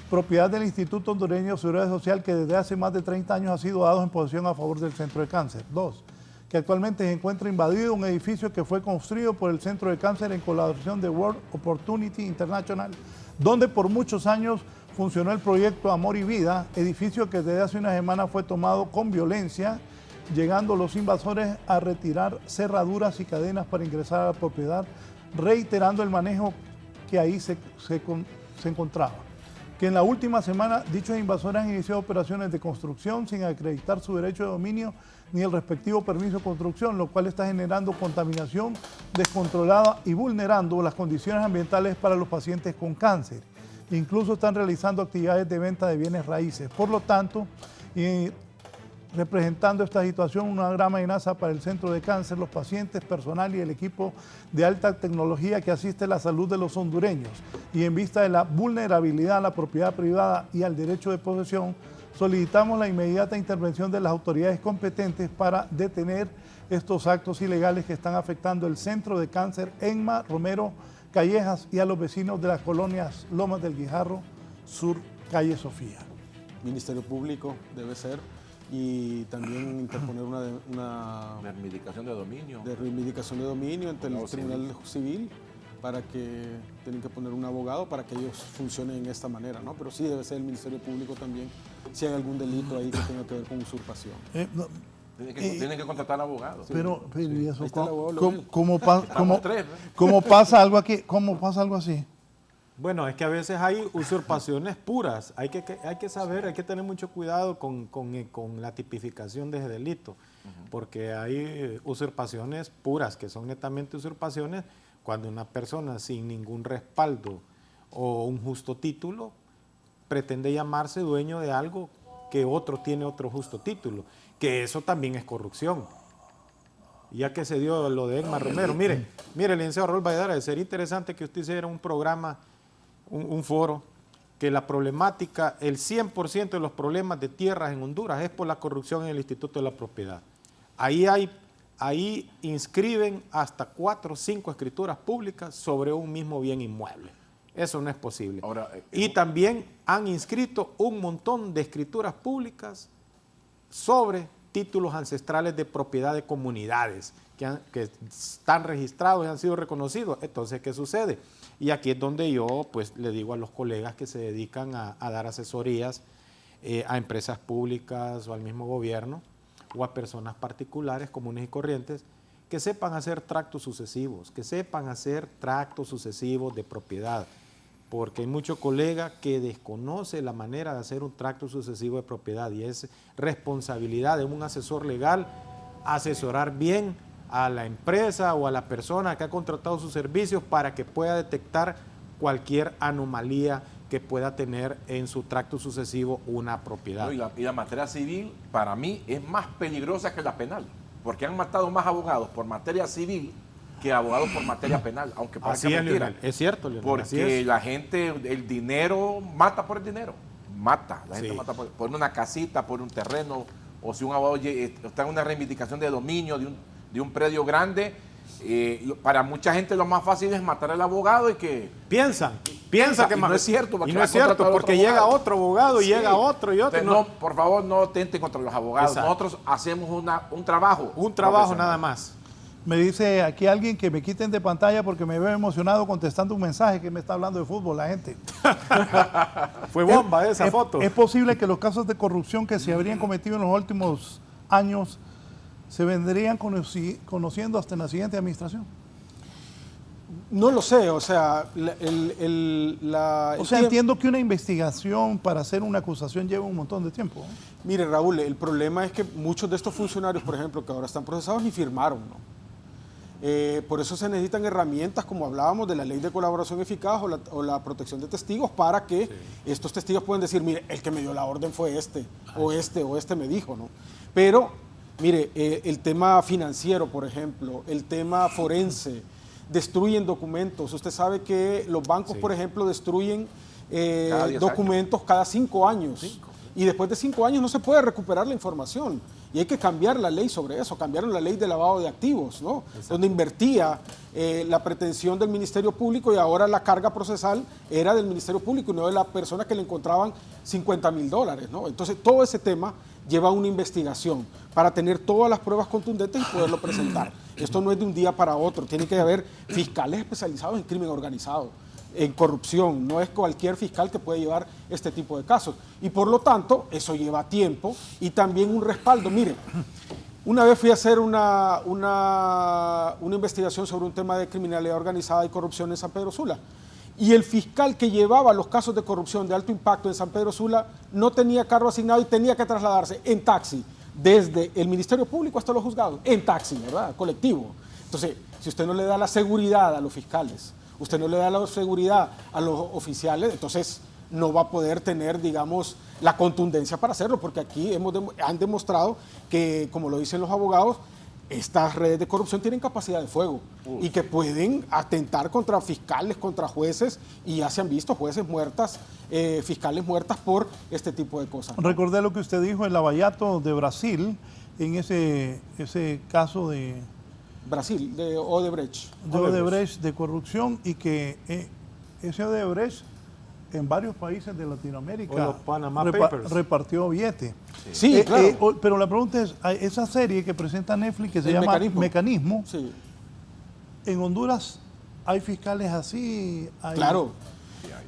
propiedad del Instituto Hondureño de Seguridad Social, que desde hace más de 30 años ha sido dado en posesión a favor del Centro de Cáncer. 2. Que actualmente se encuentra invadido un edificio que fue construido por el Centro de Cáncer en colaboración de World Opportunity International, donde por muchos años funcionó el proyecto Amor y Vida, edificio que desde hace una semana fue tomado con violencia, llegando los invasores a retirar cerraduras y cadenas para ingresar a la propiedad, reiterando el manejo que ahí se encontraba. Que en la última semana dichos invasores han iniciado operaciones de construcción sin acreditar su derecho de dominio ni el respectivo permiso de construcción, lo cual está generando contaminación descontrolada y vulnerando las condiciones ambientales para los pacientes con cáncer. Incluso están realizando actividades de venta de bienes raíces. Por lo tanto, representando esta situación una gran amenaza para el Centro de Cáncer, los pacientes, personal y el equipo de alta tecnología que asiste a la salud de los hondureños, y en vista de la vulnerabilidad a la propiedad privada y al derecho de posesión, solicitamos la inmediata intervención de las autoridades competentes para detener estos actos ilegales que están afectando el Centro de Cáncer Enma Romero Callejas y a los vecinos de las colonias Lomas del Guijarro Sur, Calle Sofía. Ministerio Público debe ser, y también interponer una Reivindicación de dominio. reivindicación de dominio ante el Tribunal Civil, para que tienen que poner un abogado para que ellos funcionen en esta manera, ¿no? Pero sí debe ser el Ministerio Público también, si hay algún delito ahí que tenga que ver con usurpación. Tienen que contratar abogados. Pero ¿y eso Ahí está el abogado Leonel. ¿Cómo pasa algo aquí? ¿Cómo pasa algo así? Bueno, es que a veces hay usurpaciones puras. Hay que saber, hay que tener mucho cuidado con la tipificación de ese delito, porque hay usurpaciones puras, que son netamente usurpaciones, cuando una persona sin ningún respaldo o un justo título pretende llamarse dueño de algo que otro tiene otro justo título, que eso también es corrupción. Ya que se dio lo de Enma Romero, mire, licenciado Raúl Valladares, sería interesante que usted hiciera un programa, un foro, que la problemática, el 100% de los problemas de tierras en Honduras es por la corrupción en el Instituto de la Propiedad. Ahí inscriben hasta 4 o 5 escrituras públicas sobre un mismo bien inmueble. Eso no es posible. Ahora, y también han inscrito un montón de escrituras públicas sobre títulos ancestrales de propiedad de comunidades que están registrados y han sido reconocidos. Entonces, ¿qué sucede? Y aquí es donde yo pues le digo a los colegas que se dedican a dar asesorías a empresas públicas o al mismo gobierno o a personas particulares, comunes y corrientes, que sepan hacer tractos sucesivos, de propiedad, porque hay mucho colega que desconoce la manera de hacer un tracto sucesivo de propiedad, y es responsabilidad de un asesor legal asesorar bien a la empresa o a la persona que ha contratado sus servicios para que pueda detectar cualquier anomalía que pueda tener en su tracto sucesivo una propiedad. No, y la materia civil, para mí, es más peligrosa que la penal, porque han matado más abogados por materia civil que abogados por materia penal, aunque parezca mentira. Es cierto, Leonel. Porque la gente, el dinero, mata por el dinero. Mata. La gente mata por una casita, por un terreno, o si un abogado está en una reivindicación de dominio de un predio grande, Para mucha gente lo más fácil es matar al abogado y que... Piensa que y no es cierto. Y no es cierto, porque llega otro abogado y Sí. llega otro y otro. Entonces, no, por favor, no atenten contra los abogados. Exacto. Nosotros hacemos un trabajo. Un trabajo profesional. nada más. Me dice aquí alguien que me quiten de pantalla porque me veo emocionado contestando un mensaje que me está hablando de fútbol la gente. Fue bomba esa foto. ¿Es posible que los casos de corrupción que se habrían cometido en los últimos años se vendrían conociendo hasta en la siguiente administración? No lo sé, o sea, Entiendo que una investigación para hacer una acusación lleva un montón de tiempo, ¿no? Mire, Raúl, el problema es que muchos de estos funcionarios, por ejemplo, que ahora están procesados, ni firmaron, ¿no? Por eso se necesitan herramientas, como hablábamos, de la ley de colaboración eficaz o la protección de testigos, para que estos testigos puedan decir, mire, el que me dio la orden fue este me dijo, ¿no? Pero, mire, el tema financiero, por ejemplo, el tema forense, destruyen documentos. Usted sabe que los bancos, por ejemplo, destruyen documentos cada 5 años. Y después de 5 años no se puede recuperar la información. Y hay que cambiar la ley sobre eso. Cambiaron la ley de lavado de activos, ¿no? Donde invertía la pretensión del Ministerio Público y ahora la carga procesal era del Ministerio Público y no de la persona que le encontraban $50,000, ¿no? Entonces todo ese tema lleva a una investigación para tener todas las pruebas contundentes y poderlo presentar. Esto no es de un día para otro. Tiene que haber fiscales especializados en crimen organizado, en corrupción. No es cualquier fiscal que puede llevar este tipo de casos. Y por lo tanto, eso lleva tiempo y también un respaldo. Mire, una vez fui a hacer una investigación sobre un tema de criminalidad organizada y corrupción en San Pedro Sula. Y el fiscal que llevaba los casos de corrupción de alto impacto en San Pedro Sula no tenía carro asignado y tenía que trasladarse en taxi desde el Ministerio Público hasta los juzgados, en taxi, ¿verdad? Colectivo. Entonces, si usted no le da la seguridad a los fiscales, usted no le da la seguridad a los oficiales, entonces no va a poder tener, digamos, la contundencia para hacerlo, porque aquí han demostrado que, como lo dicen los abogados, estas redes de corrupción tienen capacidad de fuego y que pueden atentar contra fiscales, contra jueces, y ya se han visto jueces muertas, fiscales muertas por este tipo de cosas, ¿no? Recordé lo que usted dijo en Lavallato de Brasil, en ese caso de Brasil, de Odebrecht. De Odebrecht, de corrupción, y que ese Odebrecht en varios países de Latinoamérica O los Panama Papers. repartió billete. Sí, claro. Pero la pregunta es, esa serie que presenta Netflix que se llama Mecanismo, sí. ¿En Honduras hay fiscales así? Claro.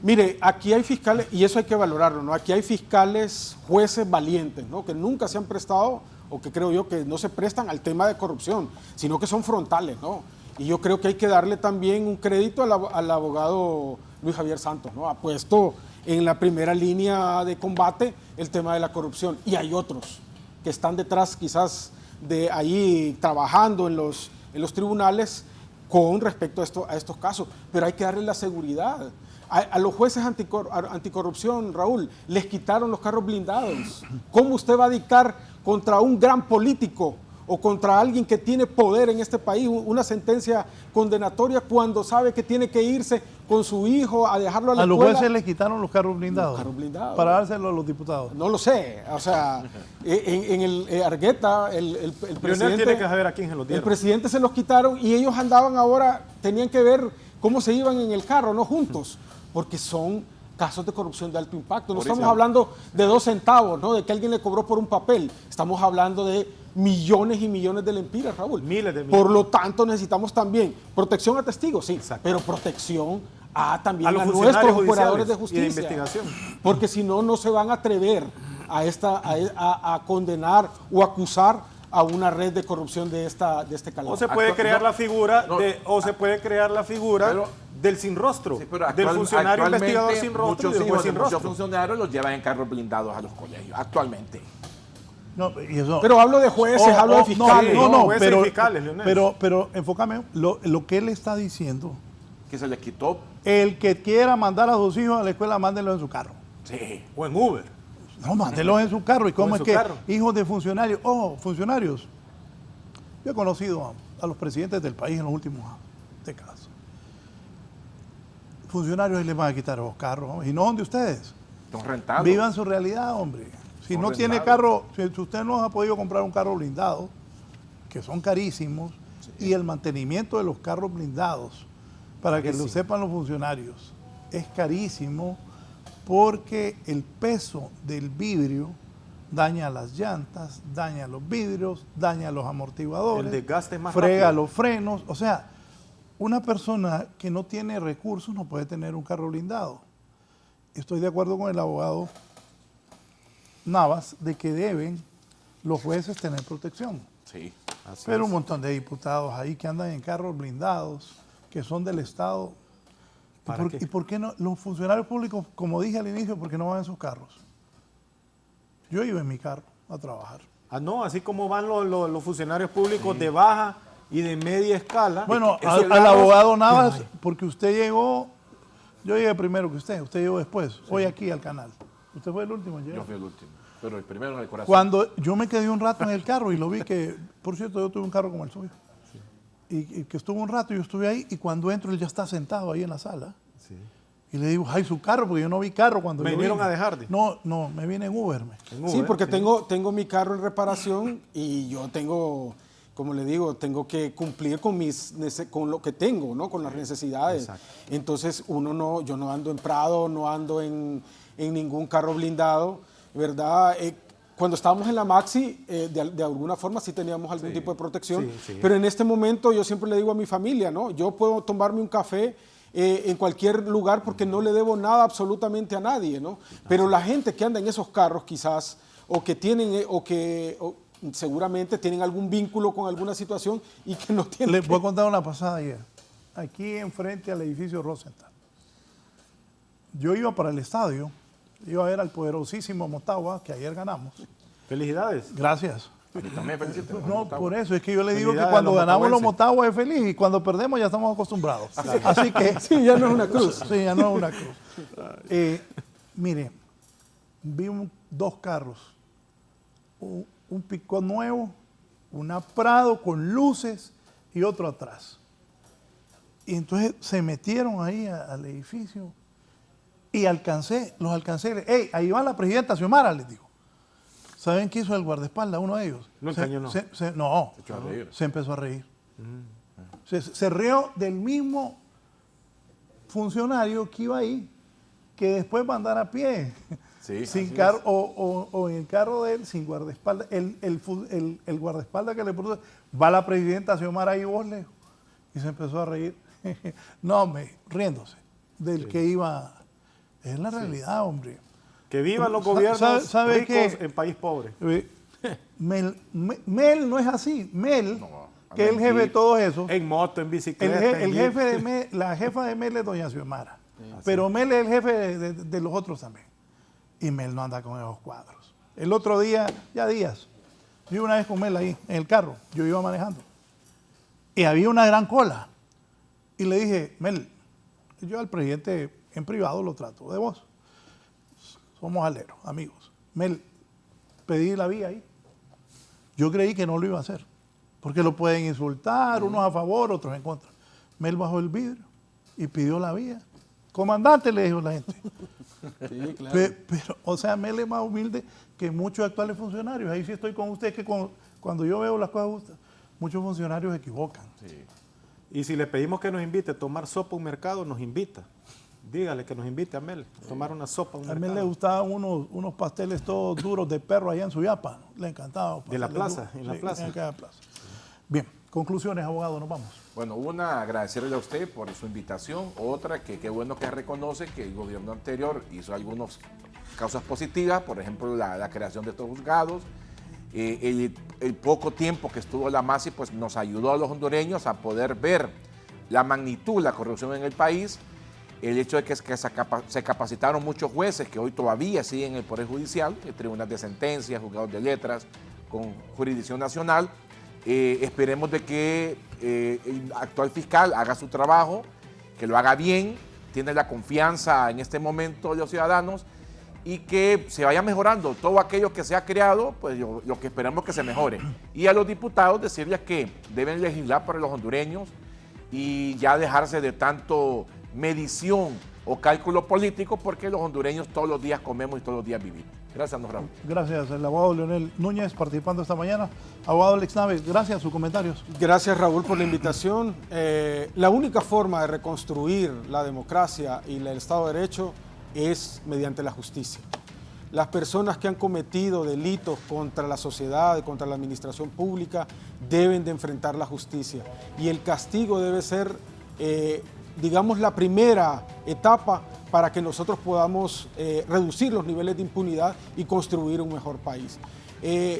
Mire, aquí hay fiscales, y eso hay que valorarlo, ¿no? Aquí hay fiscales, jueces valientes, ¿no? Que nunca se han prestado, o que creo yo que no se prestan al tema de corrupción, sino que son frontales, ¿no? Y yo creo que hay que darle también un crédito al abogado Luis Javier Santos, ¿no? Ha puesto en la primera línea de combate el tema de la corrupción. Y hay otros que están detrás quizás de ahí trabajando en los tribunales con respecto a estos casos. Pero hay que darle la seguridad. A los jueces anticorrupción, Raúl, les quitaron los carros blindados. ¿Cómo usted va a dictar contra un gran político o contra alguien que tiene poder en este país una sentencia condenatoria cuando sabe que tiene que irse con su hijo a dejarlo a la escuela? ¿A los jueces les quitaron los carros blindados? Los carros blindados. Para dárselo a los diputados. No lo sé. O sea, en el Argueta, el presidente tiene que saber a quién se los dieron. El presidente se los quitaron y ellos andaban ahora, tenían que ver cómo se iban en el carro, no juntos, porque son casos de corrupción de alto impacto. No estamos hablando de 2 centavos, ¿no? De que alguien le cobró por un papel. Estamos hablando de millones y millones de lempiras, Raúl. Miles de millones. Por lo tanto, necesitamos también protección a testigos, sí, Exacto. pero protección también A los nuestros funcionarios operadores de judiciales justicia. y de investigación. Porque si no, no se van a atrever a condenar o acusar a una red de corrupción de este calado. O se puede crear la figura Pero- del sin rostro, Sí, pero del funcionario actualmente investigador sin rostro y muchos del hijos juez de sin muchos rostro. funcionarios los llevan en carros blindados a los colegios, actualmente. No, y eso, Pero hablo de jueces, hablo de fiscales. No, jueces y fiscales, Leonel. pero enfócame lo que él está diciendo. Que se les quitó. El que quiera mandar a sus hijos a la escuela, mándenlos en su carro. Sí. O en Uber. No, mándenlos en su carro. ¿Y cómo en es su que carro. hijos de funcionarios? Funcionarios. Yo he conocido a los presidentes del país en los últimos décadas. Funcionarios les van a quitar los carros, hombre, y no son de ustedes. Son rentados. Vivan su realidad, hombre. Si Son no tiene rentados. carro, si usted no ha podido comprar un carro blindado, que son carísimos, Y el mantenimiento de los carros blindados, para que lo sepan los funcionarios, es carísimo porque el peso del vidrio daña las llantas, daña los vidrios, daña los amortiguadores, El desgaste es más frega rápido. los frenos. O sea, una persona que no tiene recursos no puede tener un carro blindado. Estoy de acuerdo con el abogado Navas de que deben los jueces tener protección. Sí. Así Pero es. un montón de diputados ahí que andan en carros blindados, que son del Estado. ¿Para qué? ¿Y por qué no? Los funcionarios públicos, como dije al inicio, ¿por qué no van en sus carros? Yo iba en mi carro a trabajar. Ah, no, así como van los funcionarios públicos de baja y de media escala. Bueno, esos al carros- abogado Navas, porque usted llegó, yo llegué primero que usted llegó después, hoy aquí al canal. Usted fue el último en llegar. Yo fui el último, pero el primero en el corazón. Cuando yo me quedé un rato en el carro y lo vi que, por cierto, yo tuve un carro como el suyo. Y que estuvo un rato, yo estuve ahí y cuando entro él ya está sentado ahí en la sala. Sí. Y le digo, ay, su carro, porque yo no vi carro cuando ¿Me yo vinieron vine. a dejar? No, me vine en Uber. En Sí, Uber, porque tengo mi carro en reparación y yo tengo, como le digo, tengo que cumplir con lo que tengo, ¿no? Con las necesidades. Exacto. Entonces yo no ando en Prado, no ando en ningún carro blindado, ¿verdad? Cuando estábamos en la Maxi, de alguna forma sí teníamos algún tipo de protección, sí. pero en este momento yo siempre le digo a mi familia, ¿no? Yo puedo tomarme un café en cualquier lugar porque no le debo nada absolutamente a nadie, ¿no? Pero la gente que anda en esos carros quizás, o que tienen, seguramente tienen algún vínculo con alguna situación y que no tienen... Les voy a contar una pasada ayer. Aquí enfrente al edificio Rosenthal. Yo iba para el estadio, iba a ver al poderosísimo Motagua, que ayer ganamos. Felicidades. Gracias. Y también felicito. No, por eso es que yo le digo que Felicidades cuando a los ganamos los motahuenses. Motagua es feliz y cuando perdemos ya estamos acostumbrados. Así que Sí, ya no es una cruz. sí, ya no es una cruz. Mire, vi dos carros, un Picó nuevo, una Prado con luces y otro atrás. Y entonces se metieron ahí al edificio y los alcancé. ¡Ey, ahí va la presidenta Xiomara! Les digo. ¿Saben qué hizo el guardaespaldas, uno de ellos? No engañó, no. No, Se echó a reír. se empezó a reír. Se rió del mismo funcionario que iba ahí, que después va a andar a pie, Sí, sin así carro, o en el carro de él, sin guardaespaldas. El guardaespaldas que le produce, va la presidenta Xiomara ahí vos lejos, y se empezó a reír. No, riéndose del que iba. Es la realidad, hombre. Que vivan los Sa- gobiernos ¿sabe ricos qué? en país pobre. Mel no es así. Mel, No, que es el jefe de todos esos. En moto, en bicicleta. en El jeep. jefe de Mel, la jefa de Mel es doña Xiomara. Pero Mel es el jefe de los otros también. Y Mel no anda con esos cuadros. El otro día, ya días, yo iba una vez con Mel ahí, en el carro, yo iba manejando. Y había una gran cola. Y le dije, Mel, yo al presidente en privado lo trato de vos. Somos aleros, amigos. Mel, pedí la vía ahí. Yo creí que no lo iba a hacer, porque lo pueden insultar, unos a favor, otros en contra. Mel bajó el vidrio y pidió la vía. Comandante, le dijo la gente. Sí, claro. Pero, o sea, Mel es más humilde que muchos actuales funcionarios. Ahí sí estoy con usted, que cuando yo veo las cosas justas, muchos funcionarios se equivocan. Y si le pedimos que nos invite a tomar sopa a un mercado, nos invita. Dígale que nos invite a Mel a tomar una sopa a un A Mel mercado. le gustaban unos pasteles todos duros de perro allá en Suyapa. Le encantaba. De la plaza, en la plaza. En cada plaza. Bien, conclusiones, abogado, nos vamos. Bueno, una, agradecerle a usted por su invitación. Otra, que qué bueno que reconoce que el gobierno anterior hizo algunas causas positivas, por ejemplo, la creación de estos juzgados. El poco tiempo que estuvo la MAXI, pues nos ayudó a los hondureños a poder ver la magnitud de la corrupción en el país. El hecho de que se capacitaron muchos jueces que hoy todavía siguen en el Poder Judicial, el Tribunal de Sentencias, Juzgados de Letras, con jurisdicción nacional. Esperemos de que el actual fiscal haga su trabajo, que lo haga bien, tiene la confianza en este momento de los ciudadanos y que se vaya mejorando todo aquello que se ha creado, pues lo que esperamos que se mejore. Y a los diputados decirles que deben legislar para los hondureños y ya dejarse de tanto medición o cálculo político, porque los hondureños todos los días comemos y todos los días vivimos. Gracias, don Raúl. Gracias, el abogado Leonel Núñez participando esta mañana. Abogado Alex Naves, gracias, sus comentarios. Gracias, Raúl, por la invitación. La única forma de reconstruir la democracia y el Estado de Derecho es mediante la justicia. Las personas que han cometido delitos contra la sociedad, contra la administración pública, deben de enfrentar la justicia. Y el castigo debe ser, digamos, la primera etapa para que nosotros podamos reducir los niveles de impunidad y construir un mejor país.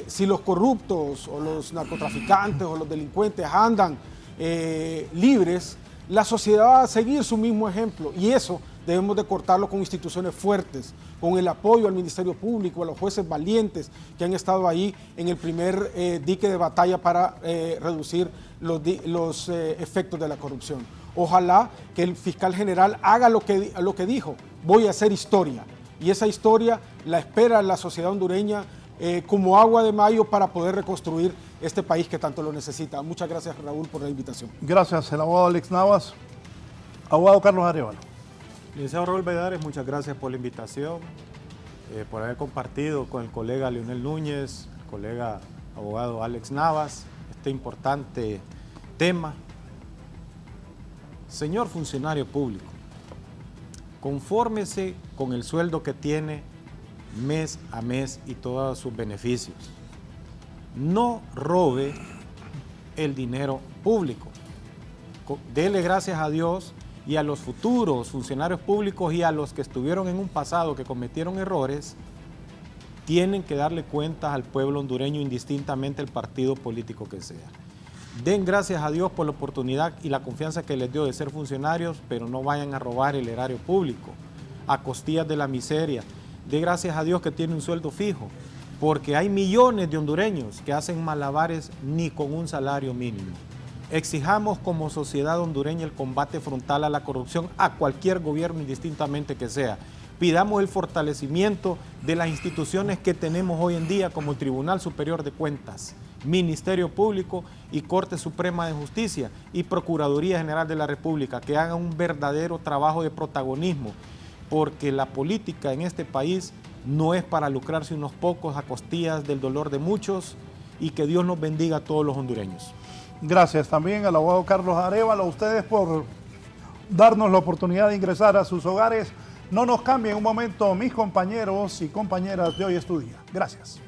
Si los corruptos o los narcotraficantes o los delincuentes andan libres, la sociedad va a seguir su mismo ejemplo, y eso debemos de cortarlo con instituciones fuertes, con el apoyo al Ministerio Público, a los jueces valientes que han estado ahí en el primer dique de batalla para reducir los efectos de la corrupción. Ojalá que el fiscal general haga lo que dijo: voy a hacer historia, y esa historia la espera la sociedad hondureña como agua de mayo para poder reconstruir este país que tanto lo necesita. Muchas gracias, Raúl, por la invitación. Gracias, el abogado Alex Navas. Abogado Carlos Arevalo. Licenciado Raúl Valladares, muchas gracias por la invitación, por haber compartido con el colega Leonel Núñez, el colega abogado Alex Navas, este importante tema. Señor funcionario público, confórmese con el sueldo que tiene mes a mes y todos sus beneficios. No robe el dinero público. Dele gracias a Dios y a los futuros funcionarios públicos y a los que estuvieron en un pasado que cometieron errores, tienen que darle cuentas al pueblo hondureño indistintamente el partido político que sea. Den gracias a Dios por la oportunidad y la confianza que les dio de ser funcionarios, pero no vayan a robar el erario público a costillas de la miseria. De gracias a Dios que tiene un sueldo fijo, porque hay millones de hondureños que hacen malabares ni con un salario mínimo. Exijamos como sociedad hondureña el combate frontal a la corrupción a cualquier gobierno indistintamente que sea. Pidamos el fortalecimiento de las instituciones que tenemos hoy en día como el Tribunal Superior de Cuentas, Ministerio Público y Corte Suprema de Justicia y Procuraduría General de la República, que hagan un verdadero trabajo de protagonismo, porque la política en este país no es para lucrarse unos pocos a costillas del dolor de muchos, y que Dios nos bendiga a todos los hondureños. Gracias también al abogado Carlos Arevalo, a ustedes por darnos la oportunidad de ingresar a sus hogares. No nos cambien un momento, mis compañeros y compañeras de Hoy es tu Día. Gracias.